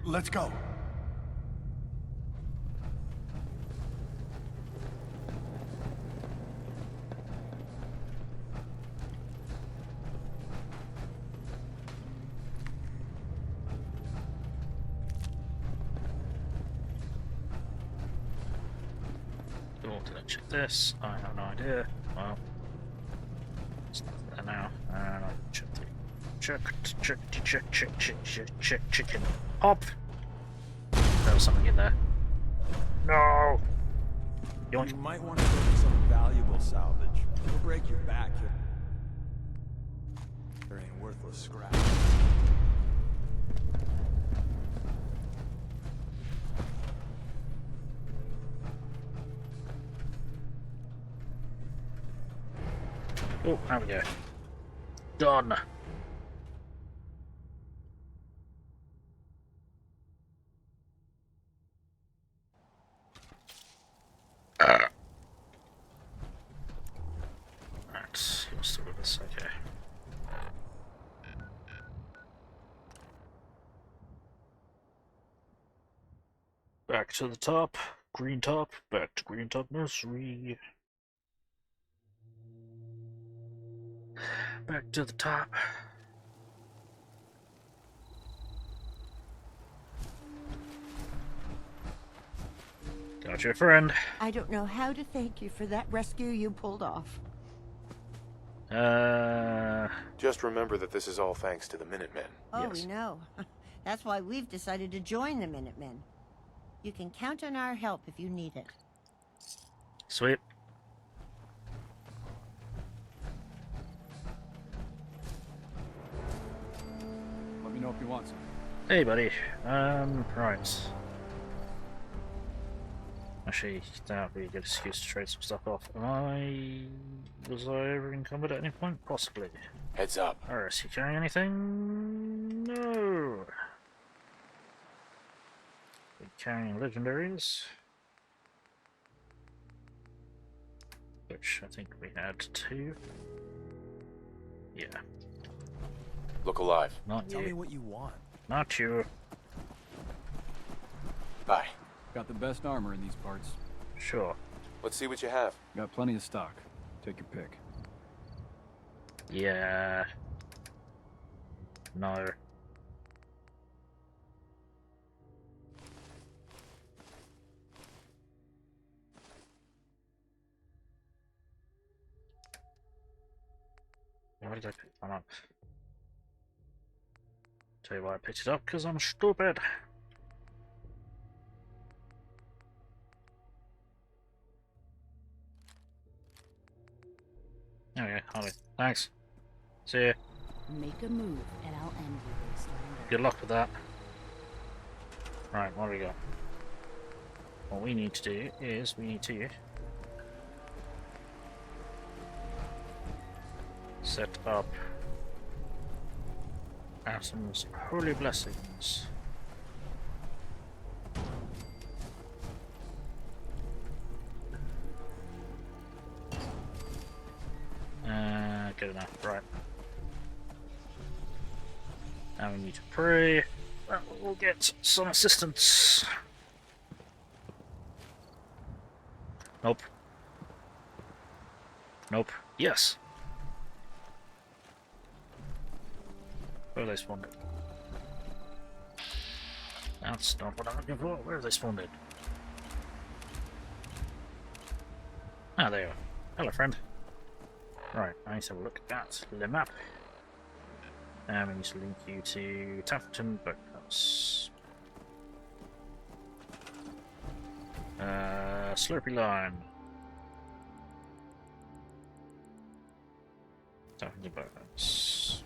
Let's go. Did I check this? I have no idea. Well, it's not there now. Check, chicken. Hop! There was something in there. No! You might want to go for some valuable salvage. It'll break your back here. There ain't worthless scrap. Oh, there we go. Done. Right, you're still with us, okay. Back to the top. Greentop. Back to Greentop Nursery. Back to the top. Got your friend. I don't know how to thank you for that rescue you pulled off. Just remember that this is all thanks to the Minutemen. Oh, Yes. we know. That's why we've decided to join the Minutemen. You can count on our help if you need it. Sweet. Let me know if you want some. Hey, buddy. Right. Actually, that would be a good excuse to trade some stuff off. Was I ever encumbered at any point? Possibly. Heads up. Alright, is he carrying anything? No. We're carrying legendaries. Which I think we had 2. Yeah. Look alive. Not Tell you. me what you want. Not you. Bye. Got the best armor in these parts. Sure. Let's see what you have. Got plenty of stock. Take your pick. Yeah. No. Why did I pick that up? Tell you why I picked it up, because I'm stupid. Okay, Holly. Thanks. See ya. Make a move, and I'll end your wasteland. Good luck with that. Right, what do we got? What we need to do is we need to set up Atom's holy blessings. Good enough, right. Now we need to pray that we'll get some assistance. Nope. Nope. Yes. Where are they spawned? That's not what I'm looking for. Where are they spawned? Ah, there you are. Hello, friend. Right, I need to have a look at the map. And we need to link you to Taffington Boathouse. Slurpy line. Taffington Boathouse.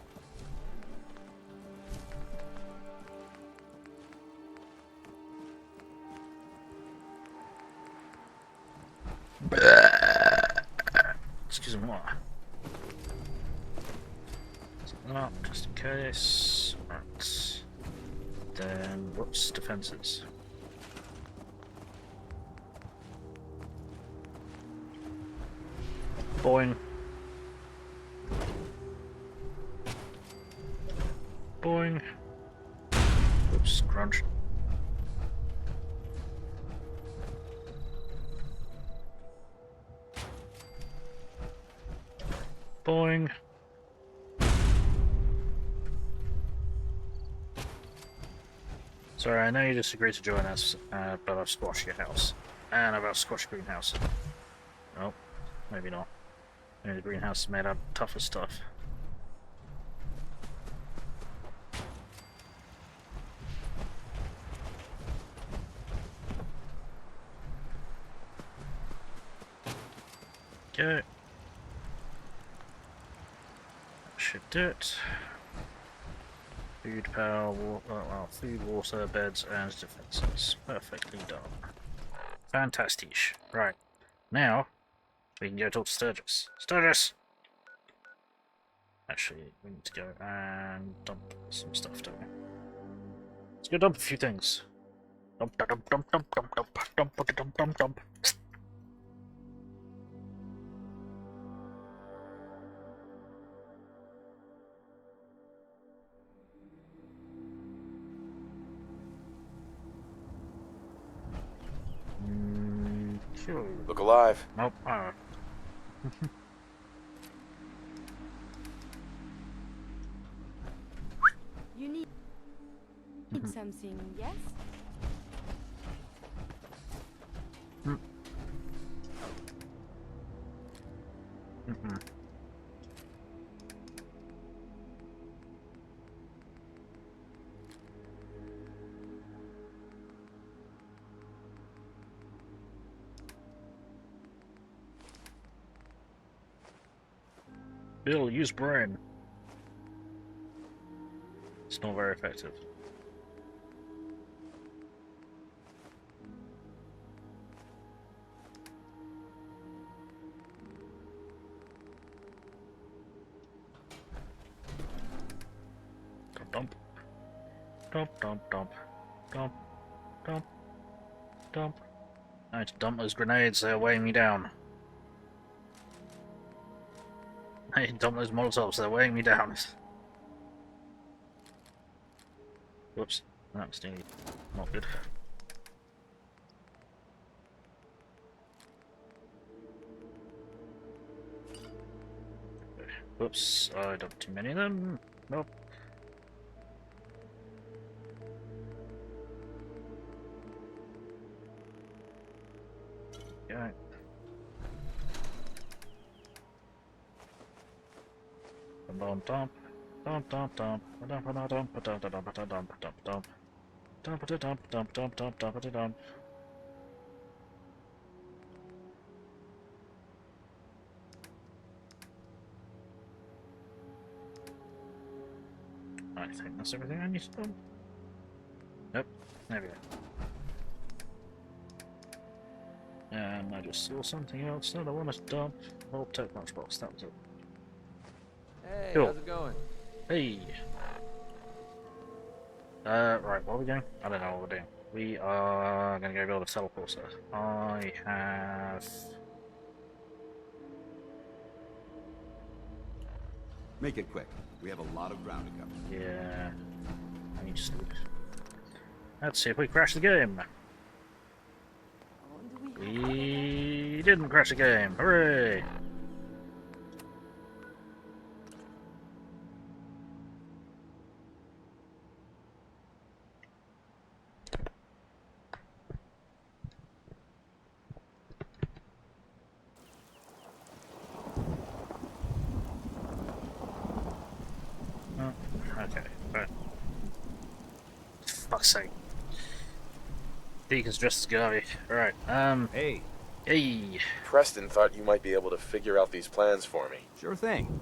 Excuse me, what? Up, just in case. Right. Then, whoops, defenses. Boing. Boing. Oops, crunch. Boing. Sorry, I know you just agreed to join us, but I've squashed your house. And I've squashed greenhouse. Nope, maybe not. Maybe the greenhouse is made out of tougher stuff. Okay. That should do it. Food, power, well, food, water, beds, and defenses. Perfectly done. Fantastic. Right. Now, we can go talk to Sturgis. Sturgis! Actually, we need to go and dump some stuff, don't we? Let's go dump a few things. Dump, dump, dump, dump, dump, dump, dump, dump, dump, dump, dump. Sure. Look alive. Nope. You need something, yes? Bill, use brain. It's not very effective. Dump, dump, dump. Dump, dump, dump. I need to dump those grenades, they're weighing me down. I need to dump those molotovs, they're weighing me down. Whoops, that's nearly not good. Whoops, I dumped too many of them. Nope. Okay. Dump, dump, dump, dump, dump, dump, dump, dump, dump, dump, dump, dump, dump, dump, dump, dump, dump, dump. I think that's everything I need to do. Nope, there we go. And I just saw something else that I want to dump. Oh, tote lunchbox, that was it. Hey, Cool. how's it going? Hey! Right, what are we doing? I don't know what we're doing. We are gonna go build a teleporter. I have... Make it quick. We have a lot of ground to cover. Yeah... I need to sleep. Let's see if we crash the game. We didn't crash the game. Hooray! Oh, okay, right. Fuck's sake. Deacon's just as garbage. Alright, Hey. Hey. Preston thought you might be able to figure out these plans for me. Sure thing.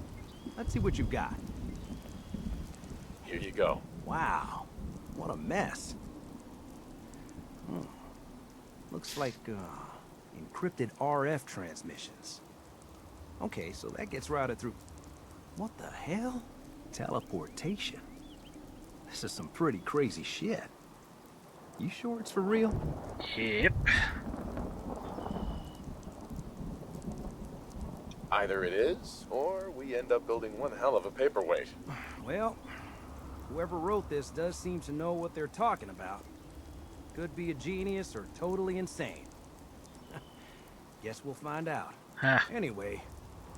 Let's see what you've got. Here you go. Wow. What a mess. Looks like, encrypted RF transmissions. Okay, so that gets routed through... What the hell? Teleportation. This is some pretty crazy shit. You sure it's for real? Yep. Either it is, or we end up building one hell of a paperweight. Well, whoever wrote this does seem to know what they're talking about. Could be a genius or totally insane. Guess we'll find out. Huh. Anyway,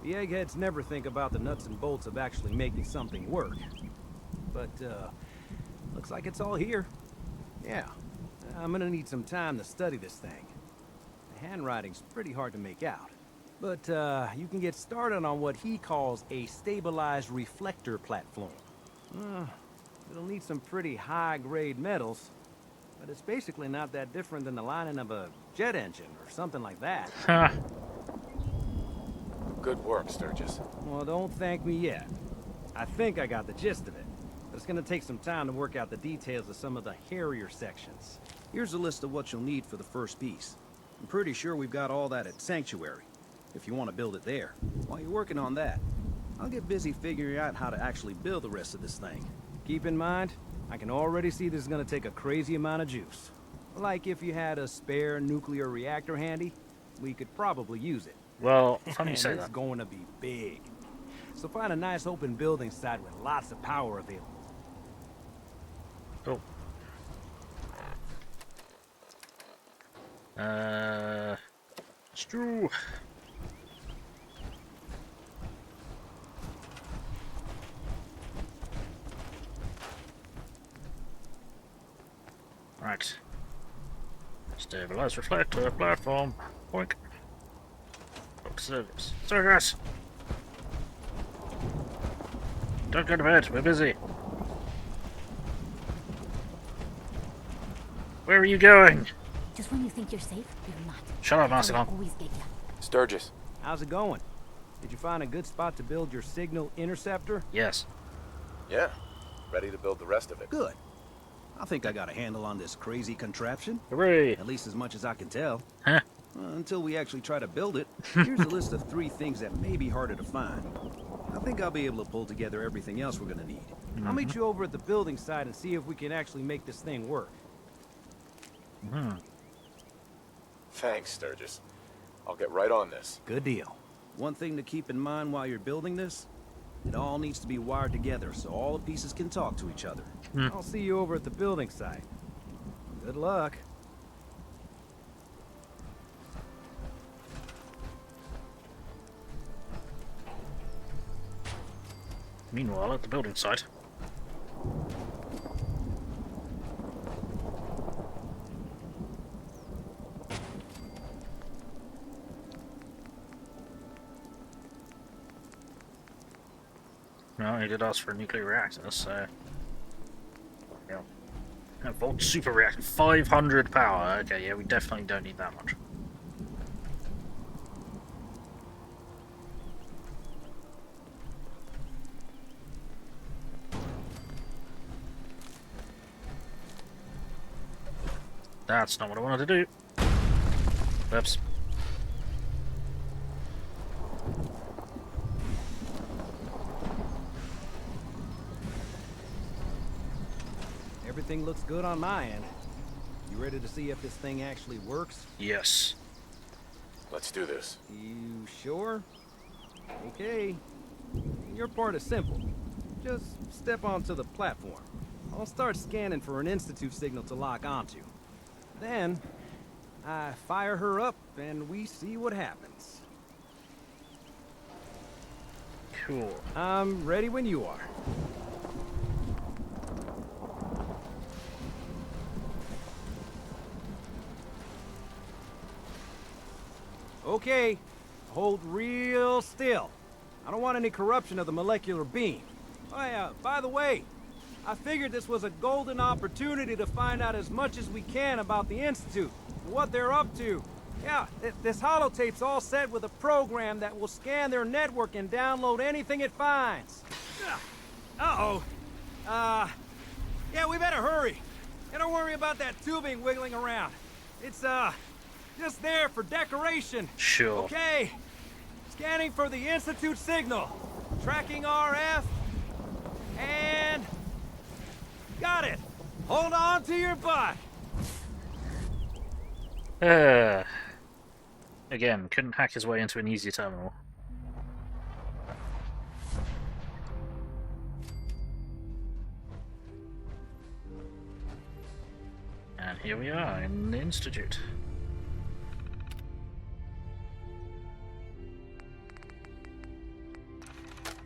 the eggheads never think about the nuts and bolts of actually making something work. But, looks like it's all here. Yeah, I'm gonna need some time to study this thing. The handwriting's pretty hard to make out. But, you can get started on what he calls a stabilized reflector platform. It'll need some pretty high-grade metals, but it's basically not that different than the lining of a jet engine or something like that. Huh. Good work, Sturgis. Well, don't thank me yet. I think I got the gist of it, but it's gonna take some time to work out the details of some of the hairier sections. Here's a list of what you'll need for the first piece. I'm pretty sure we've got all that at Sanctuary, if you want to build it there. While you're working on that, I'll get busy figuring out how to actually build the rest of this thing. Keep in mind, I can already see this is gonna take a crazy amount of juice. Like if you had a spare nuclear reactor handy, we could probably use it. Well, funny you say It's that. going to be big. So find a nice open building site with lots of power available. Cool. Stew. Right. Stabilize reflector platform. Boink. Book service. Service! Don't go to bed, we're busy. Where are you going? Just when you think you're safe, you're not. Shut up, That's how Marcel. they always get you. Sturgis. How's it going? Did you find a good spot to build your signal interceptor? Yes. Yeah. Ready to build the rest of it. Good. I think I got a handle on this crazy contraption. Hooray! At least as much as I can tell. Huh? Until we actually try to build it, here's a list of 3 things that may be harder to find. I think I'll be able to pull together everything else we're gonna need. I'll meet you over at the building site and see if we can actually make this thing work. Thanks, Sturgis. I'll get right on this. Good deal. One thing to keep in mind while you're building this, it all needs to be wired together so all the pieces can talk to each other. I'll see you over at the building site. Good luck. Meanwhile, at the building site. Well, he did ask for a nuclear reactor, so... Yeah. A volt super reactor, 500 power. Okay, yeah, we definitely don't need that much. That's not what I wanted to do. Oops. Everything looks good on my end. You ready to see if this thing actually works? Yes. Let's do this. You sure? Okay. Your part is simple. Just step onto the platform. I'll start scanning for an Institute signal to lock onto. Then, I fire her up and we see what happens. Cool. I'm ready when you are. Okay, hold real still. I don't want any corruption of the molecular beam. Oh, by the way, I figured this was a golden opportunity to find out as much as we can about the Institute, what they're up to. Yeah, this holotape's all set with a program that will scan their network and download anything it finds. Uh-oh. Yeah, we better hurry. And don't worry about that tubing wiggling around. It's, just there for decoration. Sure. Okay. Scanning for the Institute signal. Tracking RF. And... got it. Hold on to your butt. Again, couldn't hack his way into an easy terminal. And here we are in the Institute.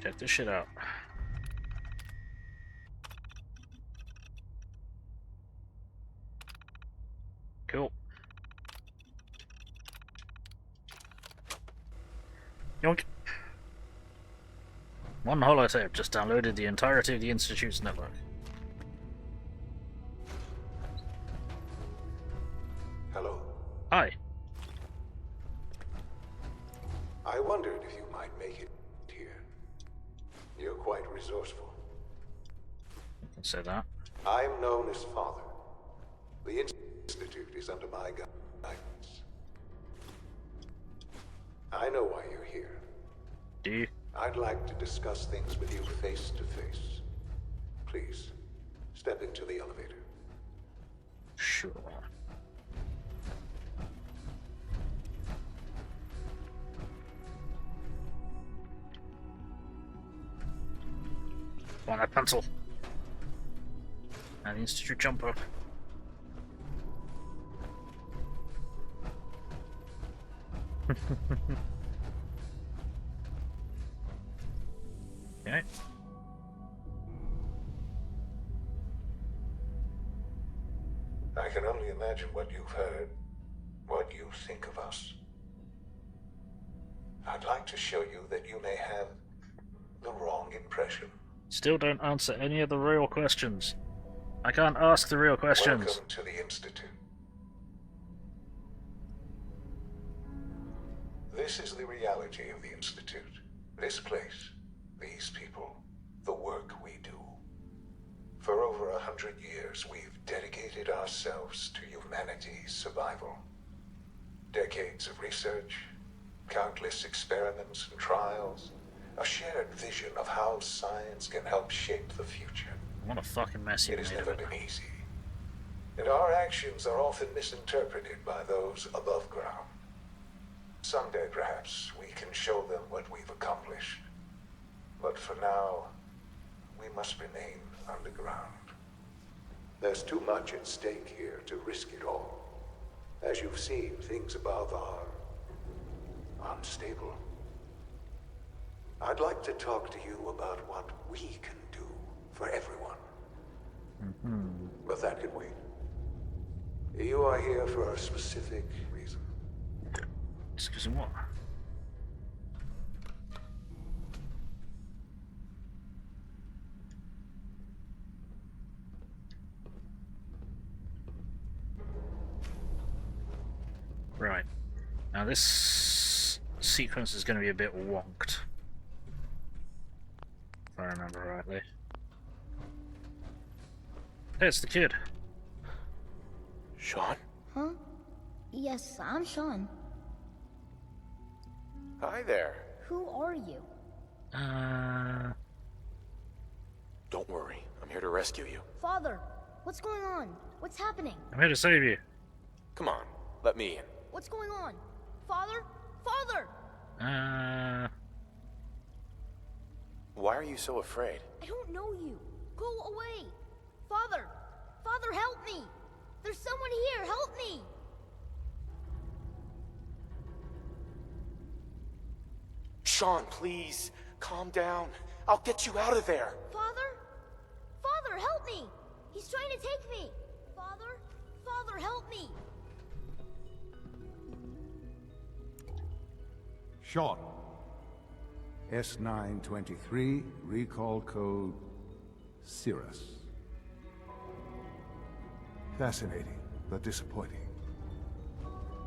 Check this shit out. Cool. Yoink. One holotape just downloaded the entirety of the Institute's network. Hello. Hi. I wondered if you might make it here. You're quite resourceful. I can say that. I'm known as Father. The Institute is under my guidance. I know why you're here. Do you? I'd like to discuss things with you face to face. Please, step into the elevator. Sure. Want that pencil? And the Institute jumper. Okay. I can only imagine what you've heard, what you think of us. I'd like to show you that you may have the wrong impression. Still don't answer any of the real questions. I can't ask the real questions. Welcome to the Institute. This is the reality of the Institute. This place, these people, the work we do. For over 100 years, we've dedicated ourselves to humanity's survival. Decades of research, countless experiments and trials, a shared vision of how science can help shape the future. What a fucking mess you It has made of never it. been easy, and our actions are often misinterpreted by those above ground. Someday, perhaps, we can show them what we've accomplished. But for now, we must remain underground. There's too much at stake here to risk it all. As you've seen, things above are unstable. I'd like to talk to you about what we can do for everyone. But that can wait. You are here for a specific reason. Excuse me, what? Right. Now this sequence is going to be a bit wonked. If I remember rightly. Hey, it's the kid. Sean? Huh? Yes, I'm Sean. Hi there. Who are you? Don't worry, I'm here to rescue you. Father, what's going on? What's happening? I'm here to save you. Come on, let me in. What's going on? Father? Father! Why are you so afraid? I don't know you. Go away. Father! Father, help me! There's someone here, help me! Sean, please, calm down. I'll get you out of there. Father? Father, help me! He's trying to take me! Father? Father, help me! Sean. S923, recall code Cirrus. Fascinating, but disappointing.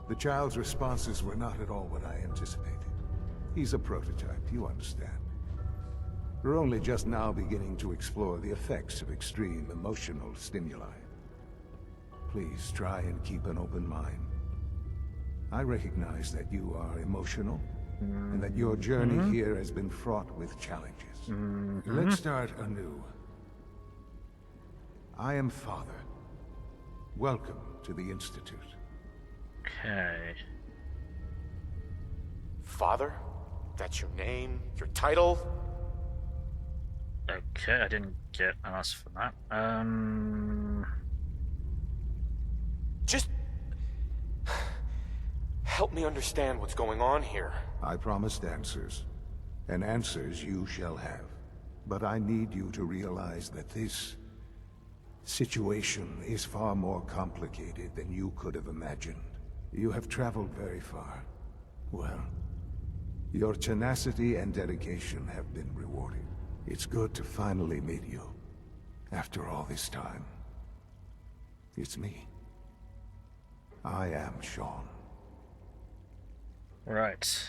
The child's responses were not at all what I anticipated. He's a prototype, you understand. We're only just now beginning to explore the effects of extreme emotional stimuli. Please try and keep an open mind. I recognize that you are emotional, and that your journey here has been fraught with challenges. Let's start anew. I am Father. Welcome to the Institute. Okay. Father? That's your name? Your title? Okay, I didn't get an answer for that. Just help me understand what's going on here. I promised answers, and answers you shall have. But I need you to realize that this situation is far more complicated than you could have imagined. You have traveled very far. Well, your tenacity and dedication have been rewarded. It's good to finally meet you. After all this time. It's me. I am Sean. Right.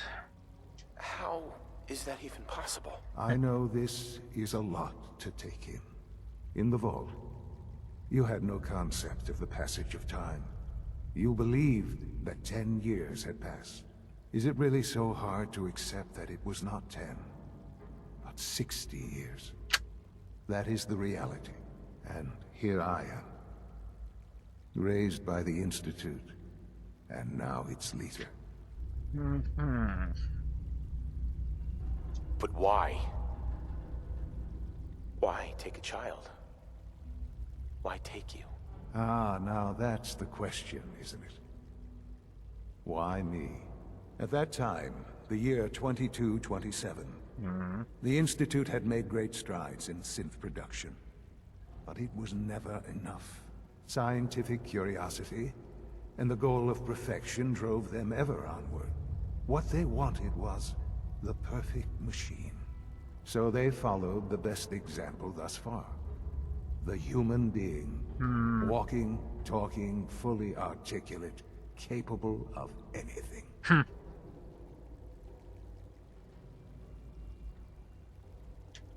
How is that even possible? I know this is a lot to take in. In the vault, you had no concept of the passage of time. You believed that 10 years had passed. Is it really so hard to accept that it was not 10, but 60 years? That is the reality. And here I am. Raised by the Institute, and now its leader. But why? Why take a child? Why take you? Ah, now that's the question, isn't it? Why me? At that time, the year 2227, the Institute had made great strides in synth production. But it was never enough. Scientific curiosity and the goal of perfection drove them ever onward. What they wanted was the perfect machine. So they followed the best example thus far. The human being. Walking, talking, fully articulate, capable of anything.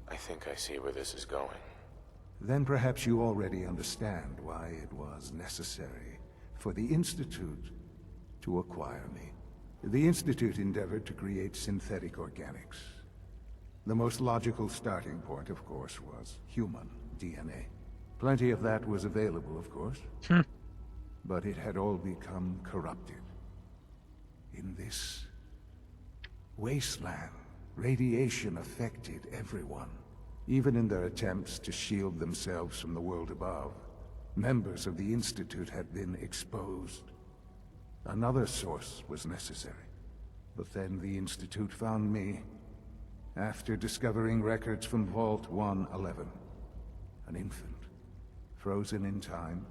I think I see where this is going. Then perhaps you already understand why it was necessary for the Institute to acquire me. The Institute endeavored to create synthetic organics. The most logical starting point, of course, was human DNA. Plenty of that was available, of course. But it had all become corrupted. In this wasteland, radiation affected everyone. Even in their attempts to shield themselves from the world above, members of the Institute had been exposed. Another source was necessary. But then the Institute found me, after discovering records from Vault 111. An infant, frozen in time,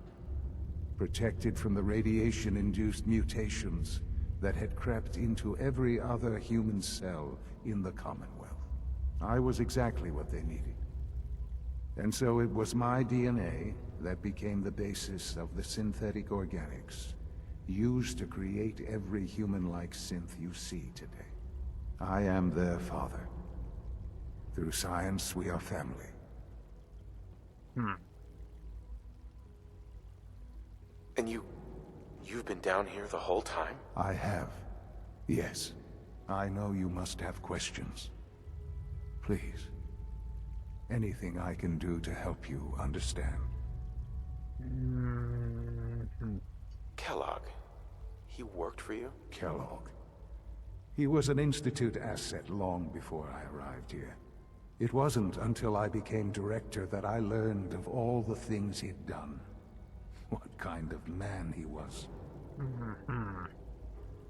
protected from the radiation-induced mutations that had crept into every other human cell in the Commonwealth. I was exactly what they needed. And so it was my DNA that became the basis of the synthetic organics used to create every human-like synth you see today. I am their father. Through science, we are family. And you've been down here the whole time? I have. Yes. I know you must have questions. Please. Anything I can do to help you understand. Kellogg. He worked for you? Kellogg. He was an Institute asset long before I arrived here. It wasn't until I became director that I learned of all the things he'd done. What kind of man he was.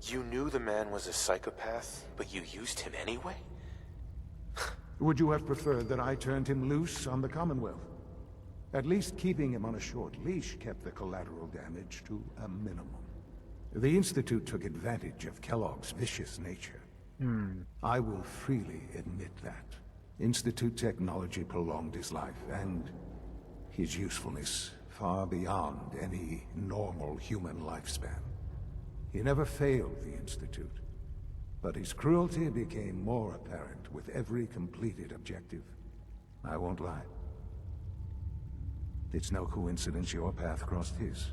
You knew the man was a psychopath, but you used him anyway? Would you have preferred that I turned him loose on the Commonwealth? At least keeping him on a short leash kept the collateral damage to a minimum. The Institute took advantage of Kellogg's vicious nature. I will freely admit that. Institute technology prolonged his life, and his usefulness far beyond any normal human lifespan. He never failed the Institute, but his cruelty became more apparent with every completed objective. I won't lie. It's no coincidence your path crossed his.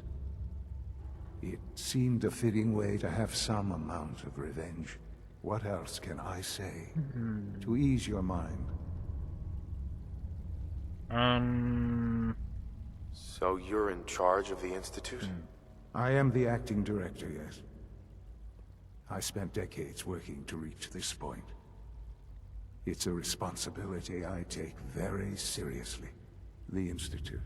It seemed a fitting way to have some amount of revenge. What else can I say to ease your mind? So you're in charge of the Institute? I am the acting director, yes. I spent decades working to reach this point. It's a responsibility I take very seriously. The Institute.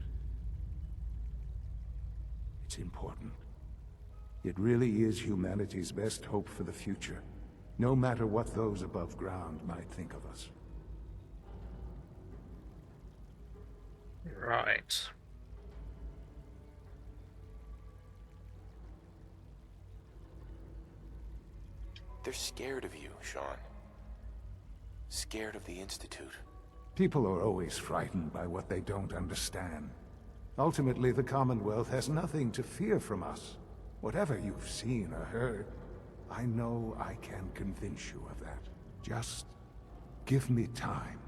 It's important. It really is humanity's best hope for the future, no matter what those above ground might think of us. Right. They're scared of you, Sean. Scared of the Institute. People are always frightened by what they don't understand. Ultimately, the Commonwealth has nothing to fear from us. Whatever you've seen or heard, I know I can convince you of that. Just give me time.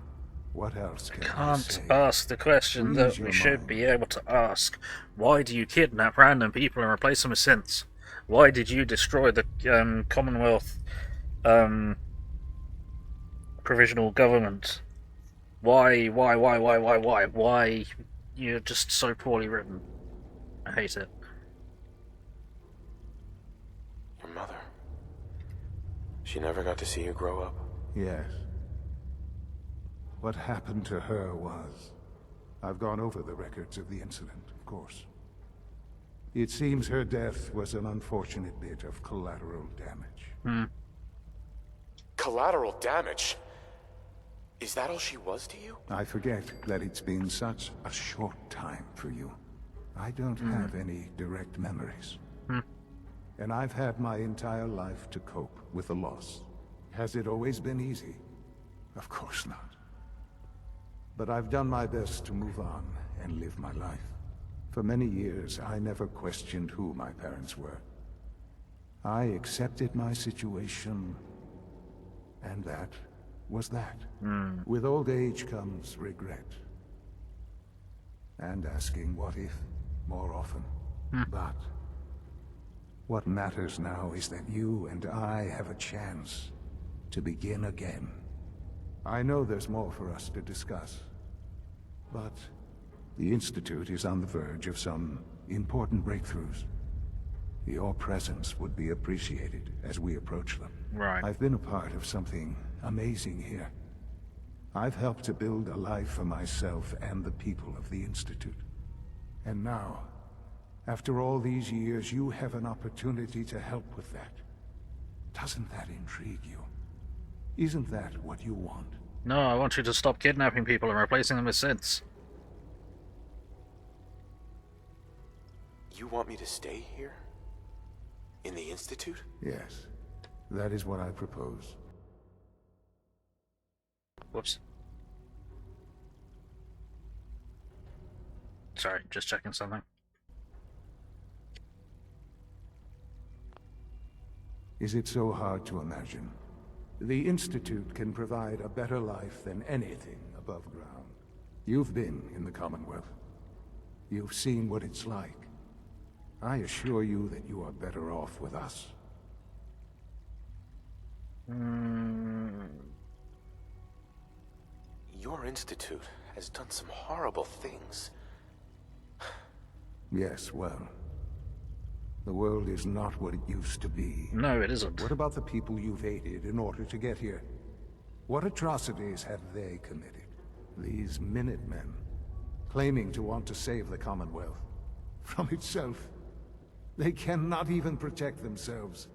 What else can I say? Can't ask the question that we should be able to ask. Why do you kidnap random people and replace them with synths? Why did you destroy the Commonwealth provisional government? Why? Why? You're just so poorly written. I hate it. Your mother. She never got to see you grow up? Yes. What happened to her was... I've gone over the records of the incident, of course. It seems her death was an unfortunate bit of collateral damage. Collateral damage? Is that all she was to you? I forget that it's been such a short time for you. I don't have any direct memories. And I've had my entire life to cope with the loss. Has it always been easy? Of course not. But I've done my best to move on and live my life. For many years, I never questioned who my parents were. I accepted my situation, and that was that. With old age comes regret. And asking what if more often. But What matters now is that you and I have a chance to begin again. I know there's more for us to discuss, but the Institute is on the verge of some important breakthroughs. Your presence would be appreciated as we approach them. Right. I've been a part of something amazing here. I've helped to build a life for myself and the people of the Institute. And now, after all these years, you have an opportunity to help with that. Doesn't that intrigue you? Isn't that what you want? No, I want you to stop kidnapping people and replacing them with synths. You want me to stay here? In the Institute? Yes, that is what I propose. Whoops. Sorry, just checking something. Is it so hard to imagine? The Institute can provide a better life than anything above ground. You've been in the Commonwealth. You've seen what it's like. I assure you that you are better off with us. Your Institute has done some horrible things. Yes, well, the world is not what it used to be. No, it isn't. What about the people you've aided in order to get here? What atrocities have they committed? These Minutemen, claiming to want to save the Commonwealth from itself. They cannot even protect themselves.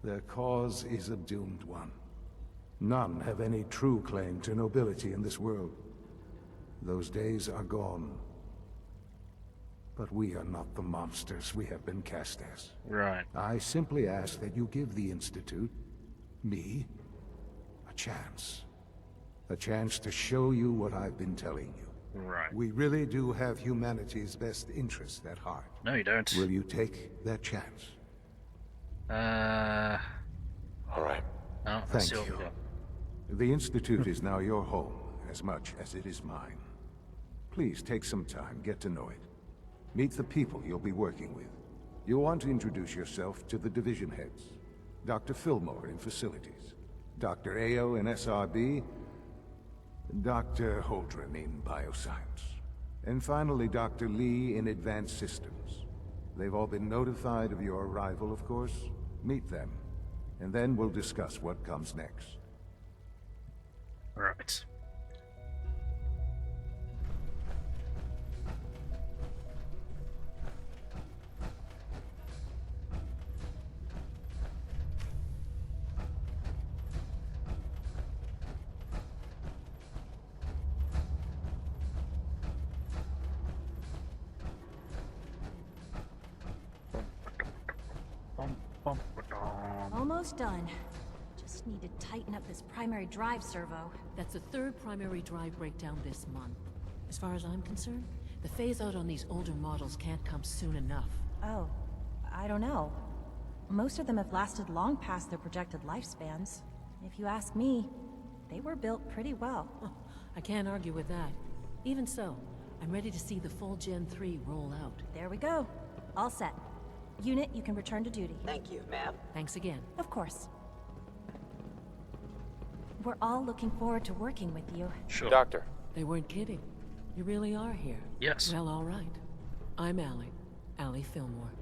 Their cause is a doomed one. None have any true claim to nobility in this world. Those days are gone. But we are not the monsters we have been cast as. Right. I simply ask that you give the Institute, me, a chance. A chance to show you what I've been telling you. Right. We really do have humanity's best interest at heart. No, you don't. Will you take that chance? All right. Oh, Thank you. The Institute is now your home, as much as it is mine. Please take some time, get to know it. Meet the people you'll be working with. You'll want to introduce yourself to the division heads. Dr. Fillmore in Facilities, Dr. Ao in SRB, Dr. Holdren in Bioscience, and finally Dr. Lee in Advanced Systems. They've all been notified of your arrival, of course. Meet them, and then we'll discuss what comes next. Right. Almost done. Just need to tighten up this primary drive servo. That's the third primary drive breakdown this month. As far as I'm concerned, the phase-out on these older models can't come soon enough. Oh, I don't know. Most of them have lasted long past their projected lifespans. If you ask me, they were built pretty well. I can't argue with that. Even so, I'm ready to see the full Gen 3 roll out. There we go. All set. Unit, you can return to duty. Thank you, ma'am. Thanks again. Of course. We're all looking forward to working with you. Sure. Doctor. They weren't kidding. You really are here. Yes. Well, all right. I'm Allie Fillmore.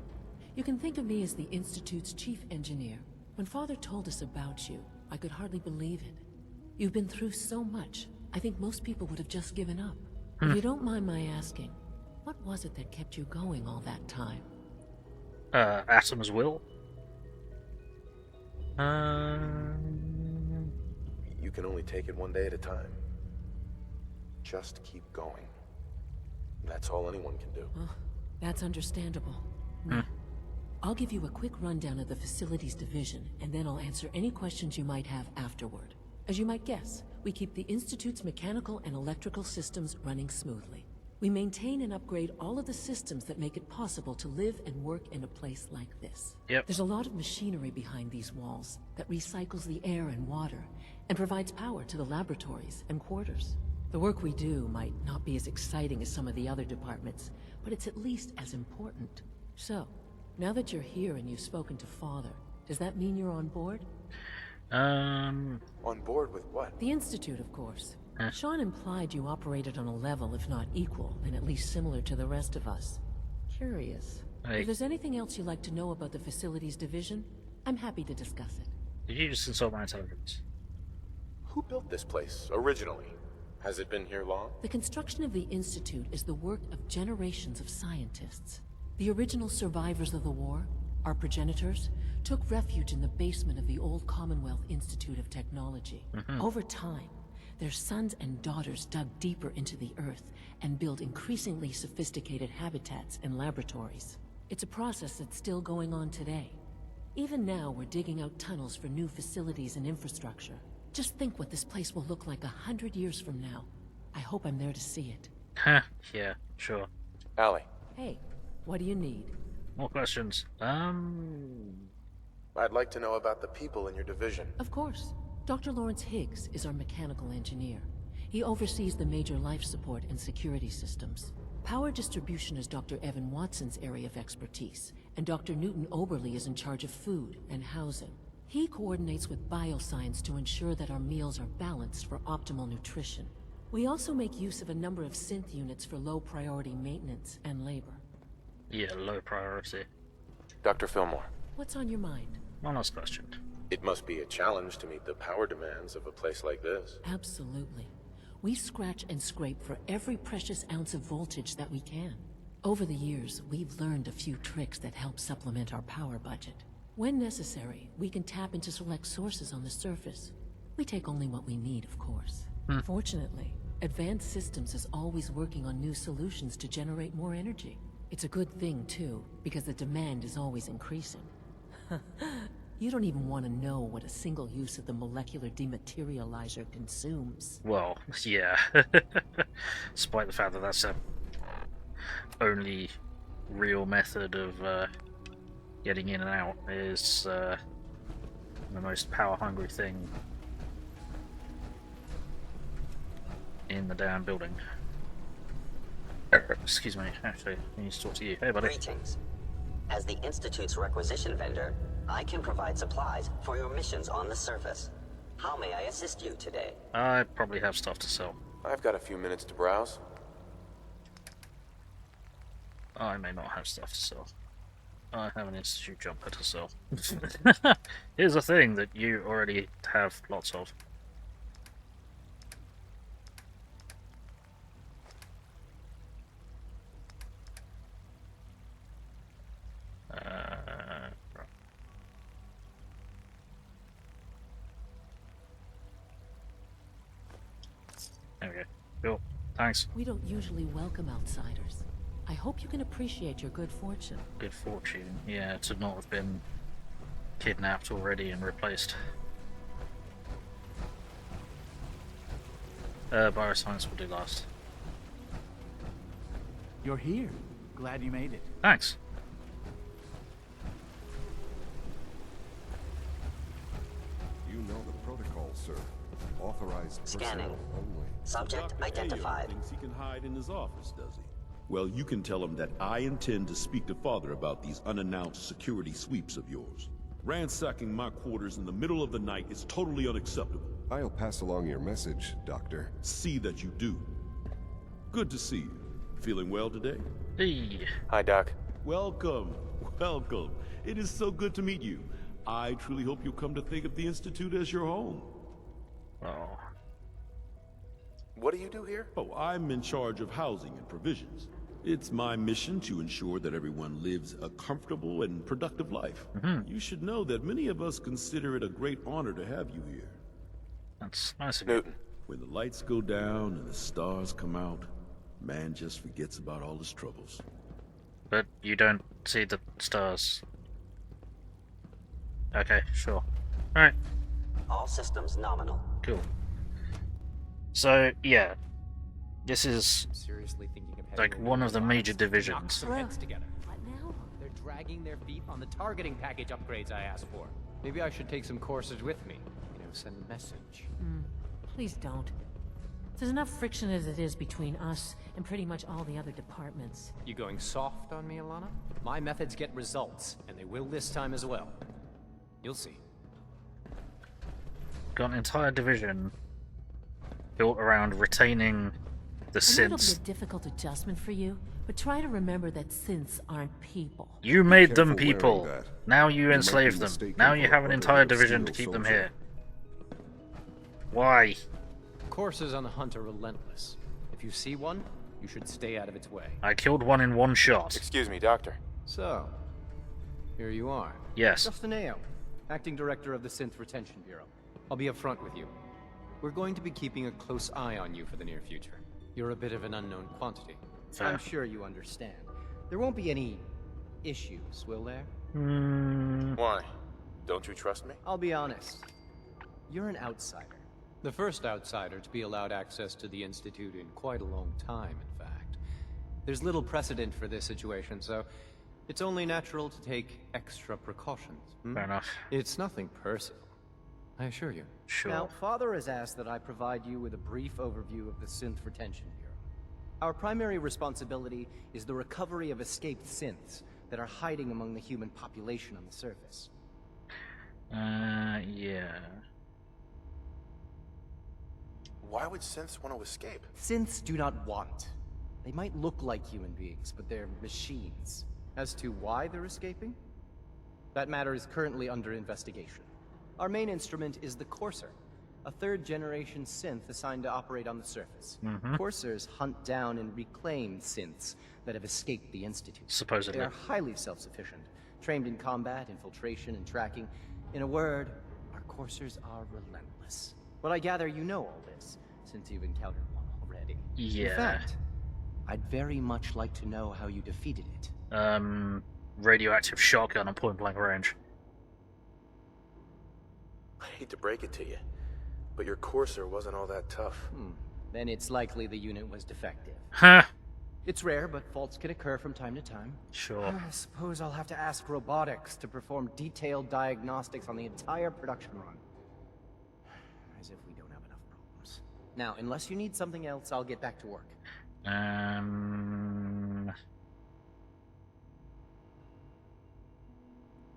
You can think of me as the Institute's chief engineer. When Father told us about you, I could hardly believe it. You've been through so much, I think most people would have just given up. If you don't mind my asking, what was it that kept you going all that time? Atom's will. You can only take it one day at a time. Just keep going. That's all anyone can do. That's understandable. Now, I'll give you a quick rundown of the Facilities Division, and then I'll answer any questions you might have afterward. As you might guess, we keep the Institute's mechanical and electrical systems running smoothly. We maintain and upgrade all of the systems that make it possible to live and work in a place like this. Yep. There's a lot of machinery behind these walls that recycles the air and water, and provides power to the laboratories and quarters. The work we do might not be as exciting as some of the other departments, but it's at least as important. So, Now that you're here and you've spoken to Father, does that mean you're on board? On board with what? The Institute, of course. Sean implied you operated on a level, if not equal, and at least similar to the rest of us. Curious. If there's anything else you'd like to know about the Facilities Division, I'm happy to discuss it. Did you just insult my intelligence? Who built this place, originally? Has it been here long? The construction of the Institute is the work of generations of scientists. The original survivors of the war, our progenitors, took refuge in the basement of the old Commonwealth Institute of Technology. Over time, their sons and daughters dug deeper into the earth and built increasingly sophisticated habitats and laboratories. It's a process that's still going on today. Even now, we're digging out tunnels for new facilities and infrastructure. Just think what this place will look like 100 years from now. I hope I'm there to see it. Yeah, sure. Allie. Hey, what do you need? More questions. I'd like to know about the people in your division. Of course. Dr. Lawrence Higgs is our mechanical engineer. He oversees the major life support and security systems. Power distribution is Dr. Evan Watson's area of expertise, and Dr. Newton Oberly is in charge of food and housing. He coordinates with bioscience to ensure that our meals are balanced for optimal nutrition. We also make use of a number of synth units for low-priority maintenance and labor. Yeah, low priority. Dr. Fillmore. What's on your mind? One last question. It must be a challenge to meet the power demands of a place like this. Absolutely. We scratch and scrape for every precious ounce of voltage that we can. Over the years, we've learned a few tricks that help supplement our power budget. When necessary, we can tap into select sources on the surface. We take only what we need, of course. Fortunately, Advanced Systems is always working on new solutions to generate more energy. It's a good thing, too, because the demand is always increasing. You don't even want to know what a single use of the molecular dematerializer consumes. Well, yeah. Despite the fact that that's the only real method of getting in and out, is the most power-hungry thing in the damn building. Excuse me, actually, I need to talk to you. Hey, buddy. Greetings. As the Institute's requisition vendor, I can provide supplies for your missions on the surface. How may I assist you today? I probably have stuff to sell. I've got a few minutes to browse. I may not have stuff to sell. I have an Institute jumper to sell. Here's a thing that you already have lots of. There we go. Cool. Thanks. We don't usually welcome outsiders. I hope you can appreciate your good fortune. Good fortune, yeah, to not have been kidnapped already and replaced. Bioscience will do last. You're here. Glad you made it. Thanks. You know the protocol, sir. Authorized Scanning. personnel only. Subject identified. Thinks he can hide in his office, does he? Well, you can tell him that I intend to speak to Father about these unannounced security sweeps of yours. Ransacking my quarters in the middle of the night is totally unacceptable. I'll pass along your message, Doctor. See that you do. Good to see you. Feeling well today? Hey. Hi, Doc. Welcome. Welcome. It is so good to meet you. I truly hope you'll come to think of the Institute as your home. Oh. What do you do here? Oh, I'm in charge of housing and provisions. It's my mission to ensure that everyone lives a comfortable and productive life. You should know that many of us consider it a great honor to have you here. That's nice of you. Newton. When the lights go down and the stars come out, man just forgets about all his troubles. But you don't see the stars. Okay, sure. Alright. All systems nominal. Cool. So, yeah. This is seriously thinking of like one of the major divisions. Heads together. What now? They're dragging their feet on the targeting package upgrades I asked for. Maybe I should take some courses with me. You know, send a message. Please don't. There's enough friction as it is between us and pretty much all the other departments. You going soft on me, Alana? My methods get results, and they will this time as well. You'll see. Got an entire division built around retaining the I know it'll be synths. a difficult adjustment for you, but try to remember that synths aren't people. You made them careful wearing people. that. Now you You enslave might be them. mistaken Now for you a have an entire brotherhood of division to steel keep them soldier. here. Why? Coursers on the hunt are relentless. If you see one, you should stay out of its way. I killed one in one shot. Excuse me, Doctor. So, here you are. Yes. Justin Ayo, Acting Director of the Synth Retention Bureau. I'll be upfront with you. We're going to be keeping a close eye on you for the near future. You're a bit of an unknown quantity. I'm sure you understand. There won't be any issues, will there? Why? Don't you trust me? I'll be honest. You're an outsider. The first outsider to be allowed access to the Institute in quite a long time, in fact. There's little precedent for this situation, so it's only natural to take extra precautions. Fair enough. It's nothing personal, I assure you. Sure. Now, Father has asked that I provide you with a brief overview of the Synth Retention Bureau. Our primary responsibility is the recovery of escaped synths that are hiding among the human population on the surface. Yeah. Why would synths want to escape? Synths do not want. They might look like human beings, but they're machines. As to why they're escaping? That matter is currently under investigation. Our main instrument is the Courser, a third-generation synth assigned to operate on the surface. Coursers hunt down and reclaim synths that have escaped the Institute. Supposedly. They are highly self-sufficient, trained in combat, infiltration, and tracking. In a word, our Coursers are relentless. But I gather you know all this, since you've encountered one already. Yeah. In fact, I'd very much like to know how you defeated it. Radioactive shotgun on point blank range. I hate to break it to you, but your Courser wasn't all that tough. Then it's likely the unit was defective. Huh. It's rare, but faults can occur from time to time. Sure. I suppose I'll have to ask robotics to perform detailed diagnostics on the entire production run. As if we don't have enough problems. Now, unless you need something else, I'll get back to work.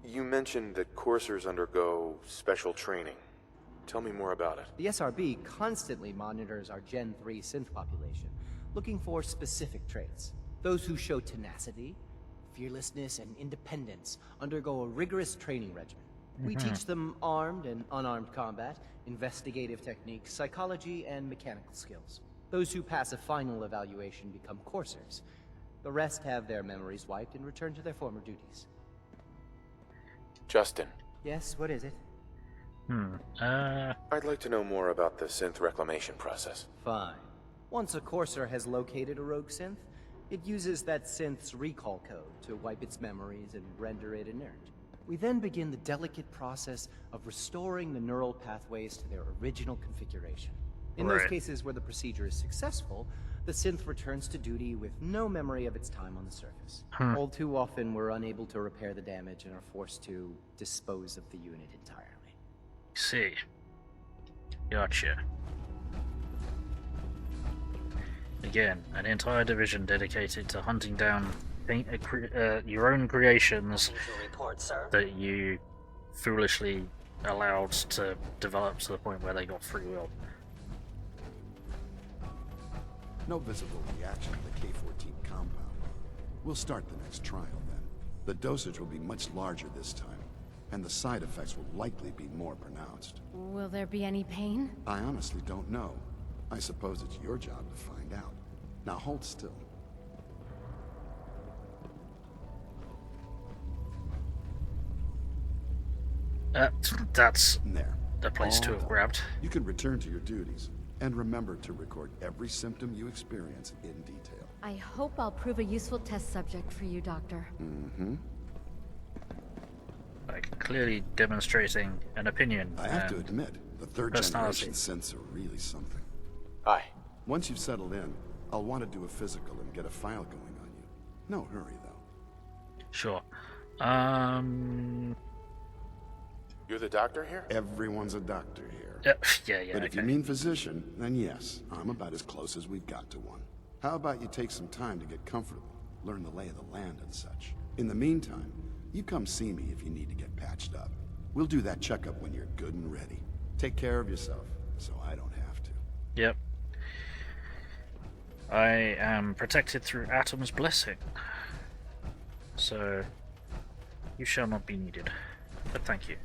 You mentioned that coursers undergo special training. Tell me more about it. The SRB constantly monitors our Gen 3 synth population, looking for specific traits. Those who show tenacity, fearlessness, and independence undergo a rigorous training regimen. We teach them armed and unarmed combat, investigative techniques, psychology, and mechanical skills. Those who pass a final evaluation become coursers. The rest have their memories wiped and return to their former duties. Justin. Yes, what is it? I'd like to know more about the synth reclamation process. Fine. Once a courser has located a rogue synth, it uses that synth's recall code to wipe its memories and render it inert. We then begin the delicate process of restoring the neural pathways to their original configuration. In those cases where the procedure is successful, the synth returns to duty with no memory of its time on the surface. All too often, we're unable to repair the damage and are forced to dispose of the unit entirely. See. Gotcha. Again, an entire division dedicated to hunting down your own creations that you foolishly allowed to develop to the point where they got free will. No visible reaction to the K-14 compound. We'll start the next trial then. The dosage will be much larger this time, and the side effects will likely be more pronounced. Will there be any pain? I honestly don't know. I suppose it's your job to find out. Now hold still. That's there. The place to have grabbed. You can return to your duties, and remember to record every symptom you experience in detail. I hope I'll prove a useful test subject for you, Doctor. Like, clearly demonstrating an opinion. I have to admit, the third generation synths are really something. Hi. Once you've settled in, I'll want to do a physical and get a file going on you. No hurry, though. Sure. You're the doctor here? Everyone's a doctor here. Yeah, But if you mean physician, then yes, I'm about as close as we've got to one. How about you take some time to get comfortable, learn the lay of the land and such. In the meantime, you come see me if you need to get patched up. We'll do that checkup when you're good and ready. Take care of yourself, so I don't have to. Yep. I am protected through Atom's blessing. So, you shall not be needed. But thank you.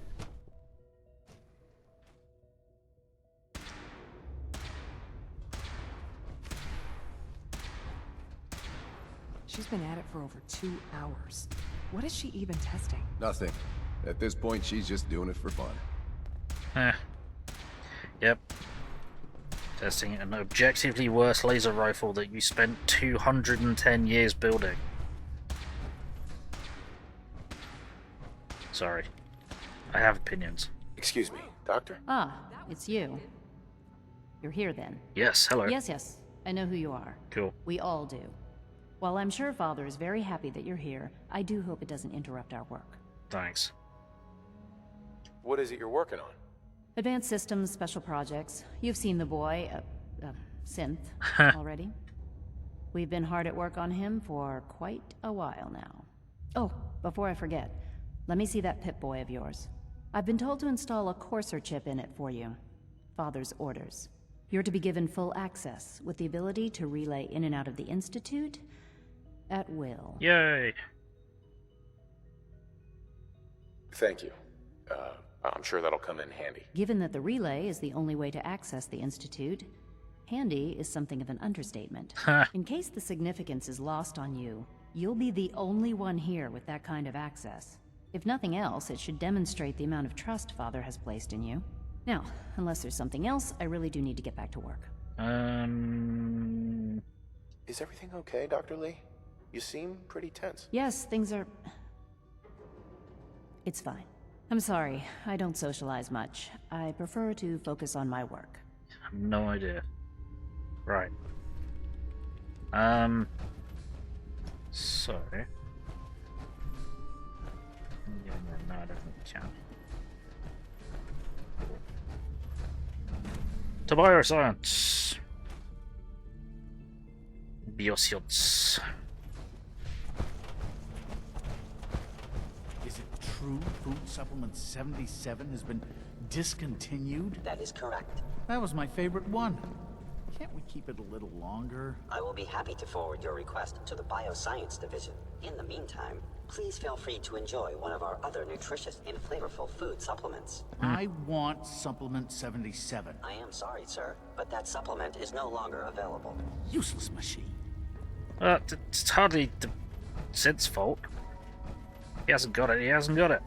She's been at it for over 2 hours. What is she even testing? Nothing. At this point, she's just doing it for fun. Yep. Testing an objectively worse laser rifle that you spent 210 years building. Sorry. I have opinions. Excuse me, Doctor? Ah, it's you. You're here then? Yes, hello. Yes. I know who you are. Cool. We all do. While I'm sure Father is very happy that you're here, I do hope it doesn't interrupt our work. Thanks. What is it you're working on? Advanced systems, special projects. You've seen the boy, synth, already. We've been hard at work on him for quite a while now. Oh, before I forget, let me see that Pip-Boy of yours. I've been told to install a courser chip in it for you. Father's orders. You're to be given full access, with the ability to relay in and out of the Institute at will. Yay! Thank you. I'm sure that'll come in handy. Given that the relay is the only way to access the Institute, handy is something of an understatement. In case the significance is lost on you, you'll be the only one here with that kind of access. If nothing else, it should demonstrate the amount of trust Father has placed in you. Now, unless there's something else, I really do need to get back to work. Is everything okay, Dr. Lee? You seem pretty tense. Yes, things are... It's fine. I'm sorry, I don't socialize much. I prefer to focus on my work. I have no idea. Right. So... Yeah, no, I don't think we can. To bioscience. Bioscience. Is it true food supplement 77 has been discontinued? That is correct. That was my favorite one. Can't we keep it a little longer? I will be happy to forward your request to the Bioscience Division. In the meantime, please feel free to enjoy one of our other nutritious and flavorful food supplements. I want supplement 77. I am sorry, sir, but that supplement is no longer available. Useless machine. It's hardly the Sid's fault. He hasn't got it,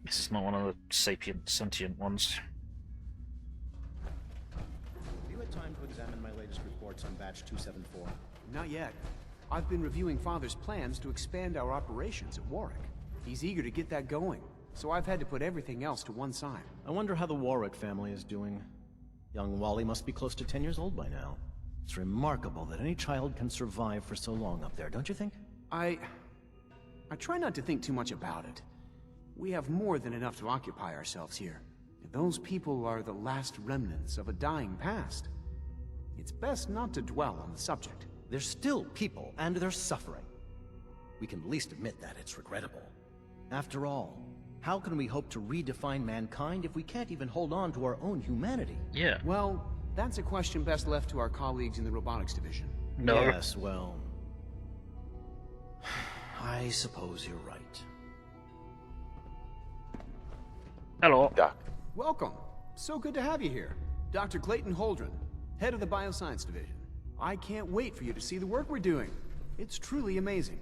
This is not one of the sapient, sentient ones. Have you had time to examine my latest reports on batch 274? Not yet. I've been reviewing Father's plans to expand our operations at Warwick. He's eager to get that going, so I've had to put everything else to one side. I wonder how the Warwick family is doing. Young Wally must be close to 10 years old by now. It's remarkable that any child can survive for so long up there, don't you think? I try not to think too much about it. We have more than enough to occupy ourselves here. Those people are the last remnants of a dying past. It's best not to dwell on the subject. They're still people, and they're suffering. We can at least admit that it's regrettable. After all, how can we hope to redefine mankind if we can't even hold on to our own humanity? Yeah. Well, that's a question best left to our colleagues in the robotics division. No. Yes, well... I suppose you're right. Hello. Doc. Welcome. So good to have you here. Dr. Clayton Holdren, head of the Bioscience Division. I can't wait for you to see the work we're doing. It's truly amazing.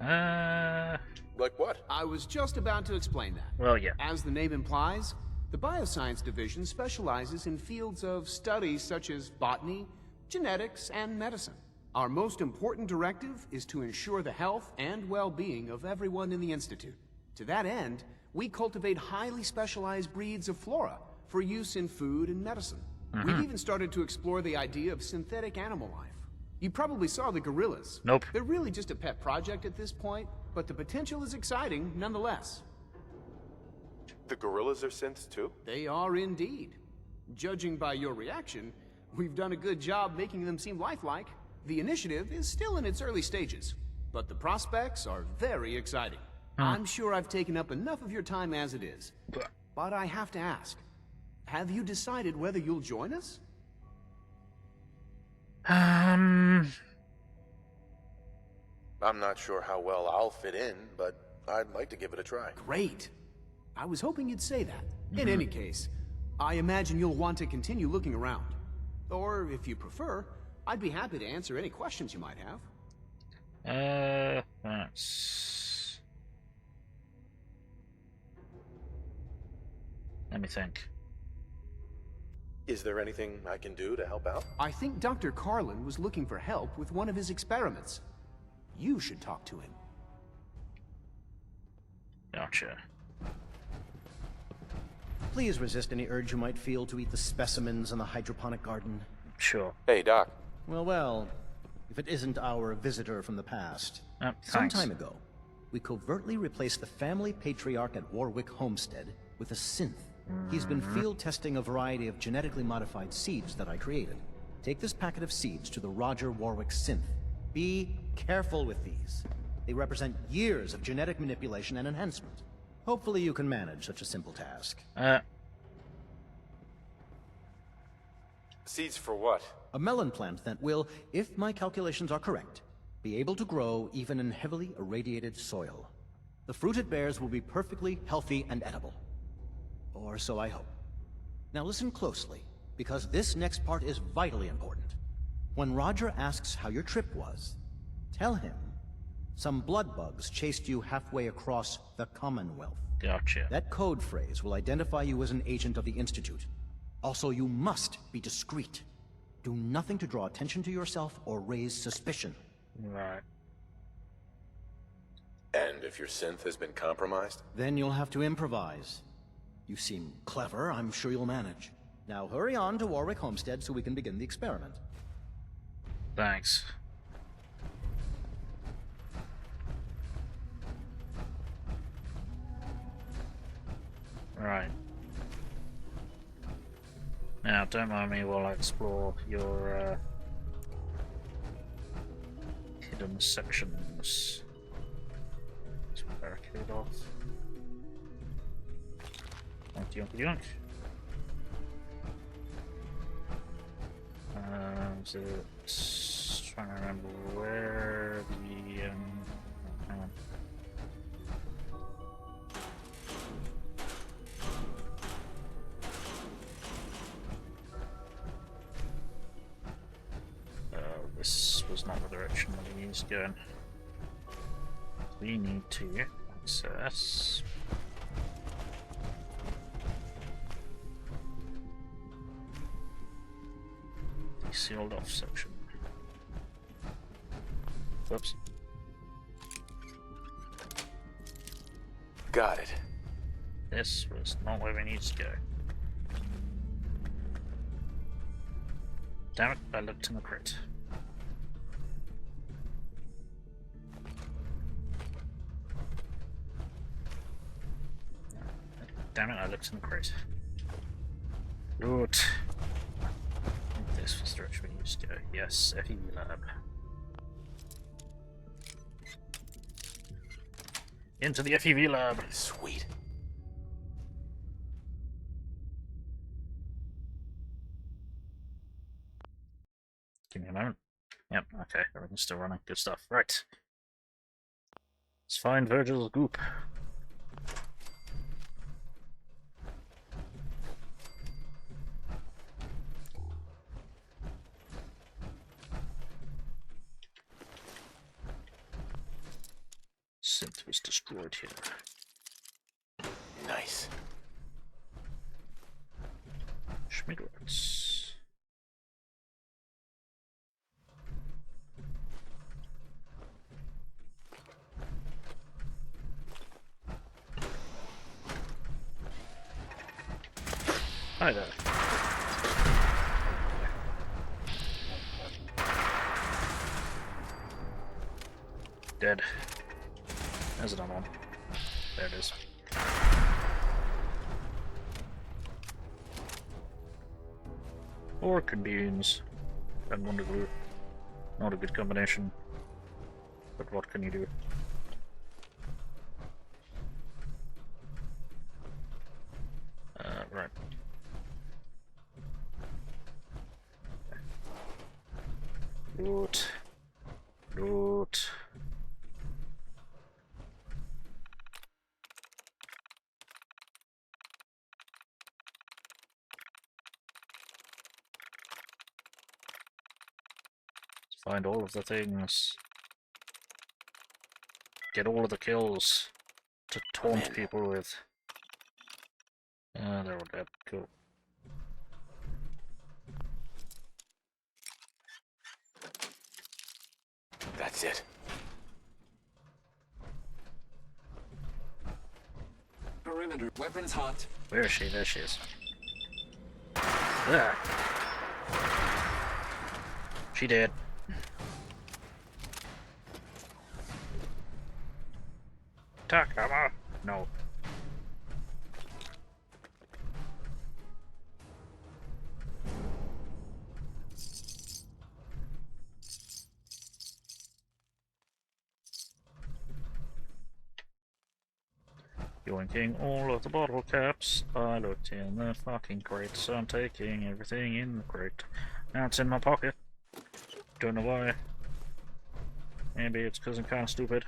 Like what? I was just about to explain that. Well, yeah. As the name implies, the Bioscience Division specializes in fields of studies such as botany, genetics, and medicine. Our most important directive is to ensure the health and well-being of everyone in the Institute. To that end, we cultivate highly specialized breeds of flora for use in food and medicine. We've even started to explore the idea of synthetic animal life. You probably saw the gorillas. Nope. They're really just a pet project at this point, but the potential is exciting nonetheless. The gorillas are synths too? They are indeed. Judging by your reaction, we've done a good job making them seem lifelike. The initiative is still in its early stages, but the prospects are very exciting. I'm sure I've taken up enough of your time as it is. But I have to ask, have you decided whether you'll join us? I'm not sure how well I'll fit in, but I'd like to give it a try. Great. I was hoping you'd say that. In any case, I imagine you'll want to continue looking around. Or, if you prefer, I'd be happy to answer any questions you might have. Let me think. Is there anything I can do to help out? I think Dr. Carlin was looking for help with one of his experiments. You should talk to him. Gotcha. Please resist any urge you might feel to eat the specimens in the hydroponic garden. Sure. Hey, Doc. Well, if it isn't our visitor from the past. Some time ago, we covertly replaced the family patriarch at Warwick Homestead with a synth. He's been field testing a variety of genetically modified seeds that I created. Take this packet of seeds to the Roger Warwick synth. Be careful with these. They represent years of genetic manipulation and enhancement. Hopefully you can manage such a simple task. Seeds for what? A melon plant that will, if my calculations are correct, be able to grow even in heavily irradiated soil. The fruit it bears will be perfectly healthy and edible. Or so I hope. Now listen closely, because this next part is vitally important. When Roger asks how your trip was, tell him some blood bugs chased you halfway across the Commonwealth. Gotcha. That code phrase will identify you as an agent of the Institute. Also, you must be discreet. Do nothing to draw attention to yourself or raise suspicion. Right. And if your synth has been compromised? Then you'll have to improvise. You seem clever. I'm sure you'll manage. Now hurry on to Warwick Homestead so we can begin the experiment. Thanks. Right. Now, don't mind me while I explore your hidden sections. Let's barricade off. Yonk, yonk, yonk. Trying to remember where the hang on. This was not the direction that we need to go in. We need to access the sealed off section. Whoops. Got it. This was not where we need to go. Damn it, I looked in the crate. Damn it, I looked in the crate. Good. This was the direction we used to go. Yes, FE lab. Into the FEV lab. Sweet. Give me a moment. Yep, okay, everything's still running. Good stuff. Right. Let's find Virgil's goop. Synth was destroyed here. Nice. Schmidwarts. Hi there. Dead. There's another one. There it is. Orchid beans and wonder glue. Not a good combination. But what can you do? Right. Loot. Loot. Find all of the things. Get all of the kills to taunt people with. They're all dead. Cool. That's it. Perimeter weapons hot. Where is she? There she is. There. She did. Takama. No. Yoinking all of the bottle caps. I looked in the fucking crate, so I'm taking everything in the crate. Now it's in my pocket. Don't know why. Maybe it's because I'm kind of stupid.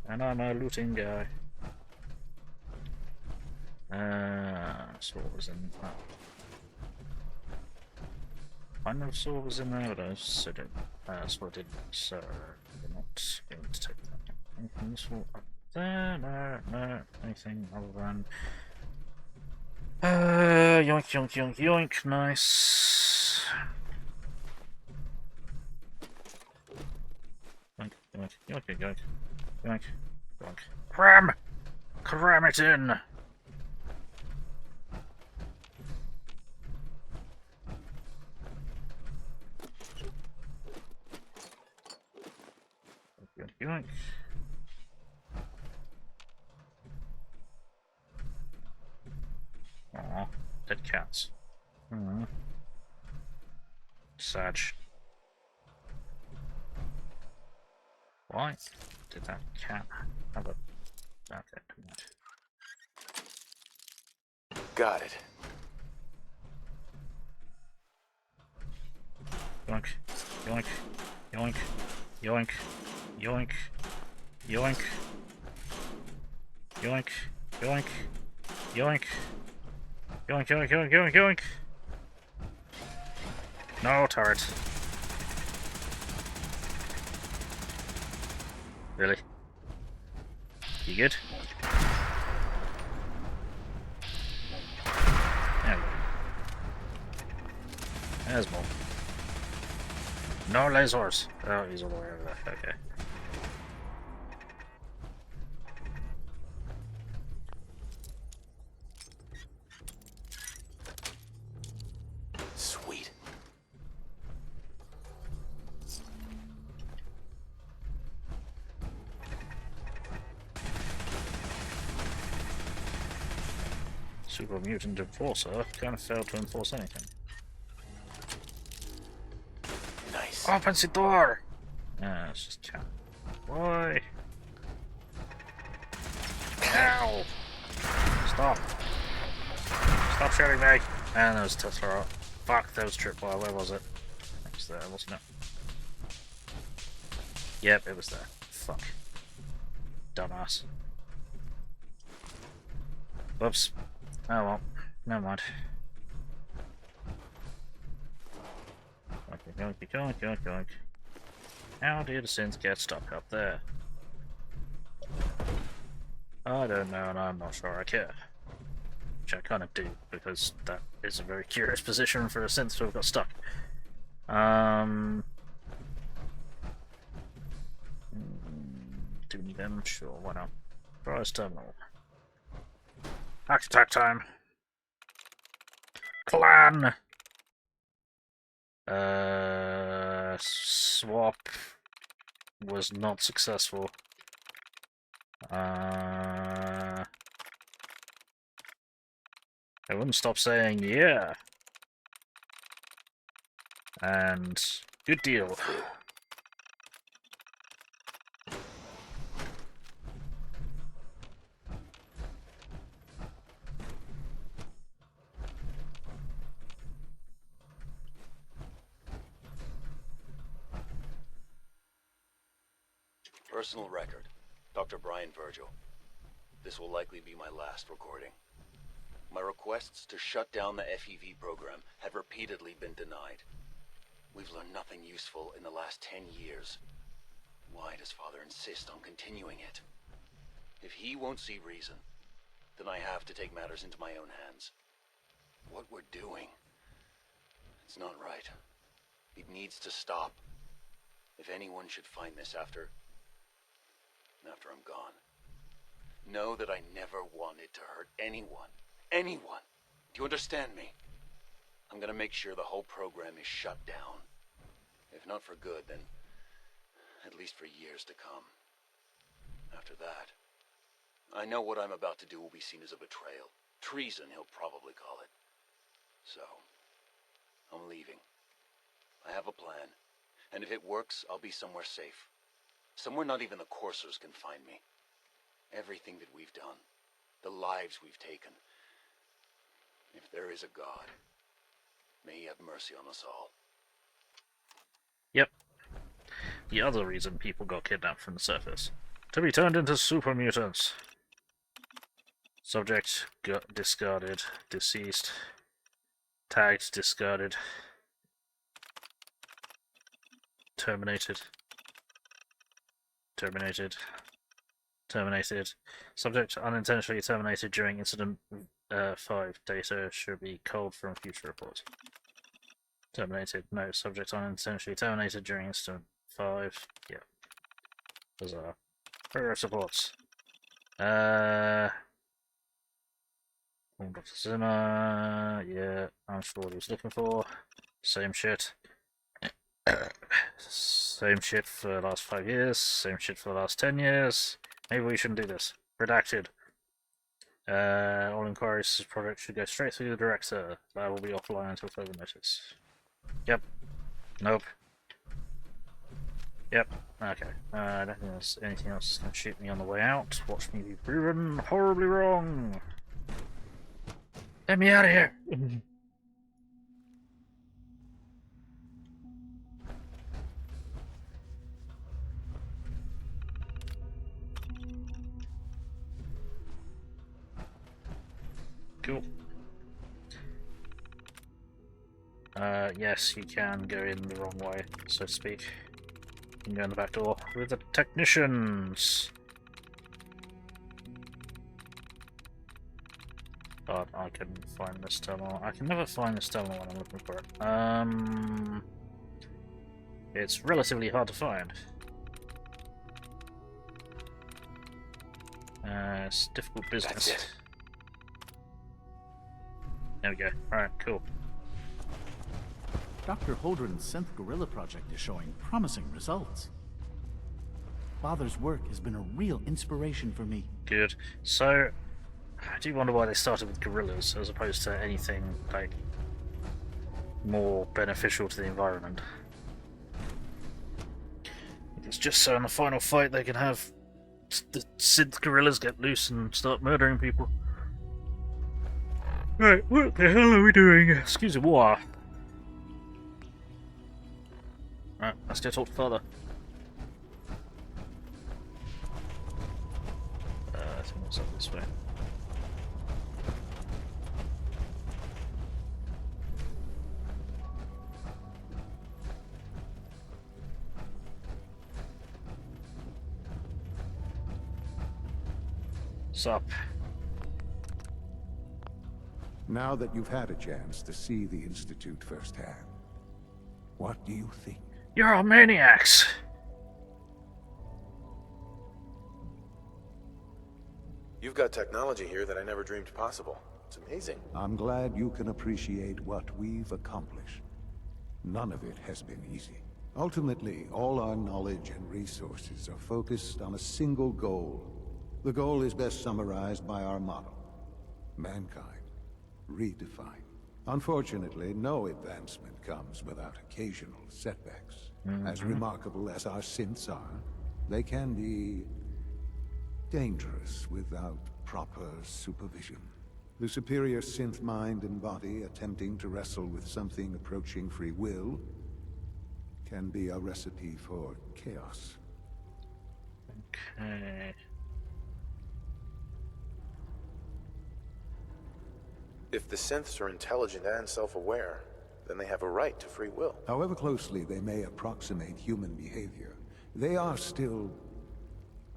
And I'm a looting guy. So what was in that? I never saw what was in there, but I said it. So I did. So we're not going to take that. Anything useful up there? No. Anything other than. Yoink, yoink, yoink, yoink. Nice. Yoink, yoink, yoink, yoink, yoink, yoink. Cram! Cram it in! Yoink, yoink. Aw, dead cats. Sad. Why did that cat have a... Okay, too much. Got it. Yoink, yoink, yoink, yoink, yoink, yoink, yoink, yoink, yoink, yoink, yoink, yoink, yoink, yoink. No turret. Really? You good? There we go. There's more. No lasers. Oh, he's all the way over there. Okay. Sweet. Super mutant enforcer kind of failed to enforce anything. Nice. Open the door! It's just cat. Why? Ow! Stop. Stop shooting me! And there was to throw up. Fuck, that was tripwire. Where was it? It was there, wasn't it? Yep, it was there. Fuck. Dumbass. Whoops. Oh well. Never mind. Yoink, yoink, yoink, yoink. How did the synth get stuck up there? I don't know, and I'm not sure I care. Which I kind of do, because that is a very curious position for a synth to have got stuck. Do we need them? Sure, why not? Prize terminal. Attack time! Clan! Swap was not successful. I wouldn't stop saying yeah. And good deal. Personal record. Dr. Brian Virgil. This will likely be my last recording. My requests to shut down the FEV program have repeatedly been denied. We've learned nothing useful in the last 10 years. Why does Father insist on continuing it? If he won't see reason, then I have to take matters into my own hands. What we're doing, it's not right. It needs to stop. If anyone should find this after I'm gone, know that I never wanted to hurt anyone. Anyone! Do you understand me? I'm gonna make sure the whole program is shut down. If not for good, then at least for years to come. After that, I know what I'm about to do will be seen as a betrayal. Treason, he'll probably call it. So, I'm leaving. I have a plan, and if it works, I'll be somewhere safe. Somewhere not even the coursers can find me. Everything that we've done, the lives we've taken. If there is a God, may he have mercy on us all. Yep. The other reason people got kidnapped from the surface. To be turned into super mutants. Subject got discarded, deceased, tagged, discarded, terminated, terminated, terminated. Subject unintentionally terminated during incident 5. Data should be culled from future reports. Terminated. No. Subject unintentionally terminated during incident 5. Yeah. Those are progress reports. Dr. Zimmer. Yeah. I'm sure what he was looking for. Same shit. Same shit for the last 5 years. Same shit for the last 10 years. Maybe we shouldn't do this. Redacted. All inquiries to this project should go straight through the director. That will be offline until further notice. Yep. Nope. Yep. Okay. I don't think there's anything else that's going to shoot me on the way out. Watch me be proven horribly wrong. Get me out of here! Cool. Yes, you can go in the wrong way, so to speak. You can go in the back door with the technicians! God, I couldn't find this terminal. I can never find this terminal when I'm looking for it. It's relatively hard to find. It's difficult business. That's it. There we go. Alright, cool. Dr. Holdren's synth gorilla project is showing promising results. Father's work has been a real inspiration for me. Good. So, I do wonder why they started with gorillas as opposed to anything, like, more beneficial to the environment. It's just so in the final fight they can have the synth gorillas get loose and start murdering people. Right, what the hell are we doing? Excuse me, what? Right, let's go talk to Father. I think it's up this way. Sup? Now that you've had a chance to see the Institute firsthand, what do you think? You're all maniacs! You've got technology here that I never dreamed possible. It's amazing. I'm glad you can appreciate what we've accomplished. None of it has been easy. Ultimately, all our knowledge and resources are focused on a single goal. The goal is best summarized by our motto: mankind, redefined. Unfortunately, no advancement comes without occasional setbacks. As remarkable as our synths are, they can be dangerous without proper supervision. The superior synth mind and body attempting to wrestle with something approaching free will can be a recipe for chaos. Okay. If the synths are intelligent and self-aware, then they have a right to free will. However closely they may approximate human behavior, they are still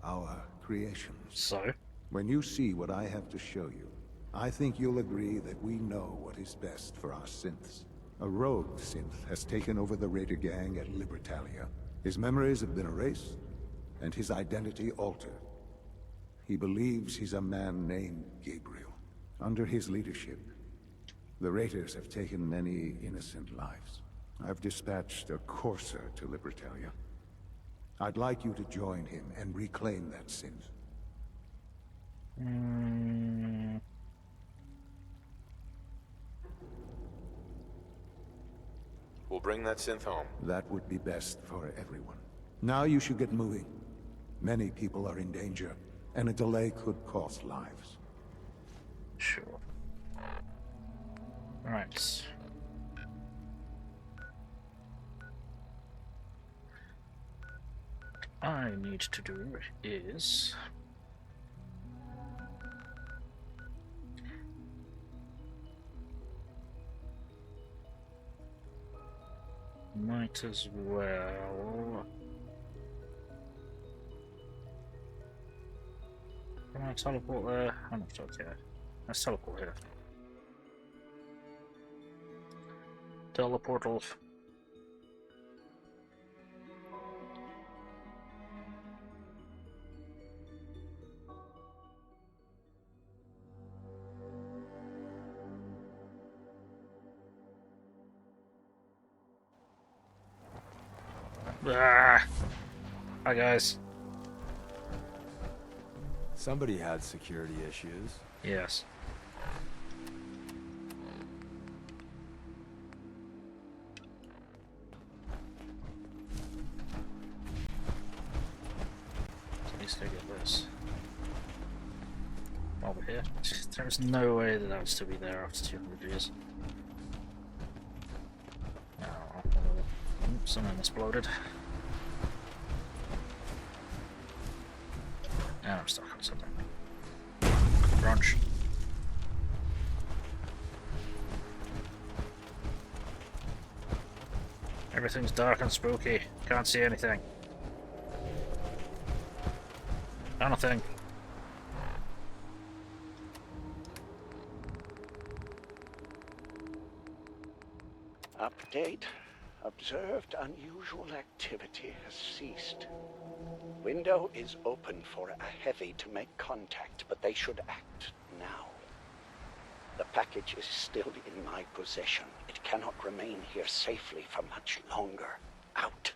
our creations. So? When you see what I have to show you, I think you'll agree that we know what is best for our synths. A rogue synth has taken over the Raider gang at Libertalia. His memories have been erased, and his identity altered. He believes he's a man named Gabriel. Under his leadership, the Raiders have taken many innocent lives. I've dispatched a courser to Libertalia. I'd like you to join him and reclaim that synth. We'll bring that synth home. That would be best for everyone. Now you should get moving. Many people are in danger, and a delay could cost lives. Sure. Right. What I need to do is... might as well... Can I teleport there? I'm not okay. Let's teleport here. Teleportal. Ah! Hi guys. Somebody had security issues. Yes. At least I get this. While we're here. There's no way that would still be there after 200 years. Oh. Oops, something exploded. And I'm stuck on something. Crunch. Everything's dark and spooky. Can't see anything. Nothing. Update. Observed unusual activity has ceased. Window is open for a heavy to make contact, but they should act now. The package is still in my possession. It cannot remain here safely for much longer. Out.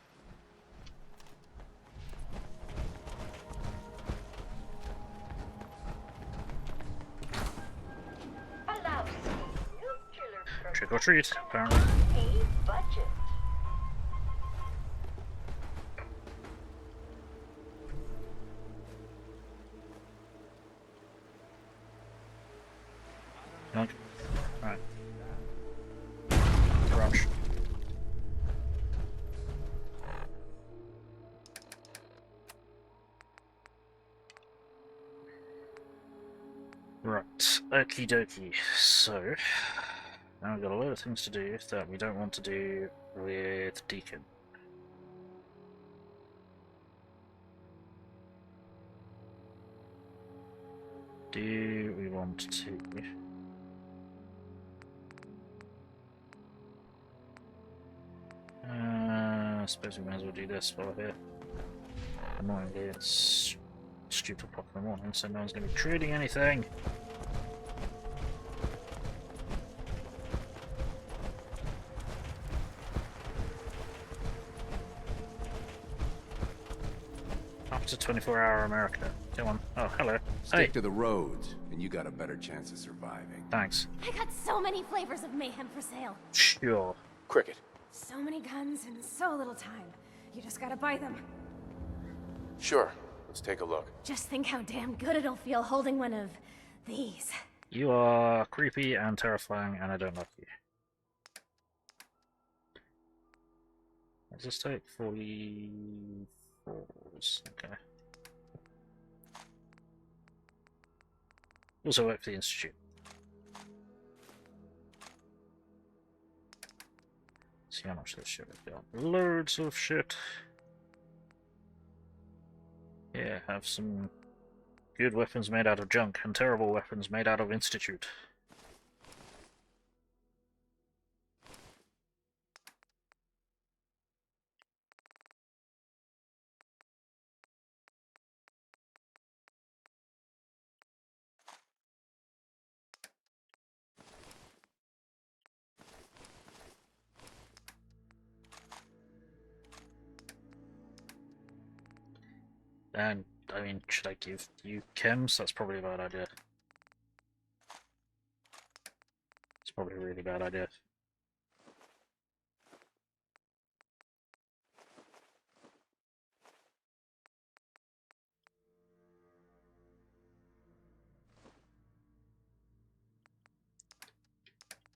Trick or treat, apparently. Okay. Alright. Crunch. Right, okie dokie. So, now we've got a load of things to do that we don't want to do with Deacon. Do we want to... I suppose we may as well do this while we're here. Annoyingly, it's stupid o'clock in the morning, so no one's going to be trading anything. to 24-hour America. Come on. Oh, hello. Stick to the roads, and you got a better chance of surviving. Thanks. I got so many flavors of mayhem for sale. Sure. Cricket. So many guns and so little time. You just gotta buy them. Sure. Let's take a look. Just think how damn good it'll feel holding one of these. You are creepy and terrifying, and I don't like you. Does this take 44s? Okay. Also work for the Institute. See how much of this shit we've got. Loads of shit. Yeah, have some good weapons made out of junk, and terrible weapons made out of Institute. And, I mean, should I give you chems? That's probably a bad idea. It's probably a really bad idea.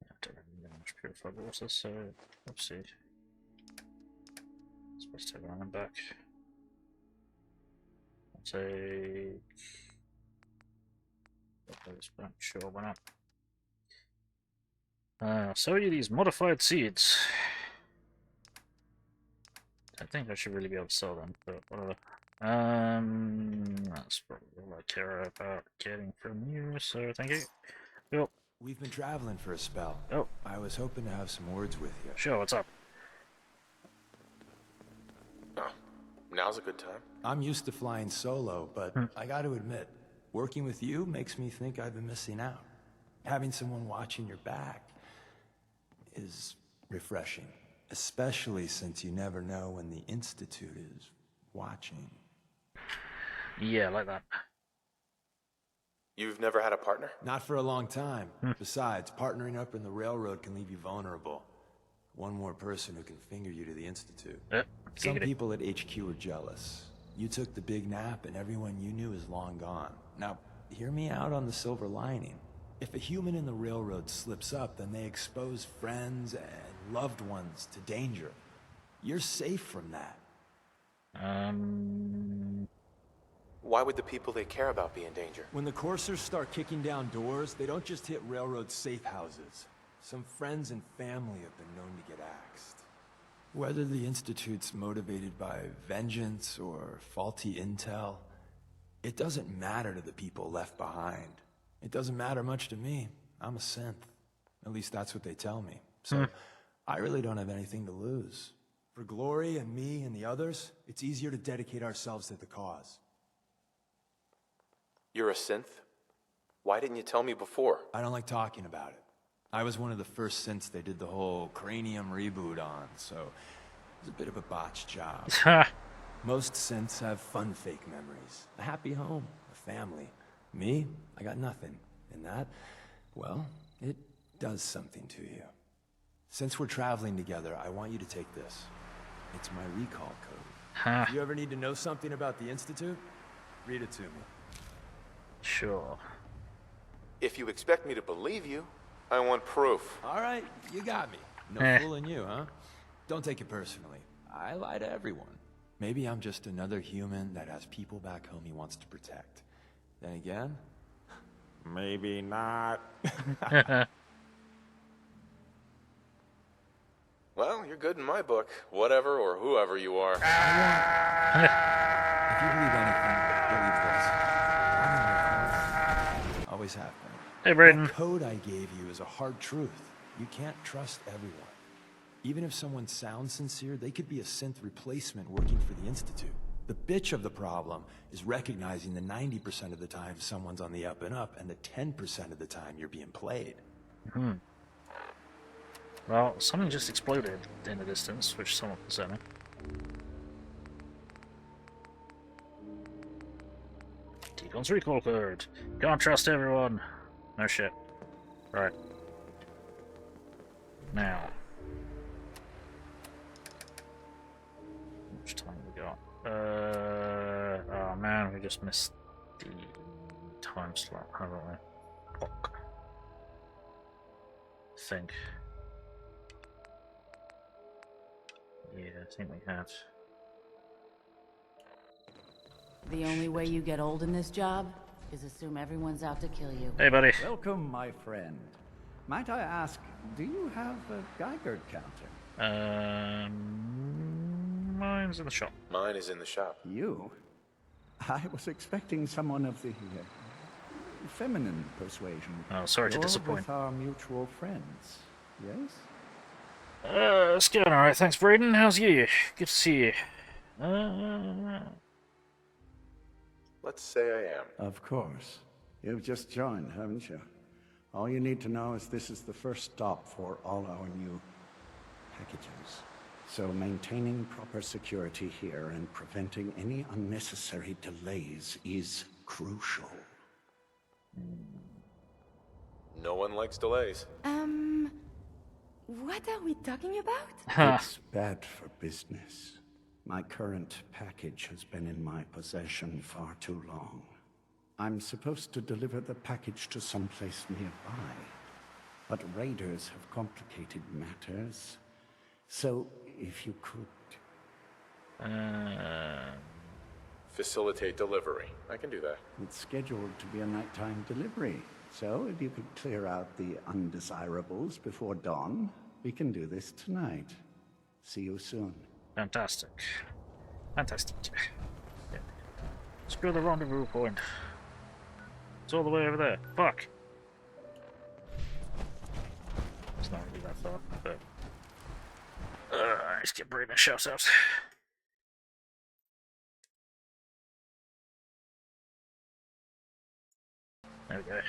I don't really know much purified water, so let's see. Supposed to take one back. Take those back, sure, why not? So are these modified seeds. I think I should really be able to sell them, but whatever. That's probably all I care about getting from you, so thank you. Cool. We've been traveling for a spell. Oh. I was hoping to have some words with you. Sure, what's up? Oh, now's a good time. I'm used to flying solo, but I got to admit, working with you makes me think I've been missing out. Having someone watching your back is refreshing, especially since you never know when the Institute is watching. Yeah, like that. You've never had a partner? Not for a long time. Besides, partnering up in the railroad can leave you vulnerable. One more person who can finger you to the Institute. Some people at HQ are jealous. You took the big nap and everyone you knew is long gone. Now, hear me out on the silver lining. If a human in the railroad slips up, then they expose friends and loved ones to danger. You're safe from that. Why would the people they care about be in danger? When the coursers start kicking down doors, they don't just hit railroad safe houses. Some friends and family have been known to get axed. Whether the Institute's motivated by vengeance or faulty intel, it doesn't matter to the people left behind. It doesn't matter much to me. I'm a synth. At least that's what they tell me. So I really don't have anything to lose. For Glory and me and the others, it's easier to dedicate ourselves to the cause. You're a synth? Why didn't you tell me before? I don't like talking about it. I was one of the first synths they did the whole cranium reboot on, so it was a bit of a botched job. Most synths have fun fake memories. A happy home, a family. Me, I got nothing. And that, well, it does something to you. Since we're traveling together, I want you to take this. It's my recall code. If you ever need to know something about the Institute, read it to me. Sure. If you expect me to believe you, I want proof. All right, you got me. No fooling you, huh? Don't take it personally. I lie to everyone. Maybe I'm just another human that has people back home he wants to protect. Then again, maybe not. Well, you're good in my book. Whatever or whoever you are. If you believe anything, believe this. Always have been. Hey, Brayden. The code I gave you is a hard truth. You can't trust everyone. Even if someone sounds sincere, they could be a synth replacement working for the Institute. The bitch of the problem is recognizing the 90% of the time someone's on the up and up, and the 10% of the time you're being played. Well, something just exploded in the distance, which is somewhat concerning. Deacon's recall code. Can't trust everyone. No shit. Right. Now. How much time have we got? Oh man, we just missed the time slot, haven't we? Fuck. I think. Yeah, I think we have. The only way you get old in this job is assume everyone's out to kill you. Hey, buddy. Welcome, my friend. Might I ask, do you have a Geiger counter? Mine's in the shop. Mine is in the shop. You? I was expecting someone of the feminine persuasion. Oh, sorry to You're disappoint. With our mutual friends, yes? It's going alright, thanks, Braden. How's you? Good to see you. Let's say I am. Of course. You've just joined, haven't you? All you need to know is this is the first stop for all our new packages. So maintaining proper security here and preventing any unnecessary delays is crucial. No one likes delays. What are we talking about? It's bad for business. My current package has been in my possession far too long. I'm supposed to deliver the package to someplace nearby, but raiders have complicated matters. So, if you could... Facilitate delivery. I can do that. It's scheduled to be a nighttime delivery. So, if you could clear out the undesirables before dawn, we can do this tonight. See you soon. Fantastic. Fantastic. Yeah. Screw the rendezvous point. It's all the way over there. Fuck. It's not really that far, but... let's get Braden a shout out. There we go.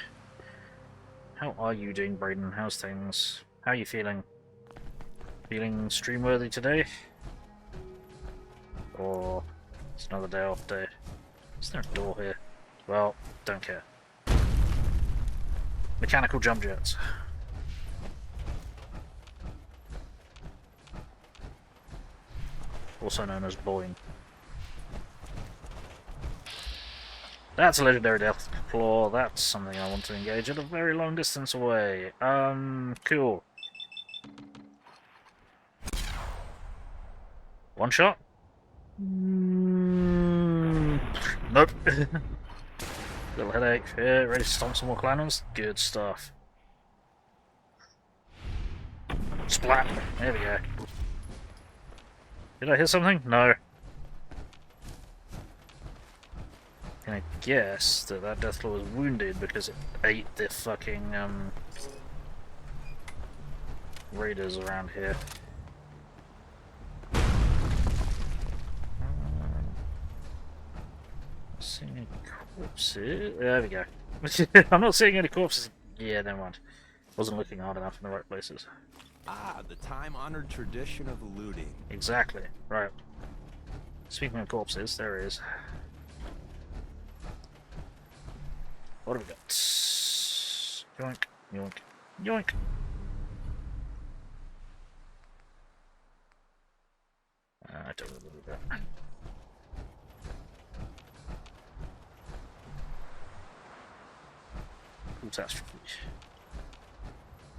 How are you doing, Braden? How's things? How are you feeling? Feeling stream-worthy today? Or it's another day off day? Is there a door here? Well, don't care. Mechanical jump jets. Also known as Boeing. That's a legendary death claw. That's something I want to engage at a very long distance away. Cool. One shot? Nope. Little headache. Yeah, ready to stomp some more clowns? Good stuff. Splat! There we go. Did I hit something? No. I guess that Deathclaw was wounded because it ate the fucking raiders around here. Seeing any corpses? There we go. I'm not seeing any corpses. Yeah, never mind. Wasn't looking hard enough in the right places. Ah, the time-honored tradition of looting. Exactly. Right. Speaking of corpses, there is. What have we got? Yoink, yoink, yoink. I don't know what that. Catastrophe.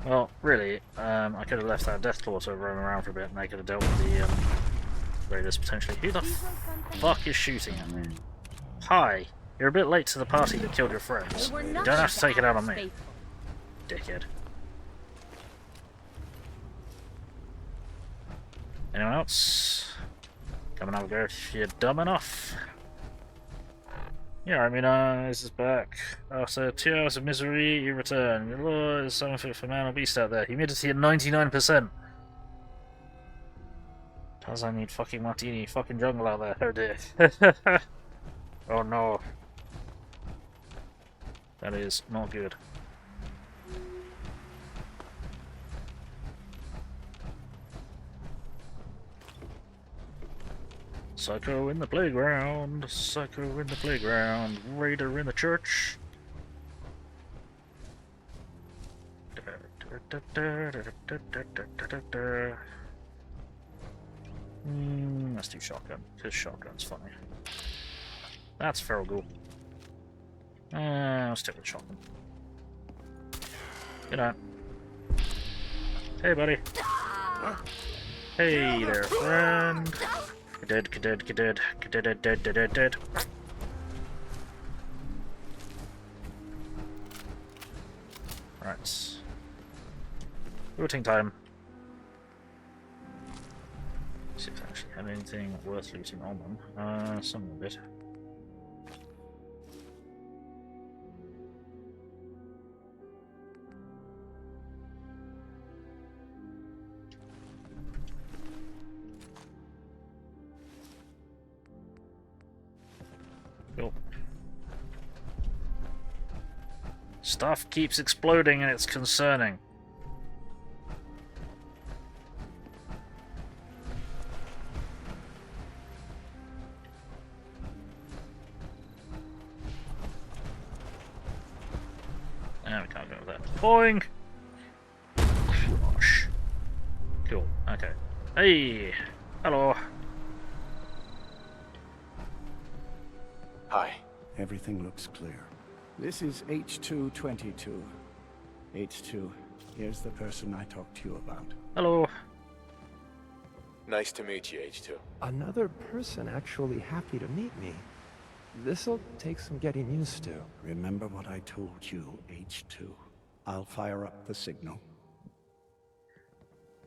Well, really, I could have left that Deathclaw to roam around for a bit and they could have dealt with the raiders potentially. Who the fuck is shooting at me? Hi, you're a bit late to the party that killed your friends. You don't have to take it out on me. Dickhead. Anyone else? Come and have a go if you're dumb enough. Yeah, I mean, this is back. After 2 hours of misery, you return. Your law is something fit for man or beast out there. Humidity at 99%. Does I need fucking martini, fucking jungle out there. Oh dear. Oh no. That is not good. Psycho in the playground. Psycho in the playground. Raider in the church. Let's do shotgun, because shotgun's funny. That's feral ghoul. I'll stick with shotgun. Good night. Hey, buddy. Hey there, friend. Dead. Right. Looting time. See if I actually have anything worth looting on them. Some of it. Cool. Stuff keeps exploding and it's concerning. We can't go with that. Boing! Gosh. Cool, okay. Hey! Hello! Hi. Everything looks clear. This is H222. H2, here's the person I talked to you about. Hello. Nice to meet you, H2. Another person actually happy to meet me. This'll take some getting used to. Remember what I told you, H2. I'll fire up the signal.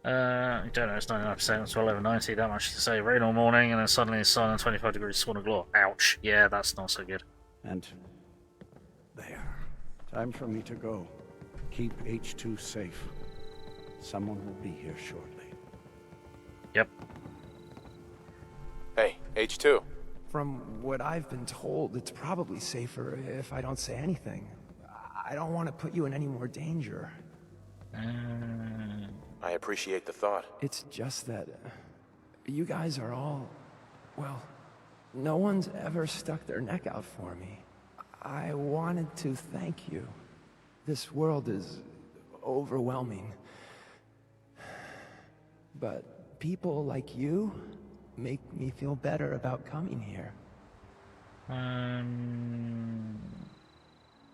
You don't know, it's 99%, it's 12:90, that much to say. Rain all morning, and then suddenly it's sun and 25 degrees swan of glow. Ouch. Yeah, that's not so good. And there. Time for me to go. Keep H2 safe. Someone will be here shortly. Yep. Hey, H2. From what I've been told, it's probably safer if I don't say anything. I don't want to put you in any more danger. I appreciate the thought. It's just that you guys are all, well, no one's ever stuck their neck out for me. I wanted to thank you. This world is overwhelming. But people like you make me feel better about coming here.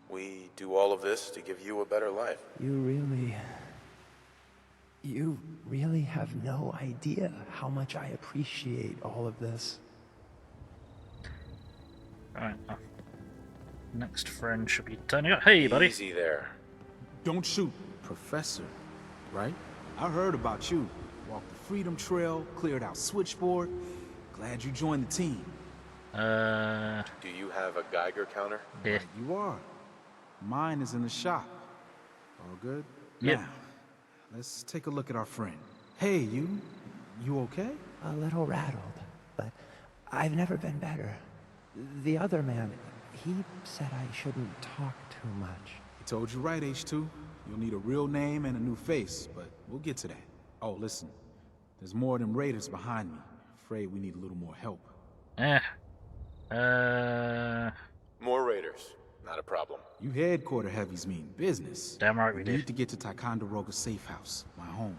We do all of this to give you a better life. You really have no idea how much I appreciate all of this. Alright, next friend should be turning up. Hey, buddy. Easy there. Don't shoot, Professor, right? I heard about you. Walked the Freedom Trail, cleared out Switchboard. Glad you joined the team. Do you have a Geiger counter? Yeah. Right, you are. Mine is in the shop. All good? Yep. Now, let's take a look at our friend. Hey, you okay? A little rattled, but I've never been better. The other man, he said I shouldn't talk too much. He told you right, H2. You'll need a real name and a new face, but we'll get to that. Oh, listen. There's more of them raiders behind me. Afraid we need a little more help. More raiders. Not a problem. You headquarter heavies mean business. Damn right we did. Need to get to Ticonderoga's safe house, my home.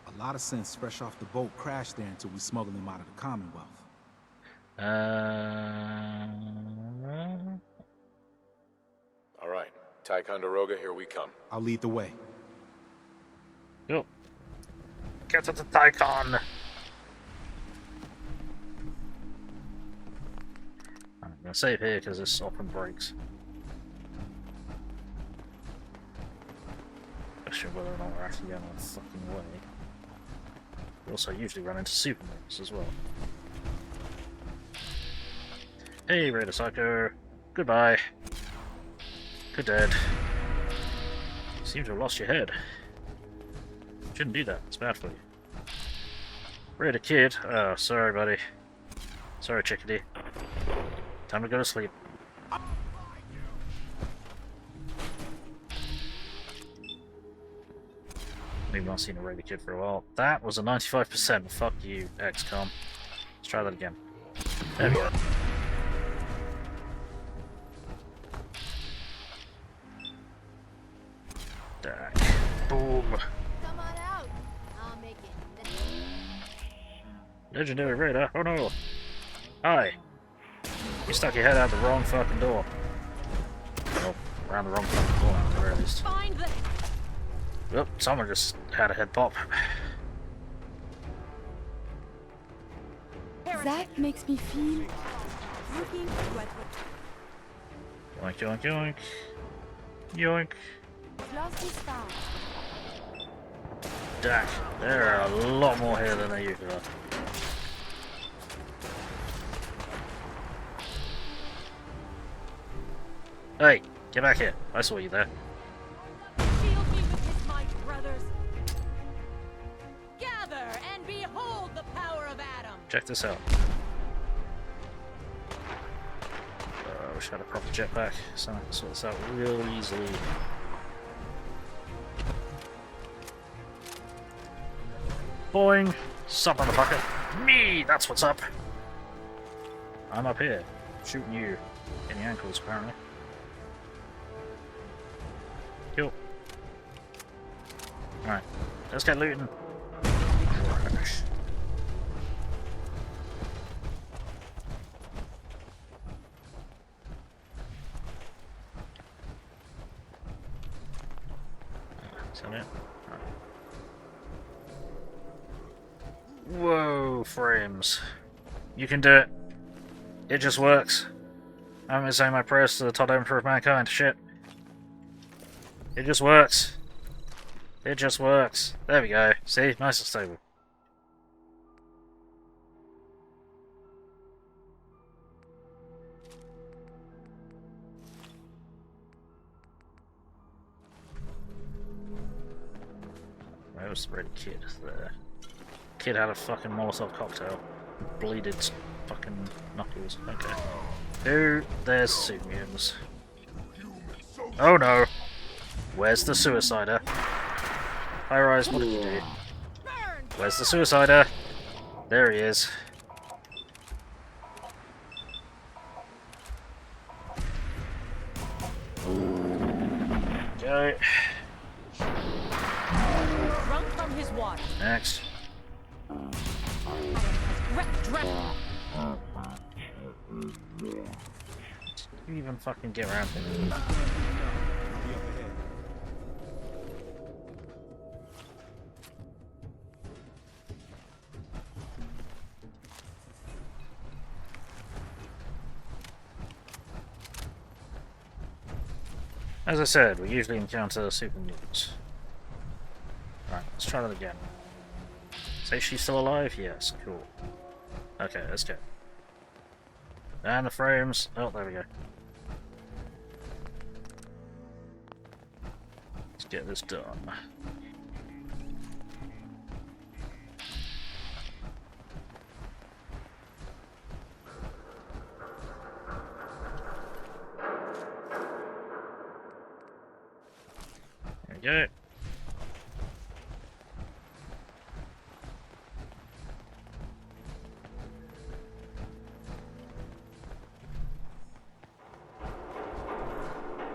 A lot of synths fresh off the boat crashed there until we smuggled them out of the Commonwealth. All right. Ticonderoga, here we come. I'll lead the way. Yo. Get to the Ticon. I'm gonna save here because this often breaks. Question whether or not we're actually going the fucking way. We also usually run into supermutants as well. Hey, Raider Psycho. Goodbye. Good dead. Seem to have lost your head. Shouldn't do that. It's bad for you. Raider Kid. Oh, sorry, buddy. Sorry, chickadee. Time to go to sleep. We've not seen a Raider Kid for a while. That was a 95%. Fuck you, XCOM. Let's try that again. There we go. Boom. Come on out. I'll make it. Legendary Raider. Oh no. Hi. You stuck your head out the wrong fucking door. Oh, around the wrong fucking door at the very least. Find the... Well, someone just had a head pop. That makes me feel... Yoink, yoink, yoink. Yoink. Lost is found. Dak. There are a lot more here than there usually are. Hey, get back here. I saw you there. Shield me with his might, brothers. Gather and behold the power of Atom. Check this out. I wish I had a proper jetpack, so I can sort this out real easily. Boing! Sup, motherfucker? Me! That's what's up! I'm up here, shooting you in the ankles, apparently. Cool. Alright, let's get looting. Crash. Is that it? Right. Whoa, frames. You can do it. It just works. I'm gonna say my prayers to the Todd Emperor of Mankind. Shit. It just works. It just works. There we go. See? Nice and stable. Where was the red kid? There. Kid had a fucking Molotov cocktail. Bleeded fucking knuckles. Okay. Ooh, there's super mutants. Oh no! Where's the suicider? High Rise, what did you do? Where's the suicider? There he is. Okay. Drunk from his water. Next. You even fucking get around here. As I said, we usually encounter super mutants. Right, let's try that again. Say she's still alive? Yes, cool. Okay, let's go. And the frames. Oh, there we go. Let's get this done. There we go.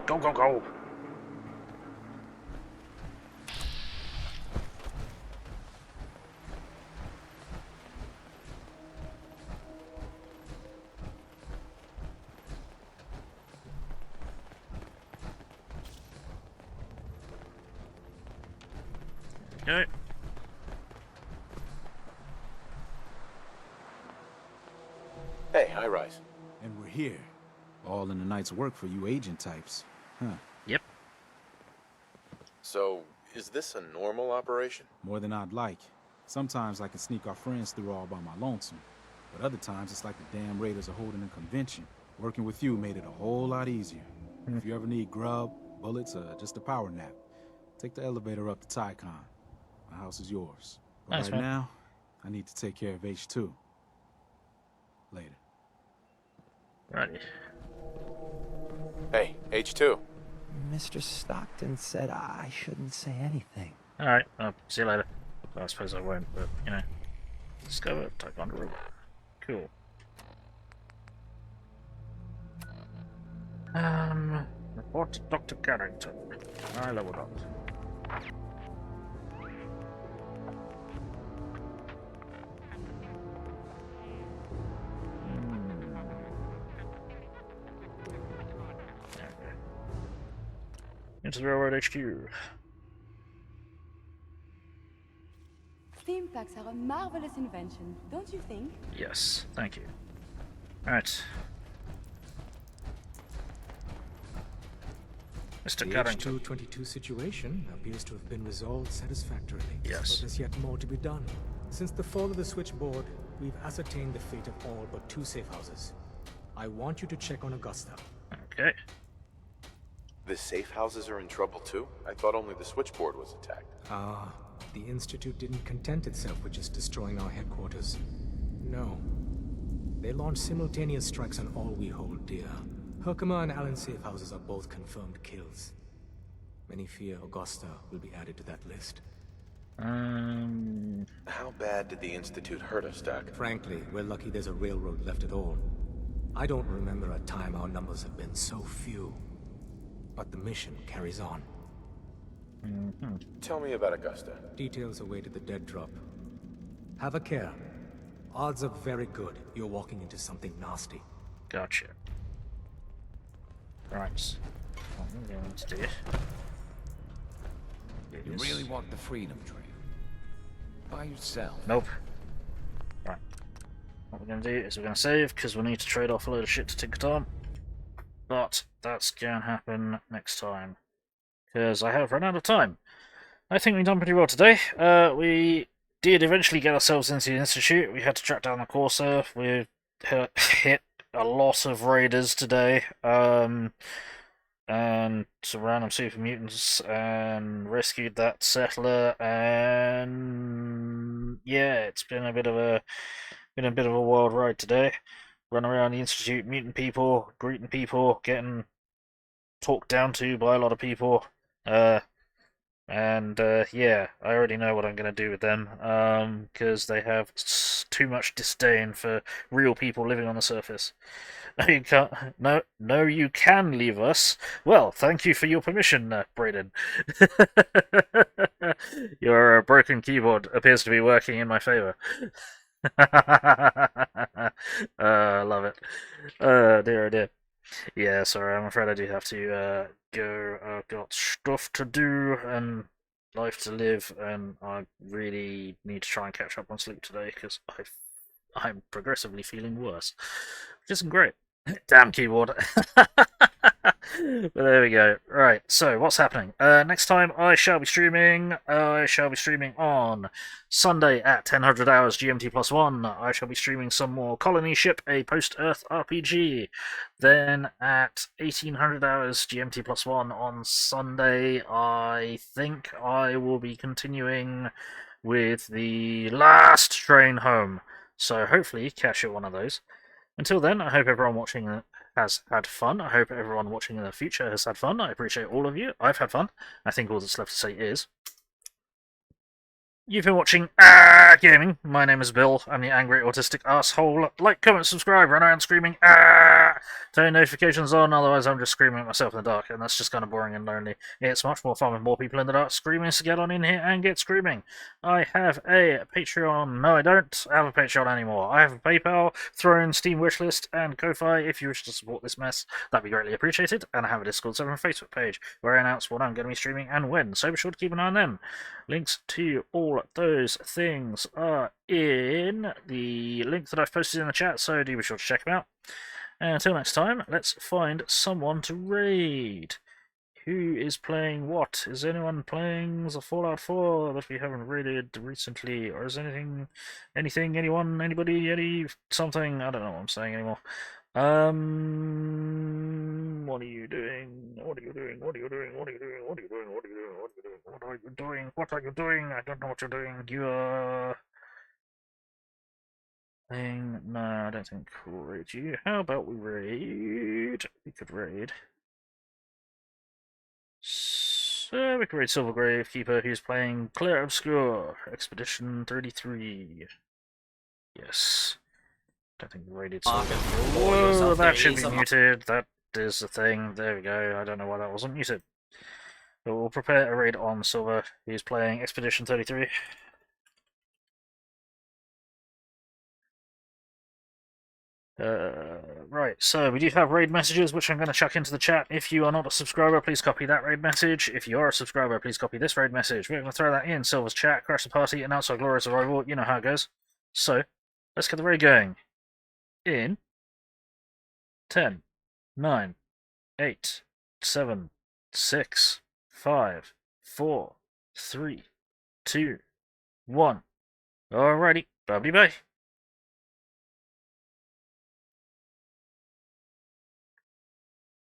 Go, go, go! Okay. Hey, High Rise. And we're here. All in the night's work for you agent types. Huh. Yep. So, is this a normal operation? More than I'd like. Sometimes I can sneak our friends through all by my lonesome. But other times it's like the damn Raiders are holding a convention. Working with you made it a whole lot easier. If you ever need grub, bullets, or just a power nap, take the elevator up to Tycon. My house is yours. But Nice, right man. now, I need to take care of H2. Later. Righty. Hey, H2. Mr. Stockton said I shouldn't say anything. Alright, see you later. Well, I suppose I won't, but, you know. Discover, type on the robot. Cool. Report to Dr. Carrington. I leveled up. Into the railroad HQ. Steam packs are a marvelous invention, don't you think? Yes, thank you. Alright. Mr. The Carrington. H222 situation appears to have been resolved satisfactorily. Yes. But there's yet more to be done. Since the fall of the Switchboard, we've ascertained the fate of all but 2 safe houses. I want you to check on Augusta. Okay. The safe houses are in trouble too? I thought only the Switchboard was attacked. The Institute didn't content itself with just destroying our headquarters. No. They launched simultaneous strikes on all we hold dear. Herkimer and Allen safe houses are both confirmed kills. Many fear Augusta will be added to that list. How bad did the Institute hurt us, Doc? Frankly, we're lucky there's a railroad left at all. I don't remember a time our numbers have been so few. But the mission carries on. Tell me about Augusta. Details await at the dead drop. Have a care. Odds are very good you're walking into something nasty. Gotcha. Right. What I'm going to do... You really want the freedom train? By yourself? Nope. Right. What we're going to do is we're going to save, because we'll need to trade off a load of shit to Tinkerton. But that's going to happen next time. Because I have run out of time. I think we've done pretty well today. We did eventually get ourselves into the Institute. We had to track down the Corsair. We hit a lot of raiders today. And some random super mutants. And rescued that settler. And yeah, it's been a bit of a wild ride today. Run around the Institute, meeting people, greeting people, getting talked down to by a lot of people. Yeah, I already know what I'm going to do with them, because they have too much disdain for real people living on the surface. No, you can't. No, you can leave us. Well, thank you for your permission, Brayden. Your broken keyboard appears to be working in my favor. Love it. Dear, oh dear. Yeah, sorry, I'm afraid I do have to go. I've got stuff to do and life to live, and I really need to try and catch up on sleep today because I'm progressively feeling worse, which isn't great. Damn keyboard. But there we go. Right, so what's happening? Next time I shall be streaming on Sunday at 1000 hours GMT plus 1. I shall be streaming some more Colony Ship, a post-Earth RPG. Then at 1800 hours GMT plus 1 on Sunday, I think I will be continuing with the last train home. So hopefully catch you at one of those. Until then, I hope everyone watching has had fun. I hope everyone watching in the future has had fun. I appreciate all of you. I've had fun. I think all that's left to say is... You've been watching Gaming. My name is Bill. I'm the angry autistic asshole. Like, comment, subscribe, run around screaming turn notifications on, otherwise I'm just screaming at myself in the dark, and that's just kind of boring and lonely. It's much more fun with more people in the dark screaming, so get on in here and get screaming. I have a Patreon. No, I don't have a Patreon anymore. I have a PayPal, Throne, Steam wishlist, and Ko-Fi. If you wish to support this mess, that'd be greatly appreciated. And I have a Discord server and Facebook page where I announce what I'm going to be streaming and when, so be sure to keep an eye on them. Links to all those things are in the link that I've posted in the chat, so do be sure to check them out. And until next time, let's find someone to raid. Who is playing what? Is anyone playing the Fallout 4 that we haven't raided recently? Or is anything, anyone, anybody, any something? I don't know what I'm saying anymore. What are you doing? What are you doing? What are you doing? What are you doing? What are you doing? What are you doing? What are you doing? What are you doing? What are you doing? I don't know what you're doing. You're playing... No, I don't think we'll raid you. How about we raid? We could raid. So we could raid Silver Gravekeeper, who's playing Claire Obscure, Expedition 33. Yes. Don't think we raided Silver. Whoa, that should be muted. That is the thing. There we go. I don't know why that wasn't muted. But we'll prepare a raid on Silver, who's playing Expedition 33. Right, so we do have raid messages, which I'm going to chuck into the chat. If you are not a subscriber, please copy that raid message. If you are a subscriber, please copy this raid message. We're going to throw that in Silver's chat, crash the party, announce our glorious arrival. You know how it goes. So, let's get the raid going. In 10, 9, 8, 7, 6, 5, 4, 3, 2, 1. Alrighty, bye bye.